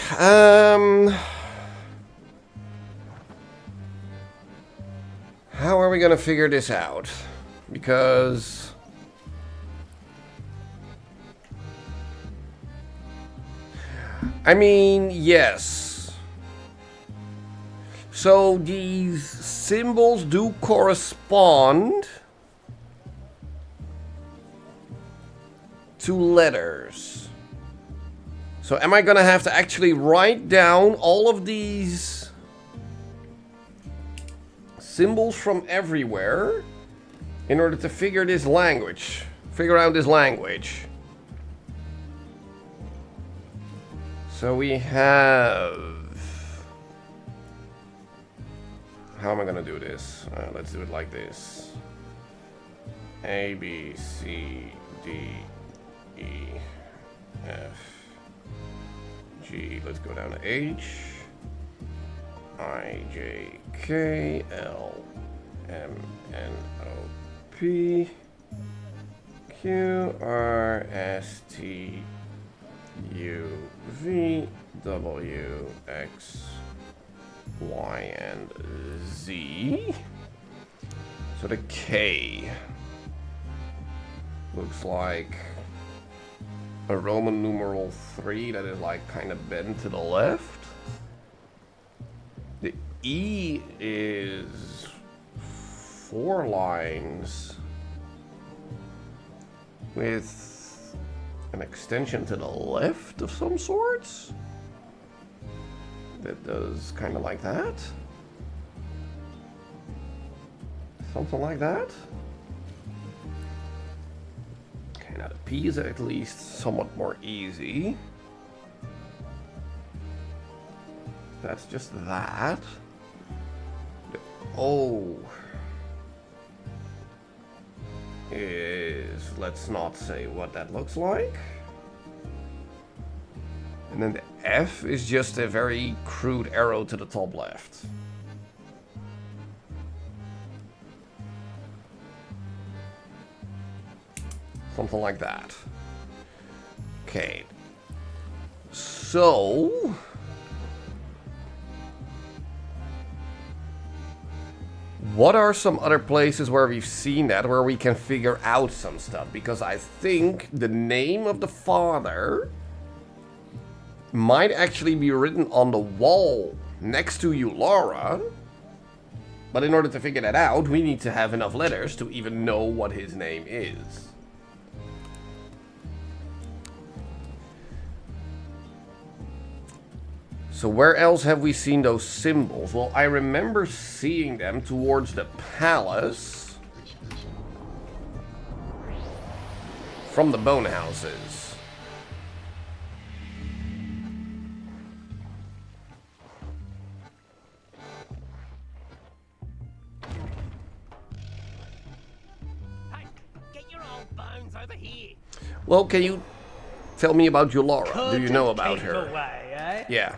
how are we gonna figure this out? Because I mean, yes. So these symbols do correspond to letters. So am I gonna have to actually write down all of these symbols from everywhere in order to figure out this language? So we have... How am I gonna do this? Let's do it like this. A, B, C, D, E, F, G. Let's go down to H, I, J, K, L, M, N, O, P, Q, R, S, T, U, V, W, X, Y, and Z. So the K looks like a Roman numeral 3 that is like kind of bent to the left. The E is 4 lines with an extension to the left of some sorts. That does kind of like that. Something like that. Okay, now the P is at least somewhat more easy. That's just that. The O is, let's not say what that looks like. And then the F is just a very crude arrow to the top left. Something like that. Okay. So... what are some other places where we've seen that, where we can figure out some stuff? Because I think the name of the father might actually be written on the wall next to Eulaura. But in order to figure that out, we need to have enough letters to even know what his name is. So where else have we seen those symbols? Well, I remember seeing them towards the palace from the bone houses. Hey, get your old bones over here. Well, can you tell me about Eulaura? Do you know about her? Away, eh? Yeah.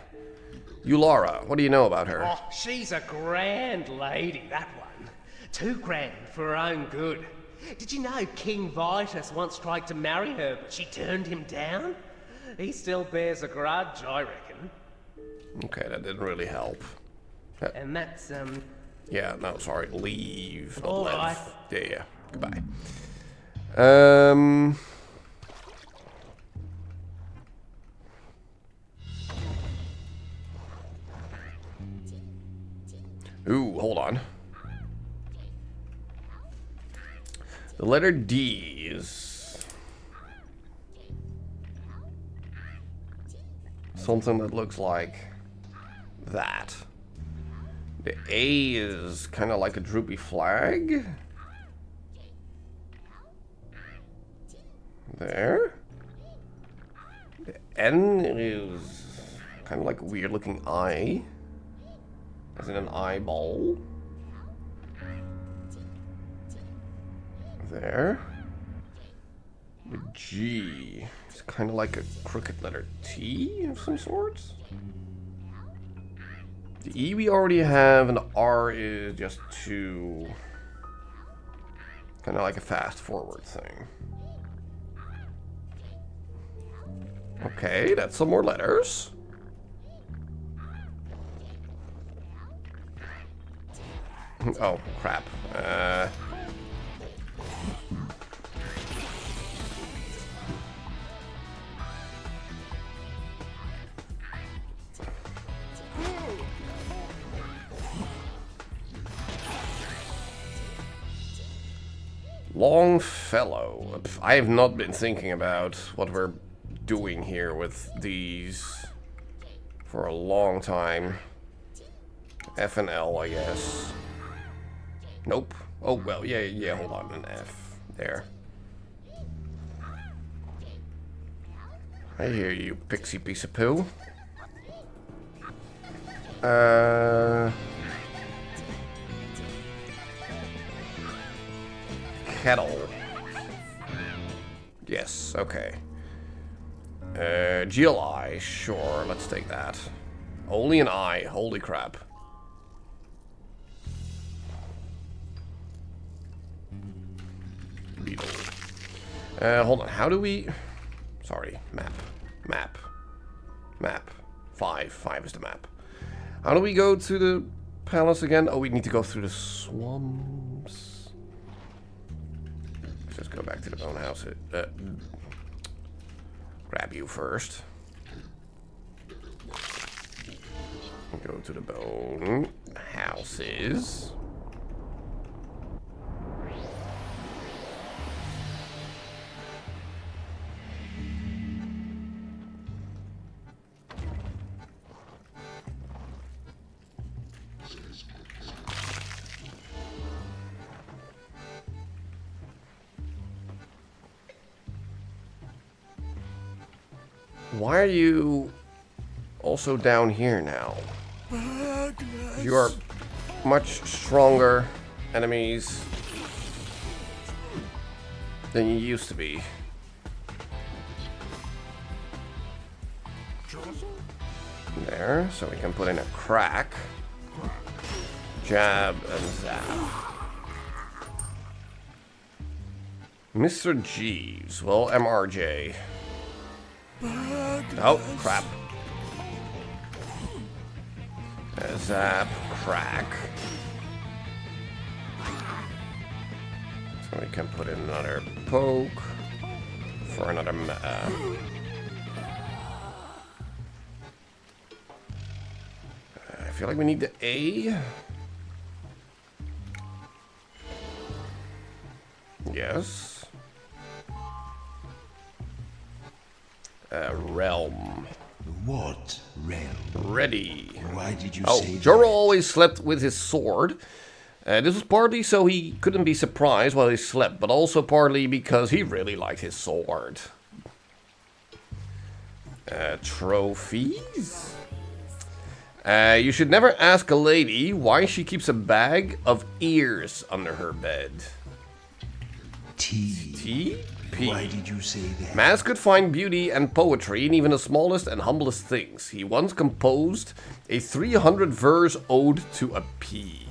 Eulaura, what do you know about her? Oh, she's a grand lady, that one. Too grand for her own good. Did you know King Vitus once tried to marry her, but she turned him down? He still bears a grudge, I reckon. Okay, that didn't really help. And that's, Yeah, no, sorry, leave. Not all left. right. Yeah, goodbye. Ooh, hold on. The letter D is something that looks like that. The A is kind of like a droopy flag. There. The N is kind of like a weird looking eye. As in an eyeball. There. The G is kind of like a crooked letter T of some sorts. The E we already have, and the R is just too... kind of like a fast forward thing. Okay, that's some more letters. Oh, crap. Longfellow. I have not been thinking about what we're doing here with these for a long time. F and L, I guess. Nope. Oh, well, yeah, hold on, an F. There. I hear you, pixie piece of poo. Kettle. Yes, okay. GLI, sure, let's take that. Only an I, holy crap. Beetle. Hold on, how do we... Sorry, map. 5 is the map. How do we go to the palace again? Oh, we need to go through the swamps. Let's just go back to the bone house. Grab you first. Go to the bone houses. Why are you also down here now? You are much stronger enemies than you used to be. There, so we can put in a crack. Jab and zap. Mr. Jeeves, well, MRJ. Oh, crap. Zap, crack. So we can put in another poke for another. I feel like we need the A. Yes. Realm. What realm? Ready. Why did you say that? Joro always slept with his sword. This was partly so he couldn't be surprised while he slept, but also partly because he really liked his sword. Trophies? You should never ask a lady why she keeps a bag of ears under her bed. T? P. Why did you say that? Maz could find beauty and poetry in even the smallest and humblest things. He once composed a 300-verse ode to a pea.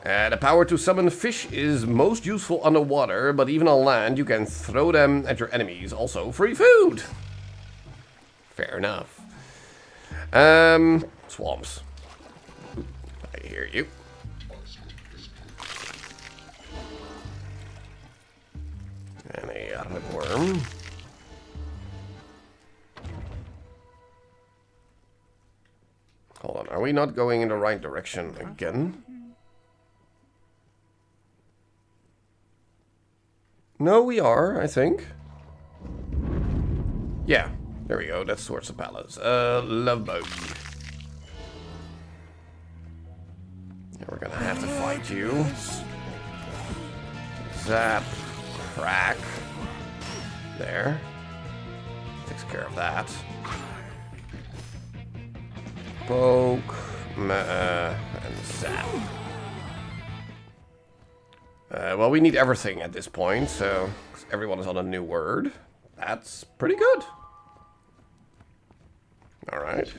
The power to summon fish is most useful underwater, but even on land you can throw them at your enemies. Also, free food! Fair enough. Swamps. I hear you. And a ripworm. Hold on, are we not going in the right direction again? No, we are, I think. Yeah, there we go, that's towards the palace. Love bug. Yeah, we're gonna have to fight you. Zap. Crack. There. Takes care of that. Poke. And zap. Well, we need everything at this point, so everyone is on a new word. That's pretty good. Alright.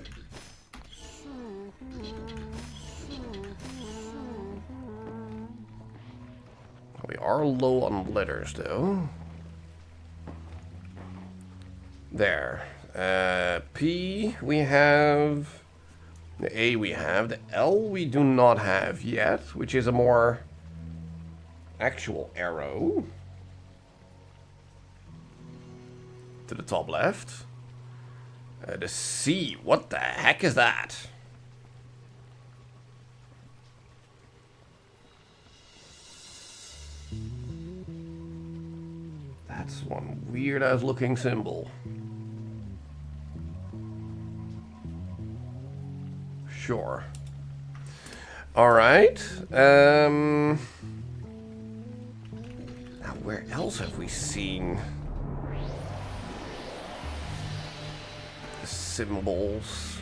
We are low on letters, though. There. P, we have The A we have. The L we do not have yet, which is a more actual arrow. To the top left. The C. What the heck is that? That's one weird ass looking symbol. Sure. Alright. Now where else have we seen the symbols?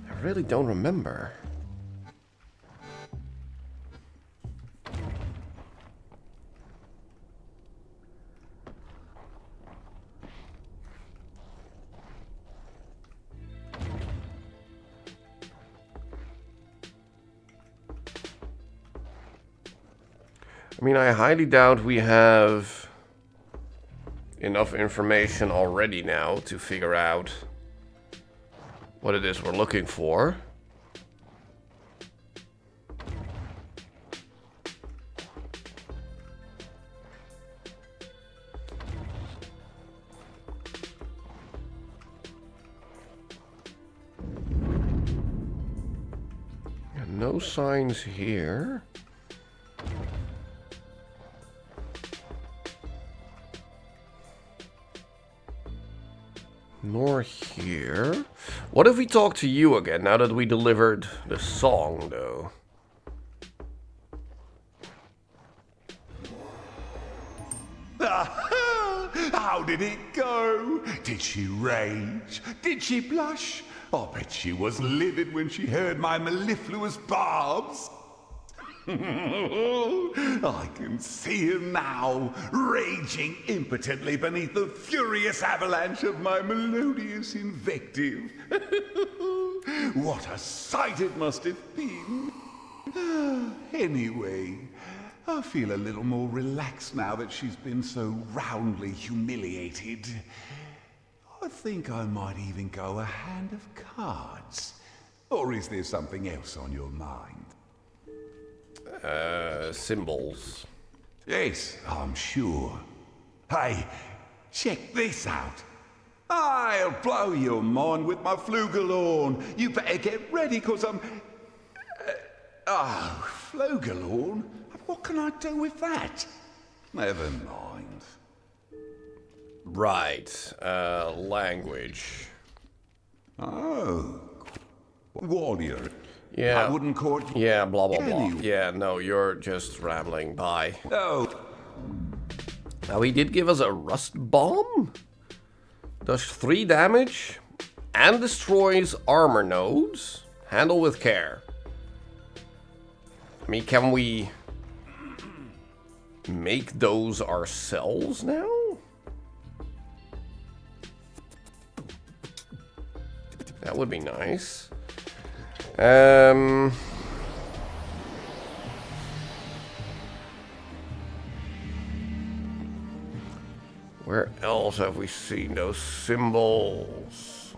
I really don't remember. I mean, I highly doubt we have enough information already now to figure out what it is we're looking for. No signs here. Nor here. What if we talk to you again now that we delivered the song, though? How did it go? Did she rage? Did she blush? I bet she was livid when she heard my mellifluous barbs. I can see him now, raging impotently beneath the furious avalanche of my melodious invective. What a sight it must have been. Anyway, I feel a little more relaxed now that she's been so roundly humiliated. I think I might even go a hand of cards. Or is there something else on your mind? Symbols. Yes, I'm sure. Hey, check this out. I'll blow your mind with my flugelhorn. You better get ready, cause I'm... flugelhorn? What can I do with that? Never mind. Right, language. Oh. Warrior. Yeah. I wouldn't call it... Yeah, blah, blah, blah. Anyway. Yeah, no, you're just rambling. Bye. Oh. Now, he did give us a rust bomb. Does 3 damage and destroys armor nodes. Handle with care. I mean, can we make those ourselves now? That would be nice. Where else have we seen those symbols?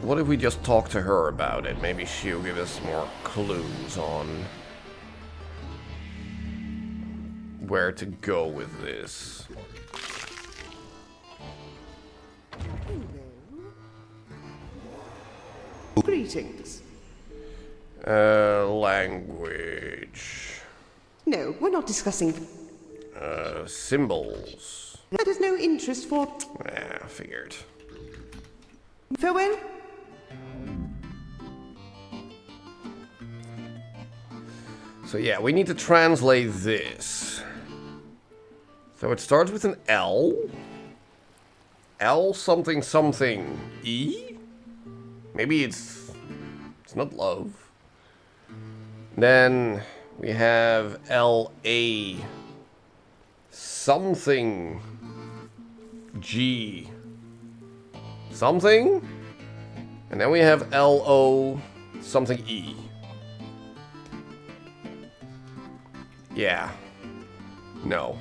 What if we just talk to her about it? Maybe she'll give us more clues on where to go with this. Greetings. Language. No, we're not discussing... Symbols. That is no interest for... Figured. Farewell. So yeah, we need to translate this. So it starts with an L. L something something E? Maybe it's not love. Then we have LA something G something. And then we have LO something E. Yeah. No.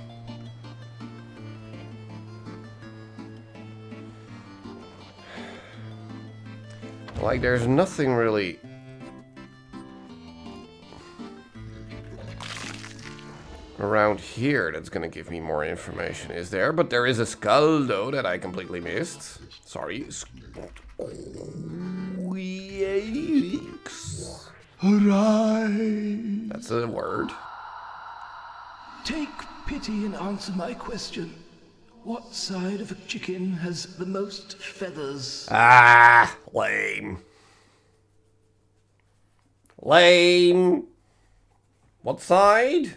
Like, there's nothing really... around here that's gonna give me more information, is there? But there is a skull, though, that I completely missed. Sorry. Squeaks. Hooray! That's a word. Take pity and answer my question. What side of a chicken has the most feathers? Ah, lame. Lame. What side?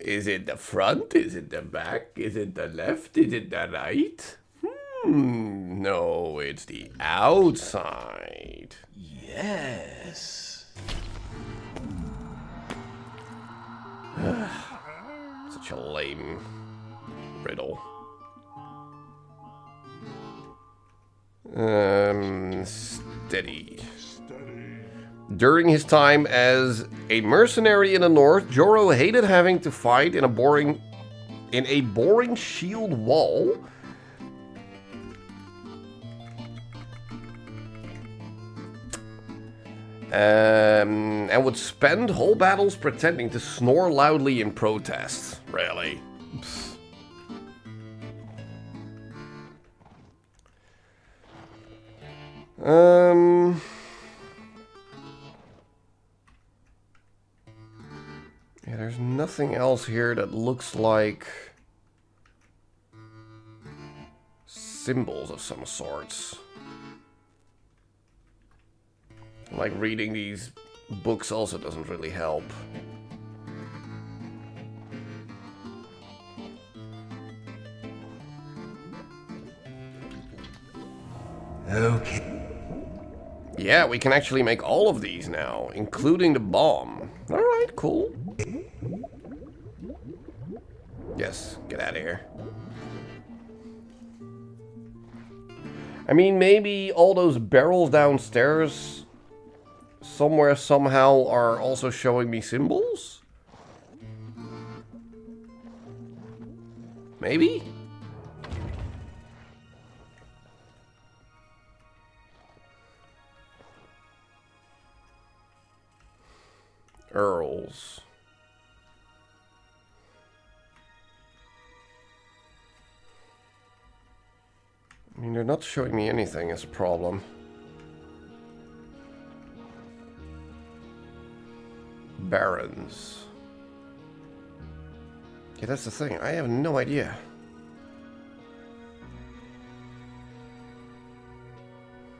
Is it the front? Is it the back? Is it the left? Is it the right? No, it's the outside. Yes. Such a lame riddle. Steady. During his time as a mercenary in the north, Joro hated having to fight in a boring shield wall. And would spend whole battles pretending to snore loudly in protest. Really. Yeah, there's nothing else here that looks like symbols of some sorts. Like, reading these books also doesn't really help. Okay. Yeah, we can actually make all of these now, including the bomb. Alright, cool. Yes, get out of here. I mean, maybe all those barrels downstairs somewhere somehow are also showing me symbols? Maybe? Earls. I mean, they're not showing me anything as a problem. Barons. Yeah, that's the thing. I have no idea.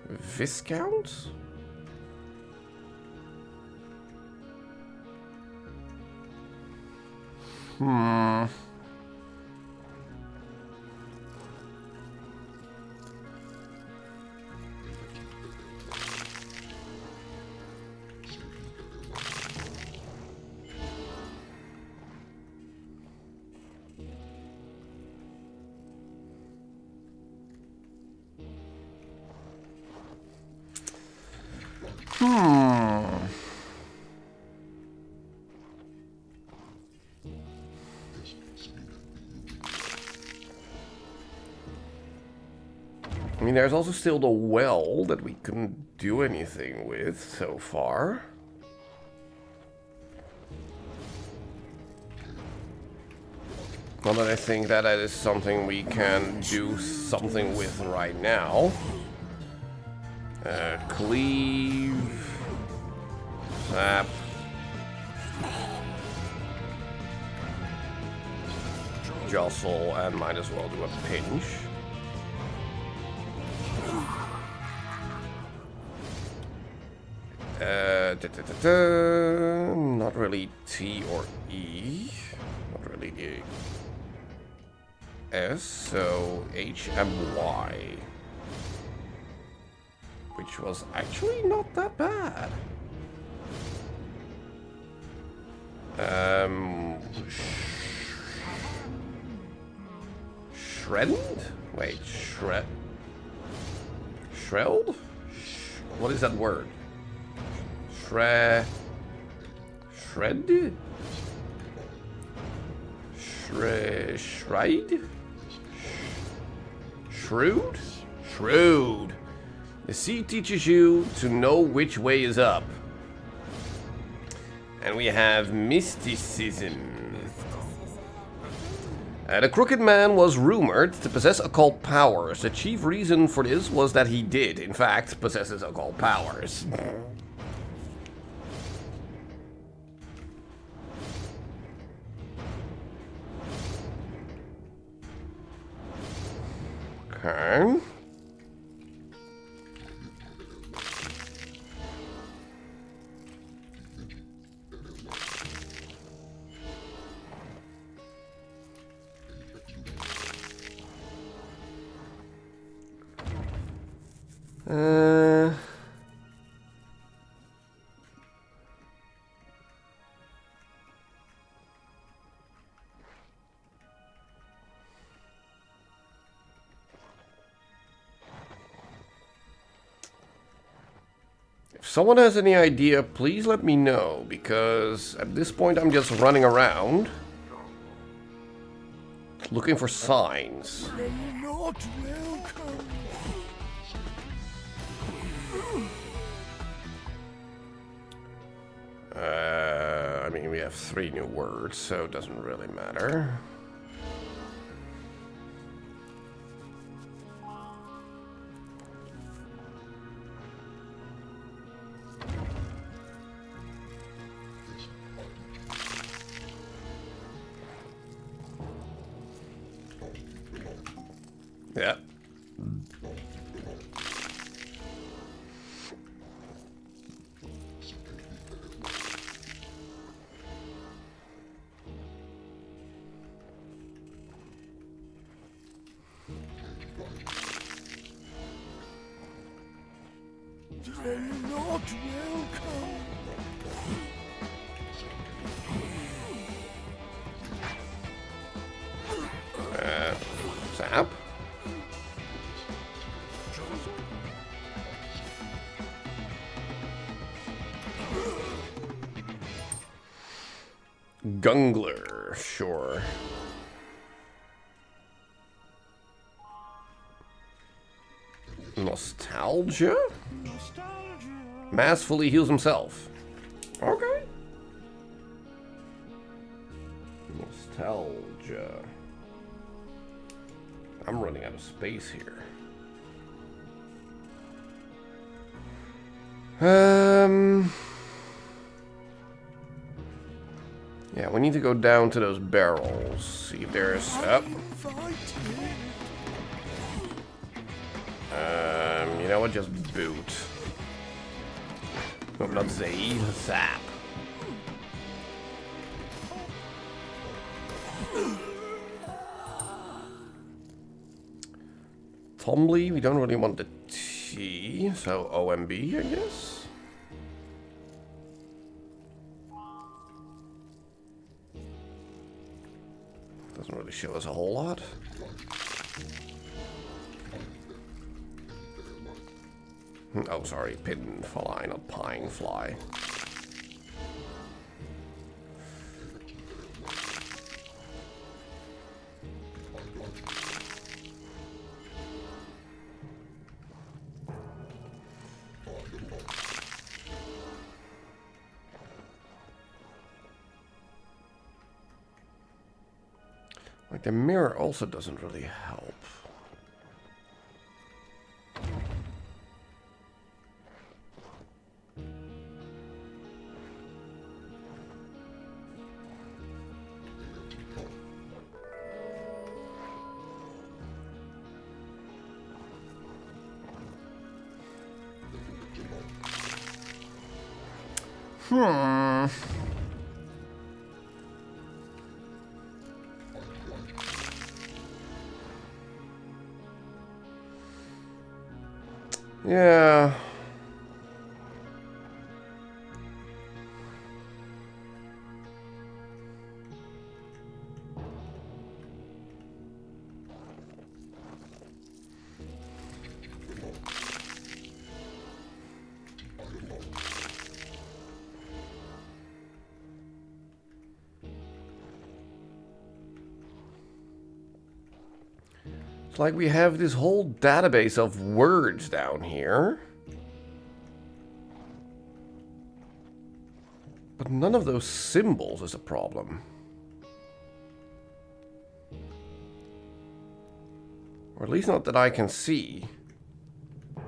Viscount? I mean, there's also still the well that we couldn't do anything with so far. Not that I think that is something we can do something with right now. Cleave. Zap. Jostle, and might as well do a pinch. Not really T or E. Not really the S, so H and Y. Which was actually not that bad. Shreddened? Wait, shred... Shrelled? What is that word? Shred? Shrewd? Shrewd. The sea teaches you to know which way is up. And we have mysticism. The Crooked Man was rumored to possess occult powers. The chief reason for this was that he did, in fact, possess occult powers. Okay. If someone has any idea, please let me know, because at this point I'm just running around looking for signs. You're not welcome. I mean, we have 3 new words, so it doesn't really matter. Yeah. You're not welcome. Zap. Gungler, sure. Nostalgia? Mass fully heals himself. Okay. Nostalgia. I'm running out of space here. Yeah, we need to go down to those barrels. See if there's you know what? Just boot. No, not Zaid. Zap. Tumbly, we don't really want the T, so OMB, I guess. Doesn't really show us a whole lot. Oh, sorry, pin fly, not pine fly. Like, the mirror also doesn't really help. Yeah. It's like we have this whole database of words down here. But none of those symbols is a problem. Or at least not that I can see. Have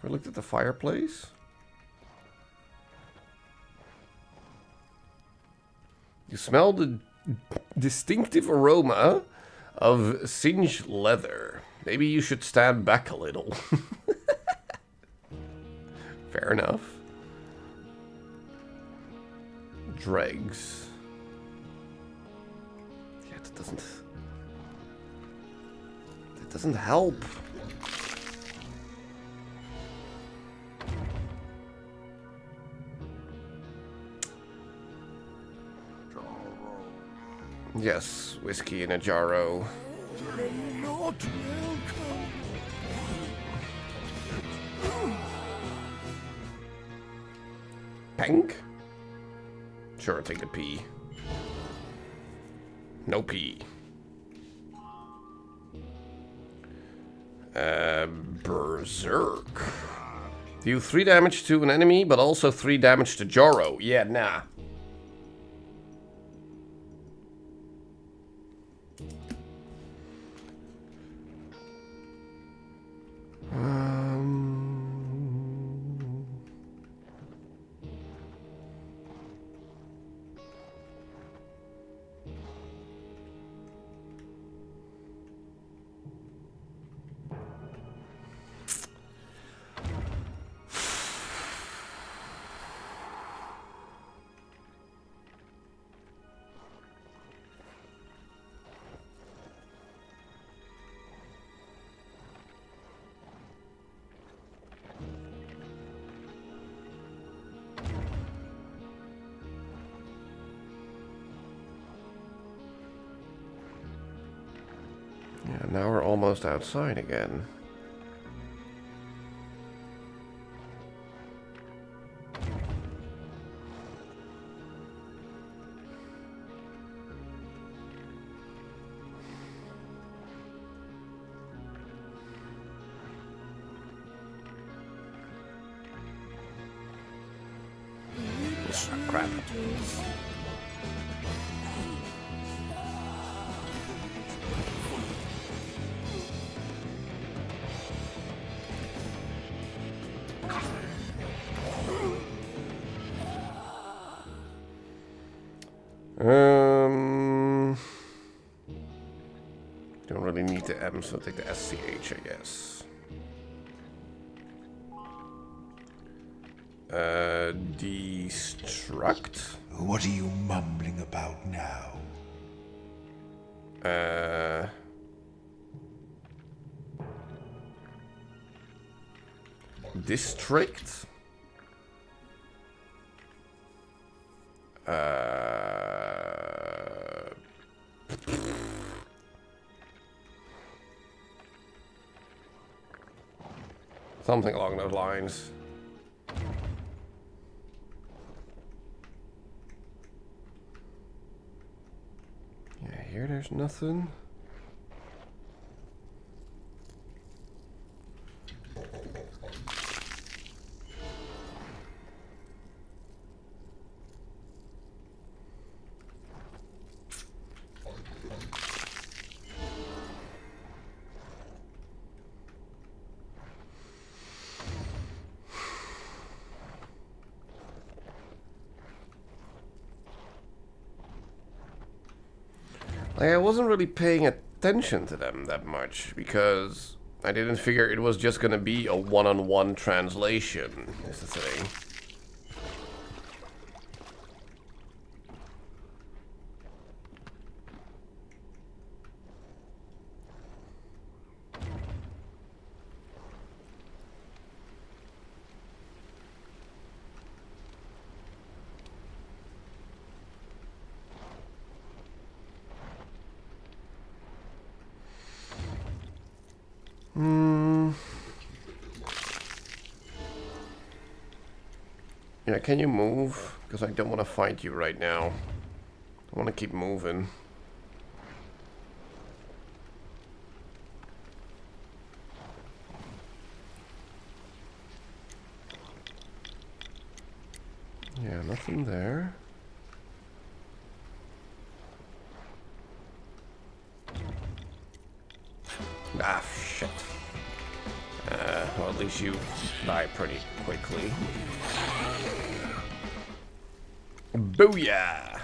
I looked at the fireplace? You smell the distinctive aroma of singed leather. Maybe you should stand back a little. Fair enough. Dregs. Yeah, that doesn't help. Yes, whiskey in a jarro. Pink? Sure, take a pee. No pee. Berserk. Deal 3 damage to an enemy, but also 3 damage to Jarro. Yeah, nah. Yeah, now we're almost outside again. Oh, crap. Don't really need the M, so I'll take the SCH, I guess. Destruct. What are you mumbling about now? District. Something along those lines. Yeah, here there's nothing. Like, I wasn't really paying attention to them that much because I didn't figure it was just gonna be a one-on-one translation, is the thing. Yeah, can you move? Because I don't want to fight you right now. I want to keep moving. Yeah, nothing there. Ah, shit. Well, at least you die pretty quickly. Booyah!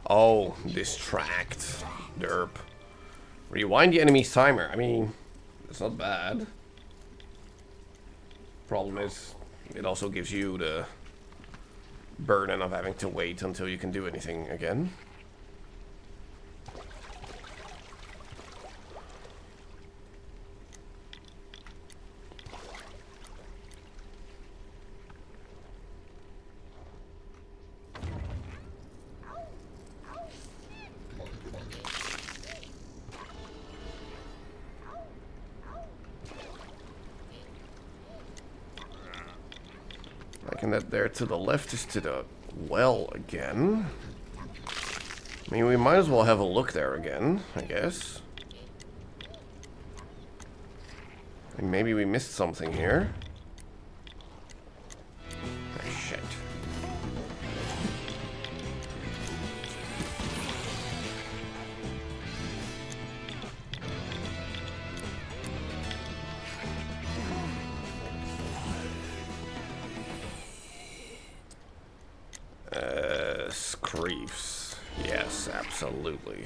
Oh, distract. Derp. Rewind the enemy's timer. I mean, it's not bad. Problem is, it also gives you the burden of having to wait until you can do anything again. And that there to the left is to the well again. I mean, we might as well have a look there again, I guess. And maybe we missed something here. Oh, shit. Screeves. Yes, absolutely.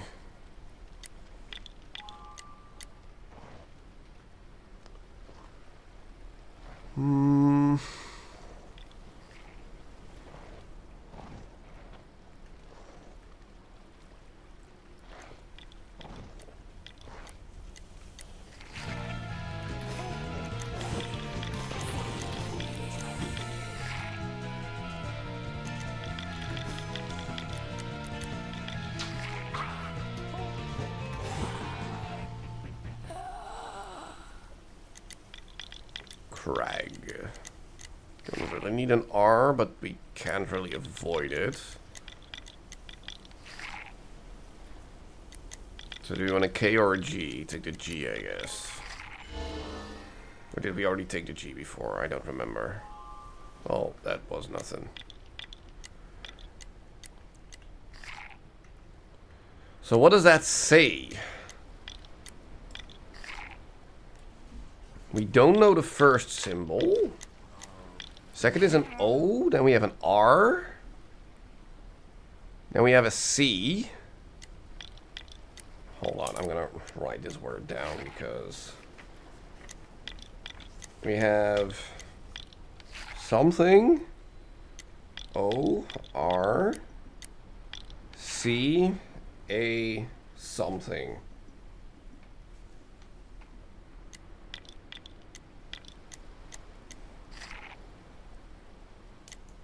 Crag. Don't really need an R, but we can't really avoid it. So do we want a K or a G? Take the G, I guess. Or did we already take the G before? I don't remember. Oh, that was nothing. So what does that say? We don't know the first symbol. Second is an O. Then we have an R. Then we have a C. Hold on, I'm gonna write this word down because we have something. O, R, C, A, something.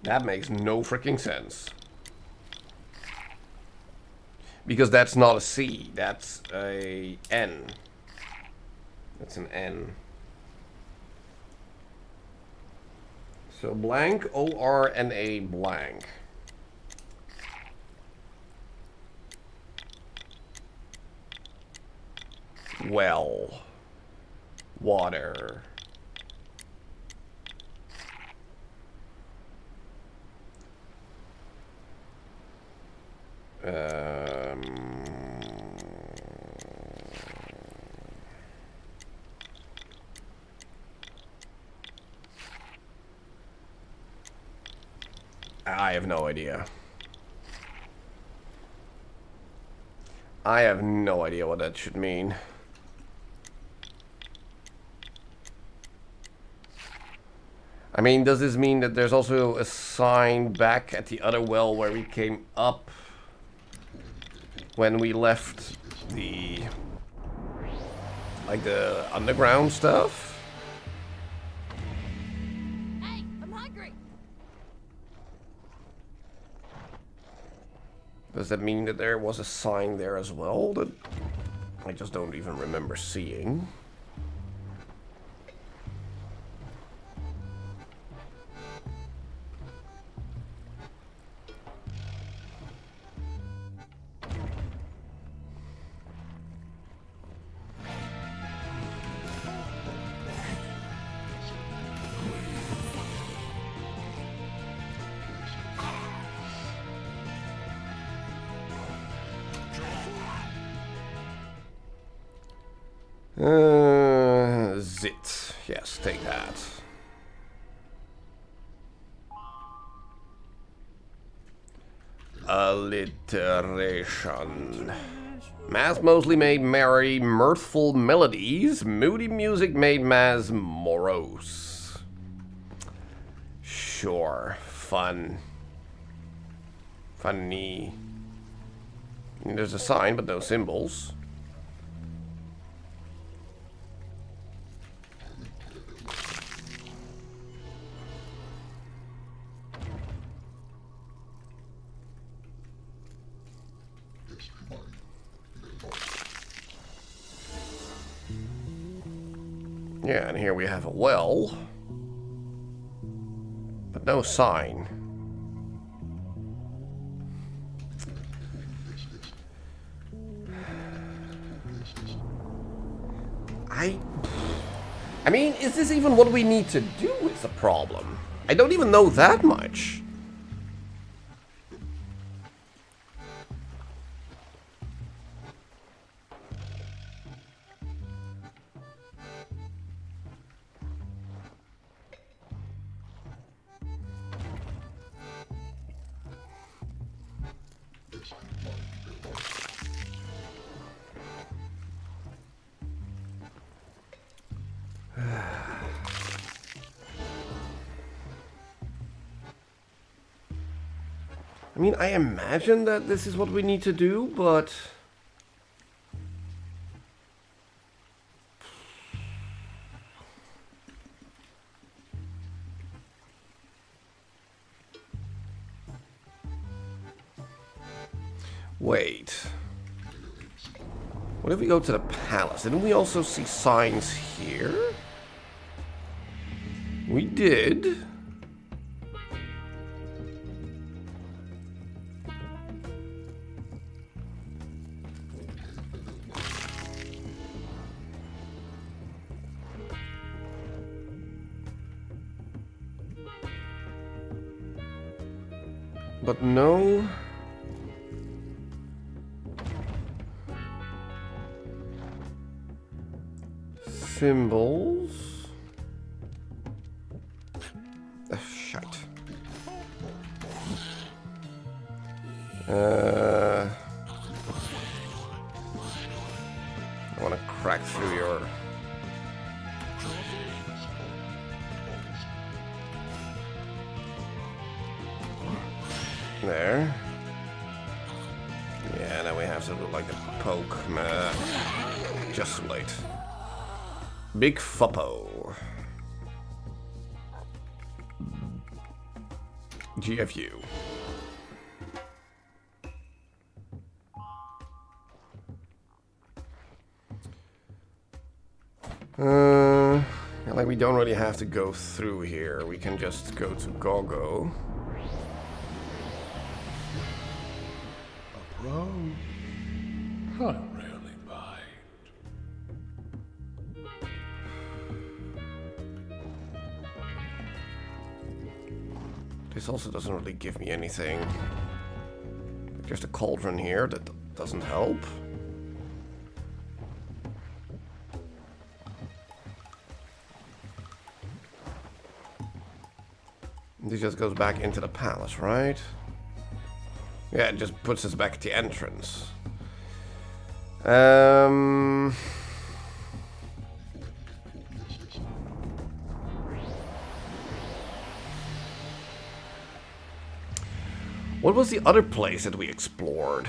That makes no freaking sense. Because that's not a C, that's a N. That's an N. So blank, O-R-N-A blank. Well. Water. I have no idea. I have no idea what that should mean. I mean, does this mean that there's also a sign back at the other well where we came up when we left the, like, the underground stuff? Hey, I'm hungry. Does that mean that there was a sign there as well that I just don't even remember seeing? Zit. Yes, take that. Alliteration. Mass mostly made merry, mirthful melodies. Moody music made mass morose. Sure. Fun. Funny. There's a sign, but no symbols. Yeah, and here we have a well, but no sign. I mean, is this even what we need to do is the problem? I don't even know that much. I mean, I imagine that this is what we need to do, but... Wait. What if we go to the palace? Didn't we also see signs here? We did. But no... symbols. Shite. I want to crack through your... There. Yeah, now we have to do like a poke. Just too late. Big fuppo. GFU. Yeah, like we don't really have to go through here. We can just go to Gogo. Pro? I rarely bite. This also doesn't really give me anything. There's a cauldron here that doesn't help. This just goes back into the palace, right? Yeah, it just puts us back at the entrance. What was the other place that we explored?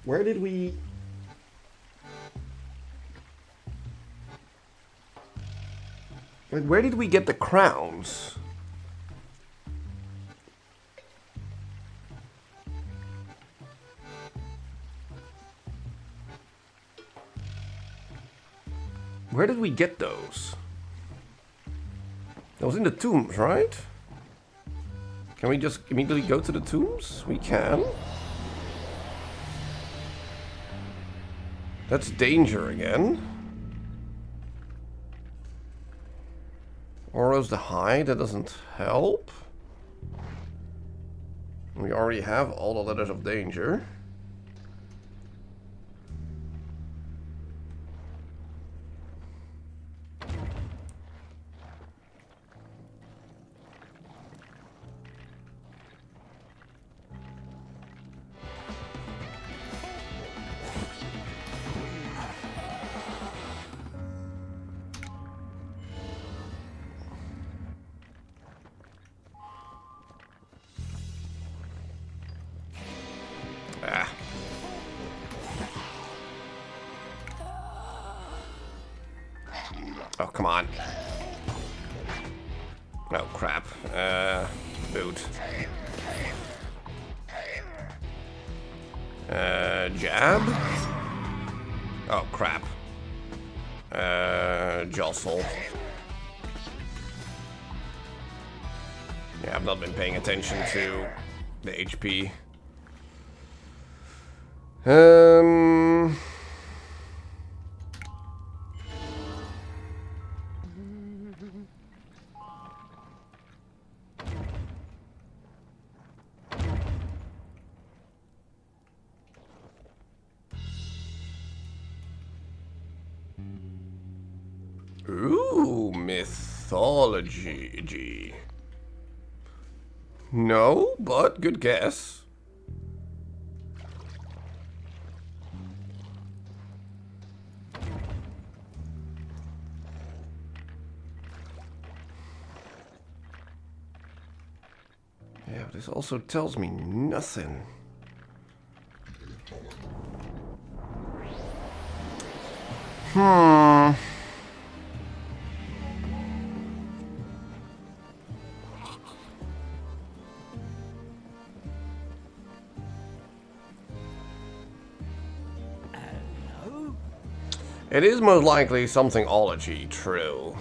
Where did we... Like, where did we get the crowns? Where did we get those? That was in the tombs, right? Can we just immediately go to the tombs? We can. That's danger again. Auro's the high, that doesn't help. We already have all the letters of danger. Oh, come on. Oh, crap. Boot. Jab? Oh, crap. Jostle. Yeah, I've not been paying attention to the HP. Ooh, mythology. No, but good guess. Yeah, this also tells me nothing. It is most likely something ology, true.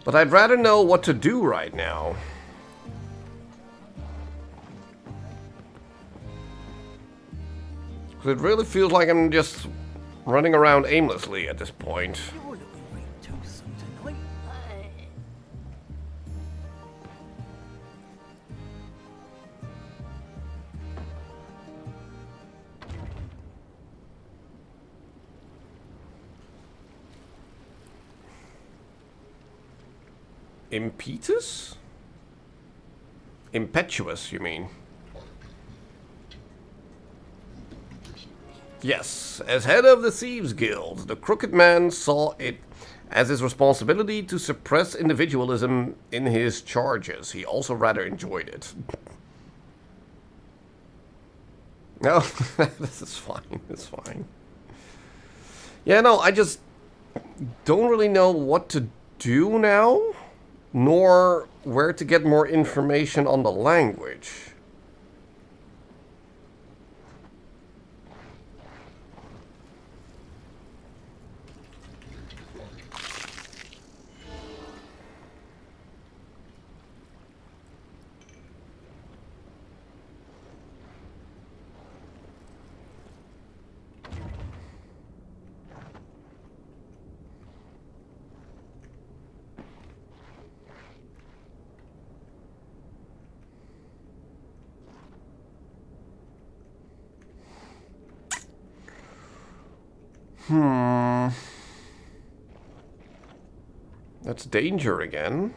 But I'd rather know what to do right now. Because it really feels like I'm just running around aimlessly at this point. Impetus? Impetuous, you mean? Yes, as head of the Thieves Guild, the Crooked Man saw it as his responsibility to suppress individualism in his charges. He also rather enjoyed it. No, this is fine, it's fine. Yeah, no, I just don't really know what to do now, nor where to get more information on the language. That's danger again.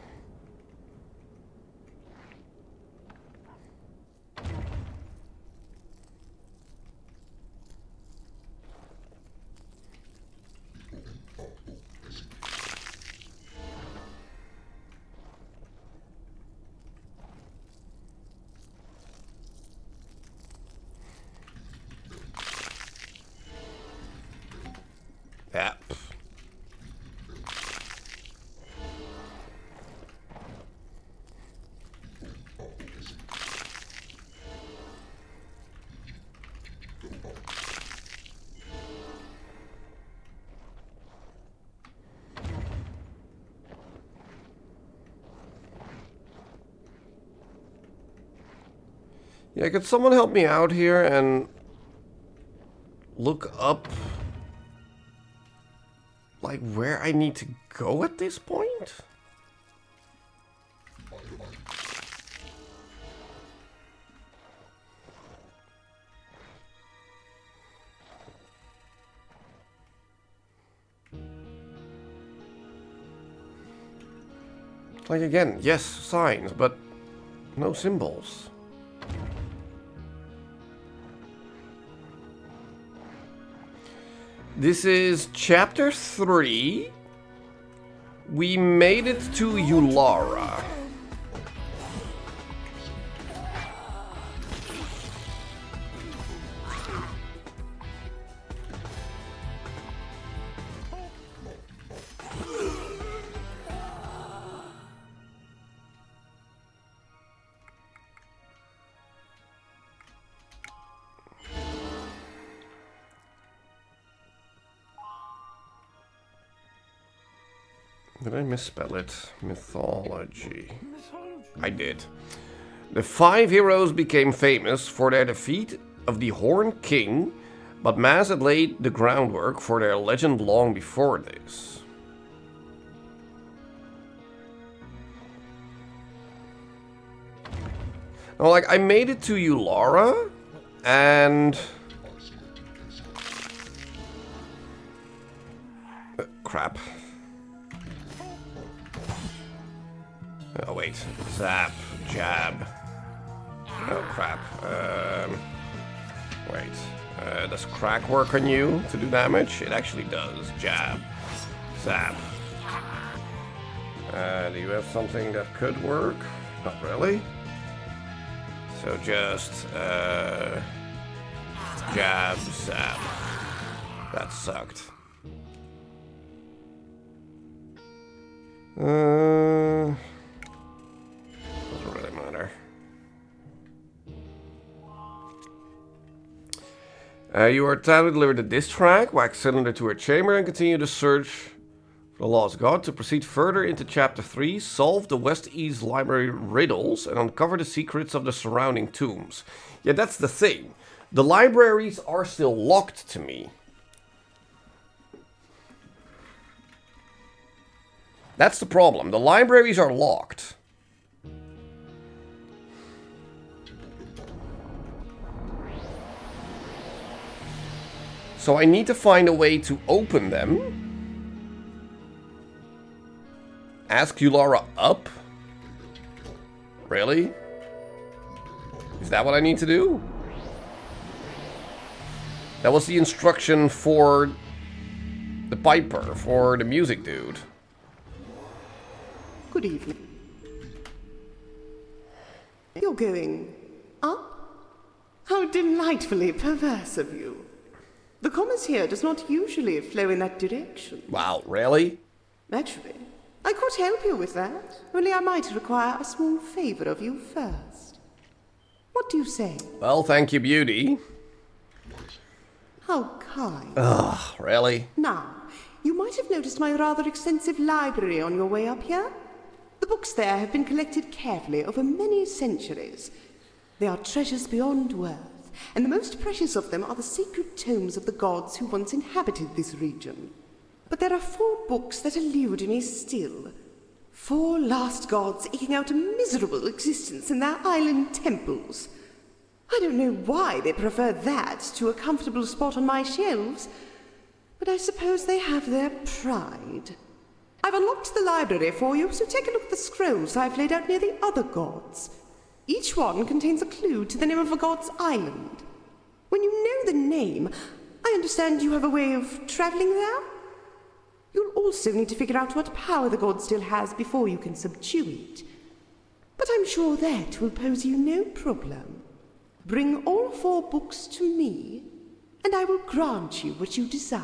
Yeah. Yeah, could someone help me out here and look up, like, where I need to go at this point? Like, again, yes, signs, but no symbols. This is chapter 3. We made it to Ulara. Did I misspell it? Mythology. I did. The 5 heroes became famous for their defeat of the Horned King, but Maz had laid the groundwork for their legend long before this. Now, like, I made it to Ulara, and... crap. Oh, wait. Zap. Jab. Oh, crap. Wait. Does crack work on you to do damage? It actually does. Jab. Zap. Do you have something that could work? Not really. So just, jab, zap. That sucked. Doesn't really matter. You are time to deliver the disc track, wax cylinder to her chamber, and continue the search for the lost god. To proceed further into chapter 3, solve the West-East Library riddles and uncover the secrets of the surrounding tombs. Yeah, that's the thing. The libraries are still locked to me. That's the problem. The libraries are locked. So I need to find a way to open them. Ask Ulara up? Really? Is that what I need to do? That was the instruction for the piper, for the music dude. Good evening. You're going up? How delightfully perverse of you. The commerce here does not usually flow in that direction. Wow, really? Actually, I could help you with that, only I might require a small favor of you first. What do you say? Well, thank you, beauty. How kind. Ugh, really? Now, you might have noticed my rather extensive library on your way up here. The books there have been collected carefully over many centuries. They are treasures beyond worth, and the most precious of them are the sacred tomes of the gods who once inhabited this region. But there are 4 books that elude me still. 4 lost gods eking out a miserable existence in their island temples. I don't know why they prefer that to a comfortable spot on my shelves, but I suppose they have their pride. I've unlocked the library for you, so take a look at the scrolls I've laid out near the other gods. Each one contains a clue to the name of a god's island. When you know the name, I understand you have a way of traveling there? You'll also need to figure out what power the god still has before you can subdue it. But I'm sure that will pose you no problem. Bring all 4 books to me, and I will grant you what you desire.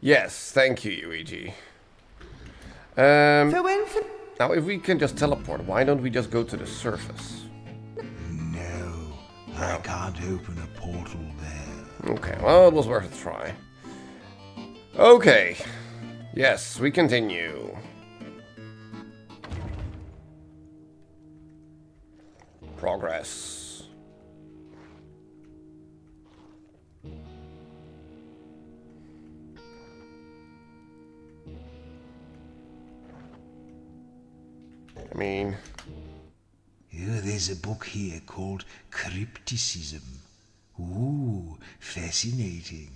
Yes, thank you, Luigi. Farewell for... Now, if we can just teleport, why don't we just go to the surface? No, I can't open a portal there. Okay, well, it was worth a try. Okay. Yes, we continue. Progress. I mean... There's a book here called Crypticism. Ooh, fascinating.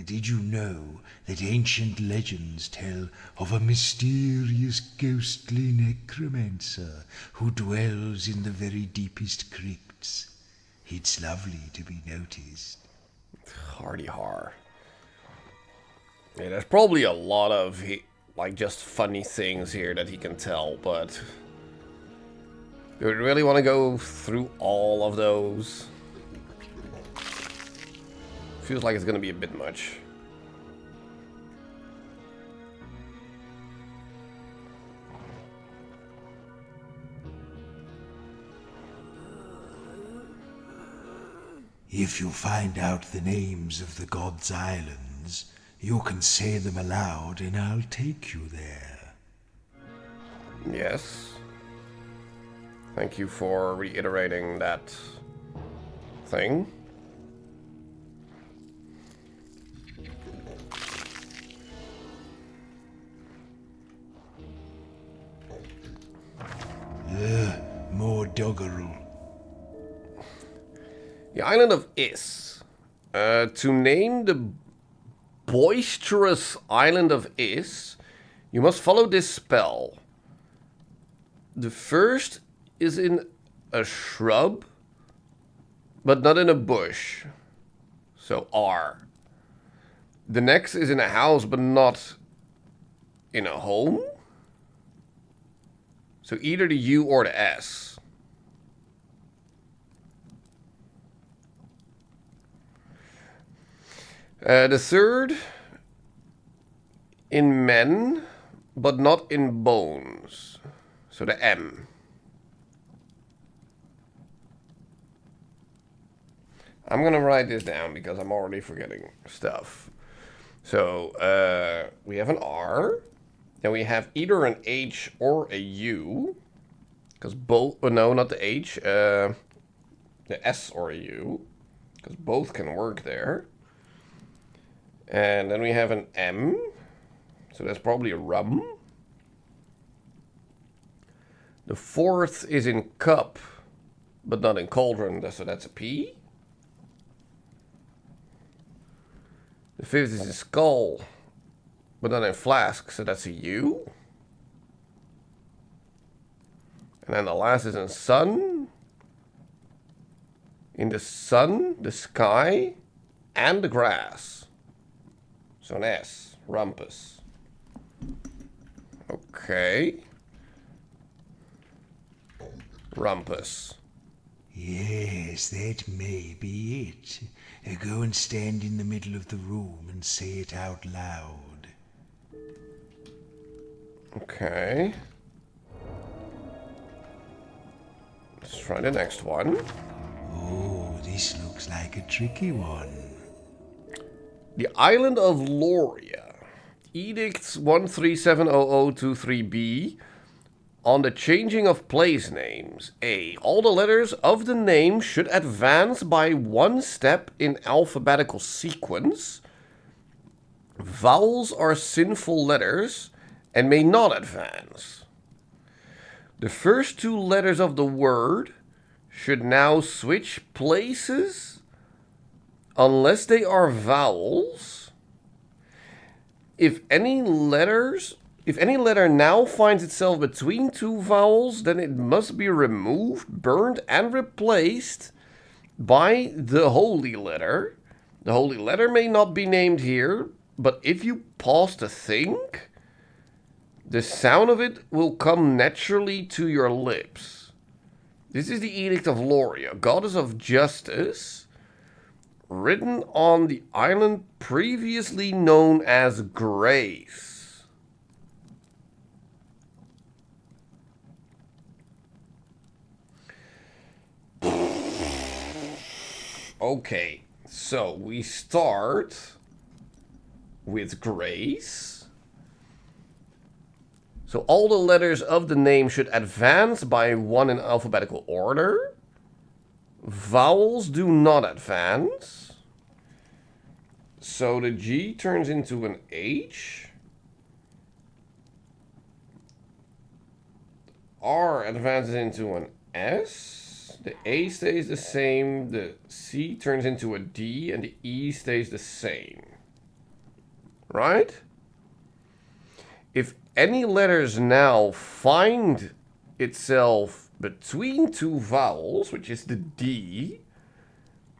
Did you know that ancient legends tell of a mysterious ghostly necromancer who dwells in the very deepest crypts? It's lovely to be noticed. Hardy har. Yeah, there's probably a lot of, like, just funny things here that he can tell, but... do we really want to go through all of those? Feels like it's gonna be a bit much. If you find out the names of the gods' islands, You can say them aloud and I'll take you there. Yes. Thank you for reiterating that thing. More doggerel. The island of Is. To name the boisterous island of Is, you must follow this spell. The first is in a shrub, but not in a bush. So R. The next is in a house, but not in a home. So either the U or the S. The third in men, but not in bones. So the M. I'm going to write this down because I'm already forgetting stuff. So we have an R. Then we have either an H or a U. Because both... Oh, no, not the H. The S or a U. Because both can work there. And then we have an M. So that's probably a rum. The fourth is in cup, but not in cauldron, so that's a P. The fifth is in skull, but not in flask, so that's a U. And then the last is in sun. In the sun, the sky, and the grass. So an S, rumpus. Okay. Rumpus. Yes, that may be it. Go and stand in the middle of the room and say it out loud. Okay. Let's try the next one. Oh, this looks like a tricky one. The Island of Loria. Edicts 1370023B on the changing of place names. A. All the letters of the name should advance by one step in alphabetical sequence. Vowels are sinful letters and may not advance. The first two letters of the word should now switch places unless they are vowels. If any letter now finds itself between two vowels, then it must be removed, burned, and replaced by the holy letter. The holy letter may not be named here, but if you pause to think, the sound of it will come naturally to your lips. This is the Edict of Loria, goddess of justice, written on the island previously known as Grace. Okay, so we start with Grace. So all the letters of the name should advance by one in alphabetical order. Vowels do not advance. So the G turns into an H. R advances into an S. The A stays the same. The C turns into a D. And the E stays the same. Right? If any letters now find itself between two vowels, which is the D,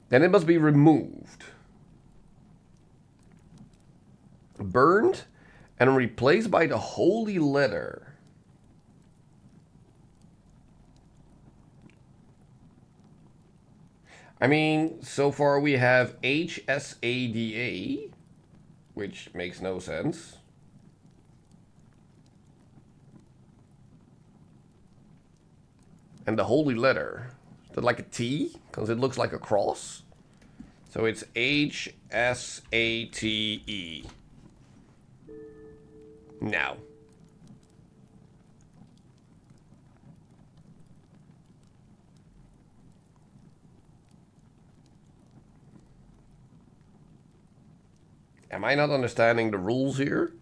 then it must be removed, burned, and replaced by the holy letter. I mean, so far we have HSADA, which makes no sense. And the holy letter. Is that like a T? Because it looks like a cross. So it's HSATE. No. Am I not understanding the rules here?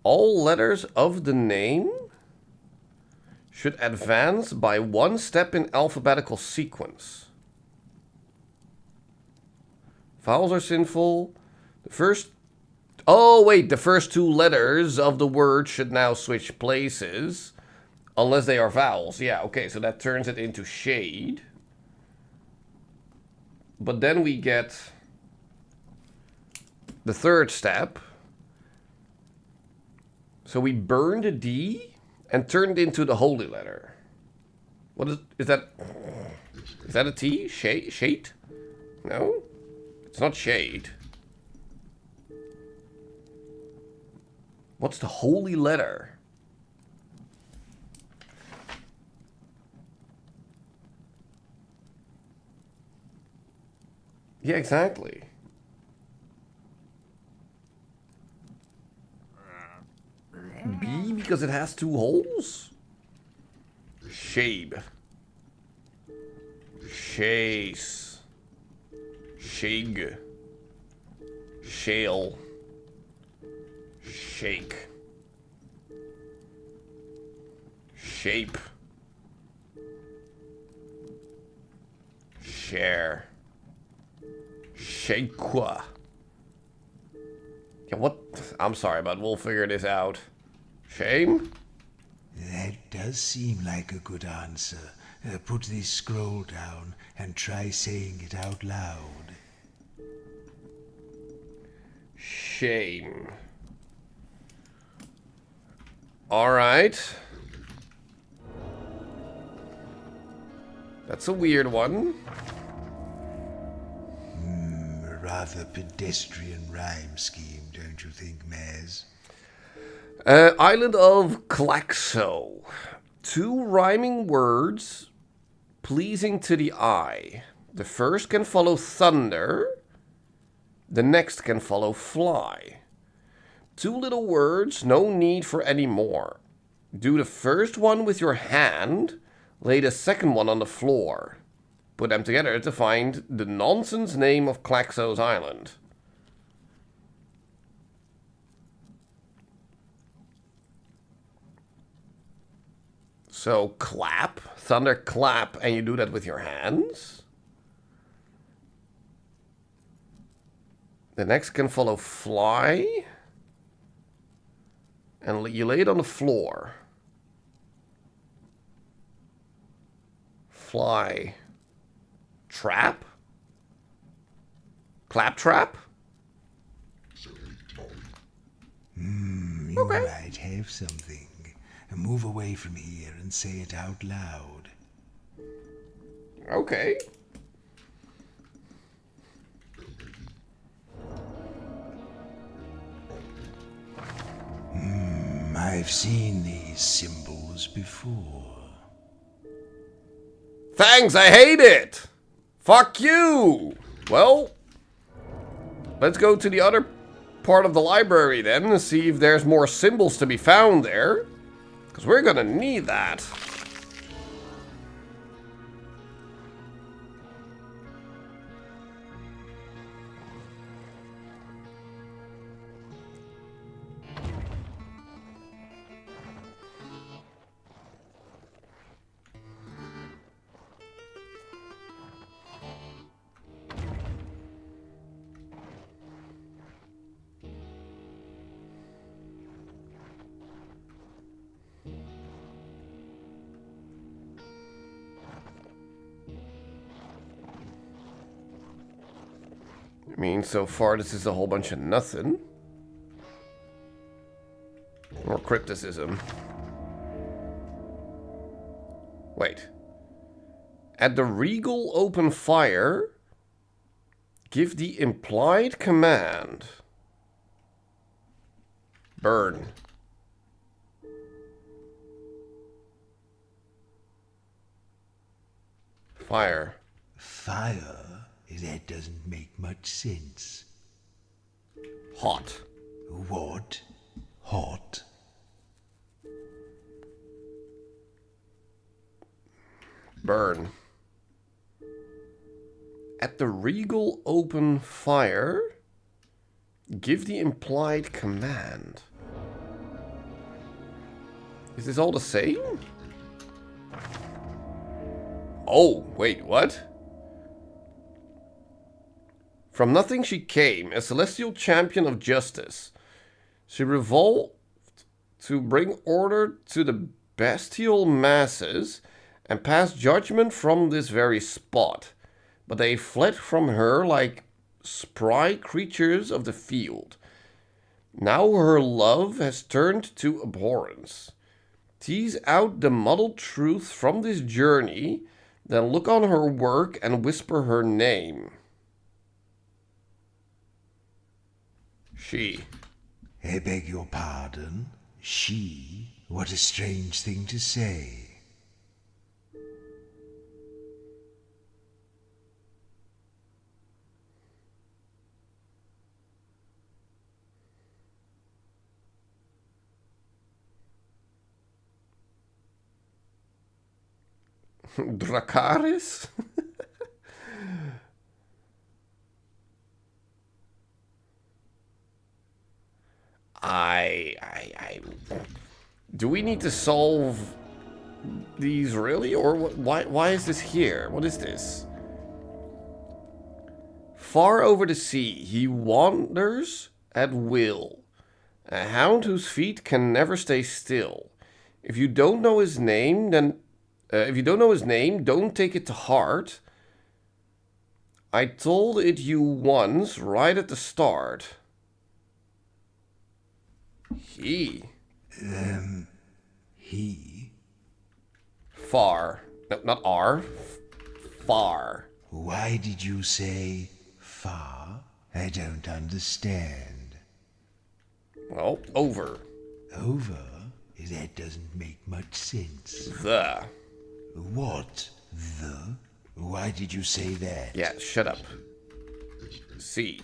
All letters of the name should advance by one step in alphabetical sequence. Vowels are sinful. The first... Oh, wait. The first two letters of the word should now switch places. Unless they are vowels. Yeah, okay. So that turns it into shade. But then we get the third step. So we burn the D and turn it into the holy letter. What is that? Is that a T? Shade? No? It's not shade. What's the holy letter? Yeah, exactly. B because it has two holes? Shabe. Chase. Shig. Shale. Shake. Shape. Share. Shakewa. Yeah, what? I'm sorry, but we'll figure this out. Shame? That does seem like a good answer. Put this scroll down and try saying it out loud. Shame. Alright. That's a weird one. A rather pedestrian rhyme scheme, don't you think, Maz? Island of Claxo. Two rhyming words pleasing to the eye. The first can follow thunder. The next can follow fly. Two little words, no need for any more. Do the first one with your hand. Lay the second one on the floor. Put them together to find the nonsense name of Claxo's island. So clap, thunder clap, and you do that with your hands. The next can follow fly. And you lay it on the floor. Fly. Trap? Clap trap? You might have something. Move away from here and say it out loud. Okay. I've seen these symbols before. Thanks, I hate it! Fuck you! Well, let's go to the other part of the library then and see if there's more symbols to be found there. Because we're gonna need that. I mean, so far this is a whole bunch of nothing. More crypticism. Wait. At the regal open fire, give the implied command. Burn. Fire. Fire? That doesn't make much sense. Hot. What? Hot? Burn. At the regal open fire, give the implied command. Is this all the same? Oh, wait, what? From nothing she came, a celestial champion of justice. She revolved to bring order to the bestial masses and pass judgment from this very spot. But they fled from her like spry creatures of the field. Now her love has turned to abhorrence. Tease out the muddled truth from this journey, then look on her work and whisper her name. She. I beg your pardon? She? What a strange thing to say. Dracarys? Do we need to solve these really? Or why is this here? What is this? Far over the sea, he wanders at will. A hound whose feet can never stay still. If you don't know his name, then... don't take it to heart. I told it you once, right at the start. He. He? Far. No, not R. Far. Why did you say far? I don't understand. Well, over. Over? That doesn't make much sense. The. What? The? Why did you say that? Yeah, shut up. C.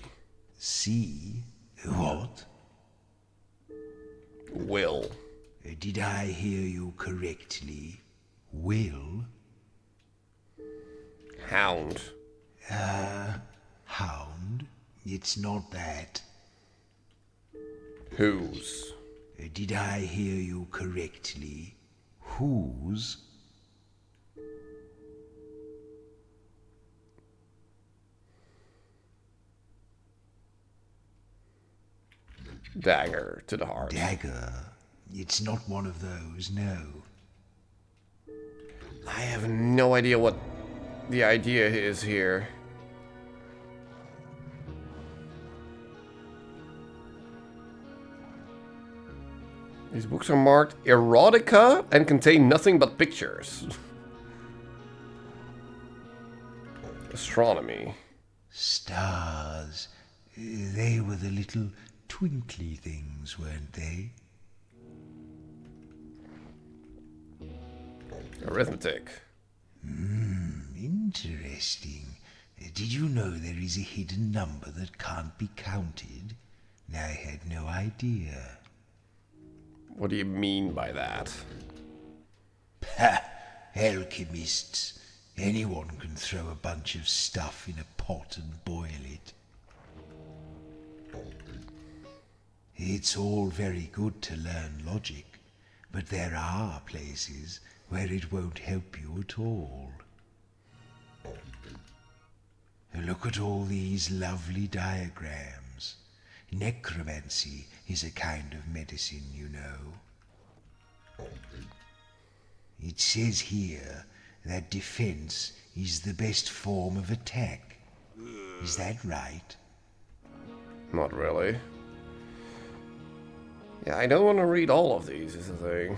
C? What? Will. Did I hear you correctly? Will? Hound. Hound? It's not that. Whose? Did I hear you correctly? Whose? Dagger to the heart. Dagger? It's not one of those, no. I have no idea what the idea is here. These books are marked erotica and contain nothing but pictures. Astronomy. Stars. They were the little twinkly things, weren't they? Arithmetic. Interesting. Did you know there is a hidden number that can't be counted? I had no idea. What do you mean by that? Ha! Alchemists. Anyone can throw a bunch of stuff in a pot and boil it. It's all very good to learn logic, but there are places where it won't help you at all. Look at all these lovely diagrams. Necromancy is a kind of medicine, you know. It says here that defense is the best form of attack. Is that right? Not really. Yeah, I don't want to read all of these, is the thing.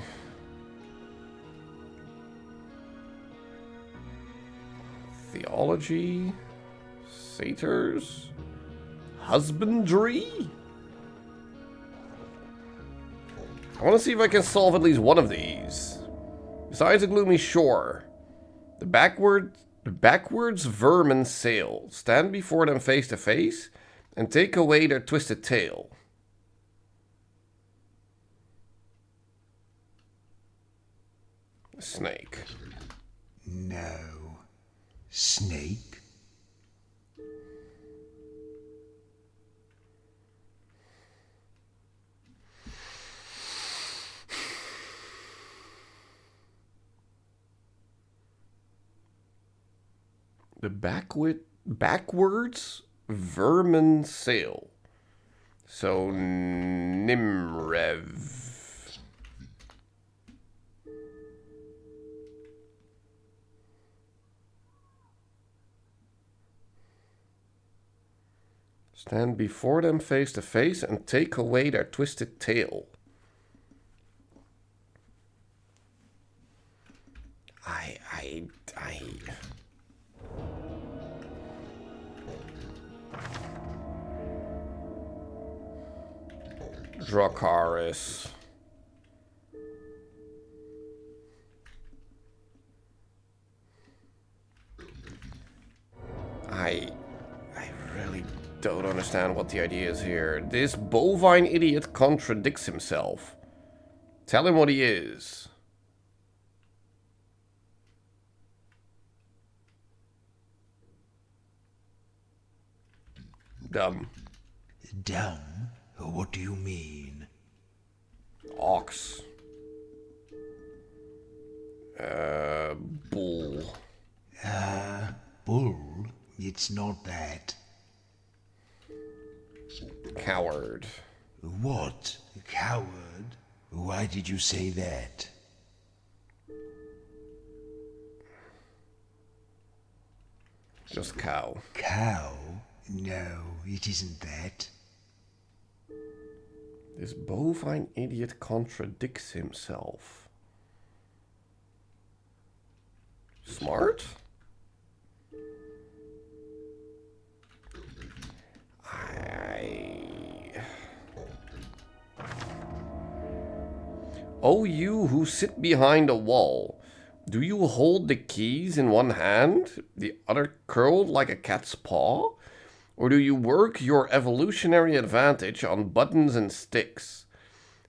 Theology, satyrs, husbandry. I want to see if I can solve at least one of these. Besides the gloomy shore, the backward The backwards vermin sail. Stand before them face to face and take away their twisted tail. Snake. No. Snake? The backwards vermin sail. So Nimrev. Stand before them face to face and take away their twisted tail. I Dracarys. I really don't understand what the idea is here. This bovine idiot contradicts himself. Tell him what he is. Dumb. Dumb? What do you mean? Ox. Bull. Bull? It's not that. Coward. What? Coward? Why did you say that? Just cow. Cow? No, it isn't that. This bovine idiot contradicts himself. Smart? Oh, you who sit behind a wall. Do you hold the keys in one hand, the other curled like a cat's paw? Or do you work your evolutionary advantage on buttons and sticks?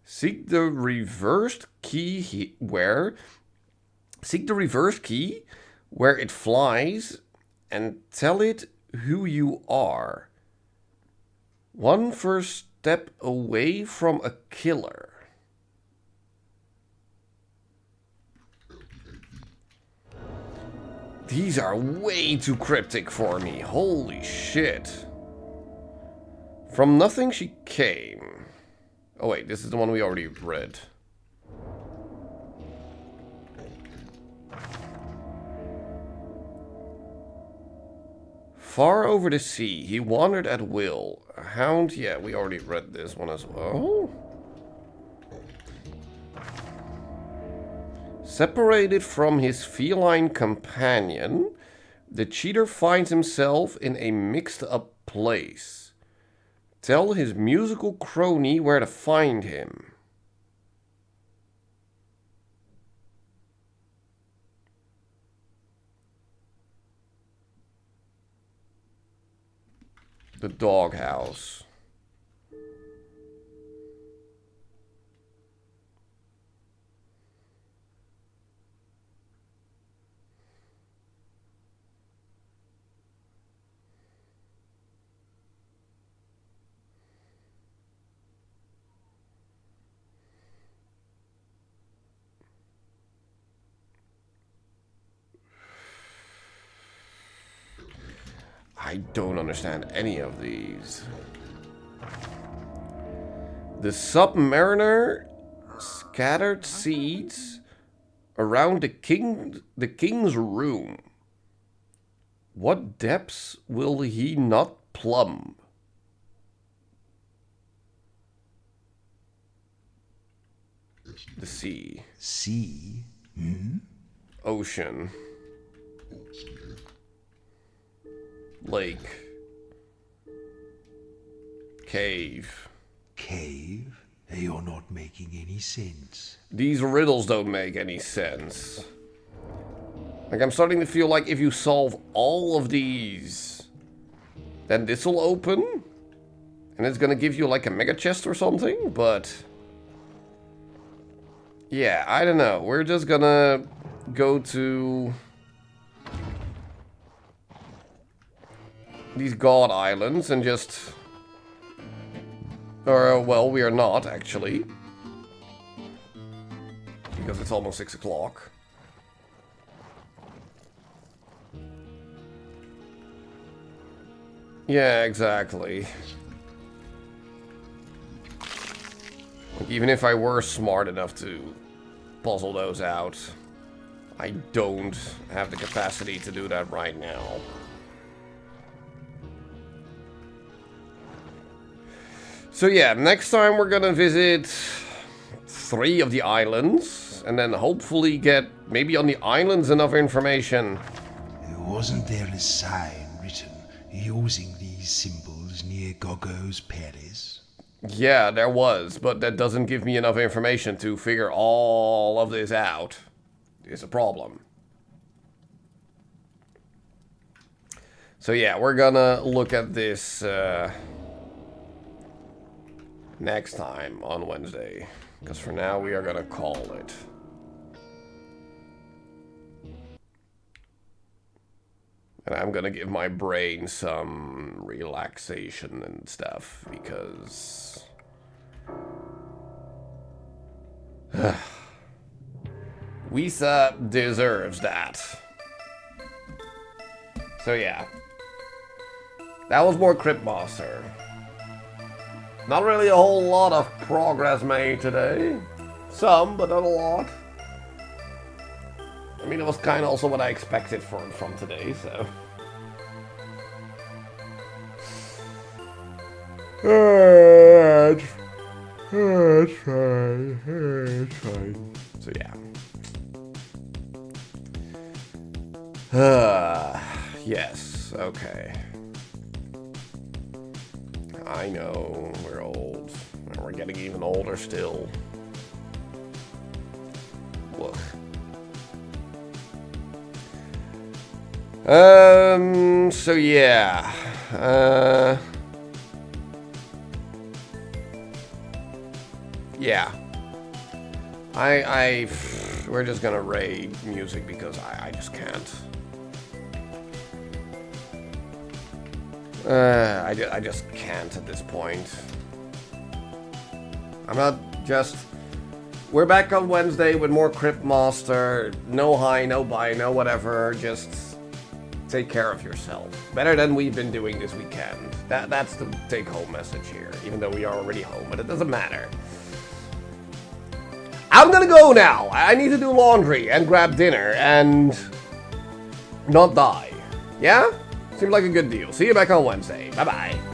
Seek the reversed key where it flies and tell it who you are. One first step away from a killer. These are way too cryptic for me. Holy shit. From nothing she came. Oh wait, this is the one we already read. Far over the sea, he wandered at will. A hound, yeah, we already read this one as well. Separated from his feline companion, the cheater finds himself in a mixed-up place. Tell his musical crony where to find him. The doghouse. I don't understand any of these. The submariner scattered seeds around the king's room. What depths will he not plumb? The sea. Sea? Ocean. Lake. Cave. Cave? You're not making any sense. These riddles don't make any sense. Like, I'm starting to feel like if you solve all of these, then this will open. And it's gonna give you like a mega chest or something, but... yeah, I don't know. We're just gonna go to... these God Islands and just... or, well, we are not, actually. Because it's almost 6 o'clock. Yeah, exactly. Like, even if I were smart enough to puzzle those out, I don't have the capacity to do that right now. So yeah, next time we're gonna visit 3 of the islands, and then hopefully get, maybe on the islands, enough information. Wasn't there a sign written using these symbols near Gogo's palace? Yeah, there was, but that doesn't give me enough information to figure all of this out. It's a problem. So yeah, we're gonna look at this next time on Wednesday. Because for now, we are gonna call it. And I'm gonna give my brain some relaxation and stuff, because... Wisa deserves that. So yeah. That was more Cryptmaster. Not really a whole lot of progress made today. Some, but not a lot. I mean, it was kind of also what I expected from today, so... That's fine. So, yeah. Yes, okay. I know, we're old. And we're getting even older still. Woof. So yeah. Yeah. We're just gonna raid music because I just can't. I just can't at this point. I'm not just... We're back on Wednesday with more Cryptmaster. No high, no buy, no whatever. Just take care of yourself. Better than we've been doing this weekend. That's the take-home message here. Even though we are already home, but it doesn't matter. I'm gonna go now. I need to do laundry and grab dinner and not die. Yeah? Seems like a good deal. See you back on Wednesday. Bye-bye.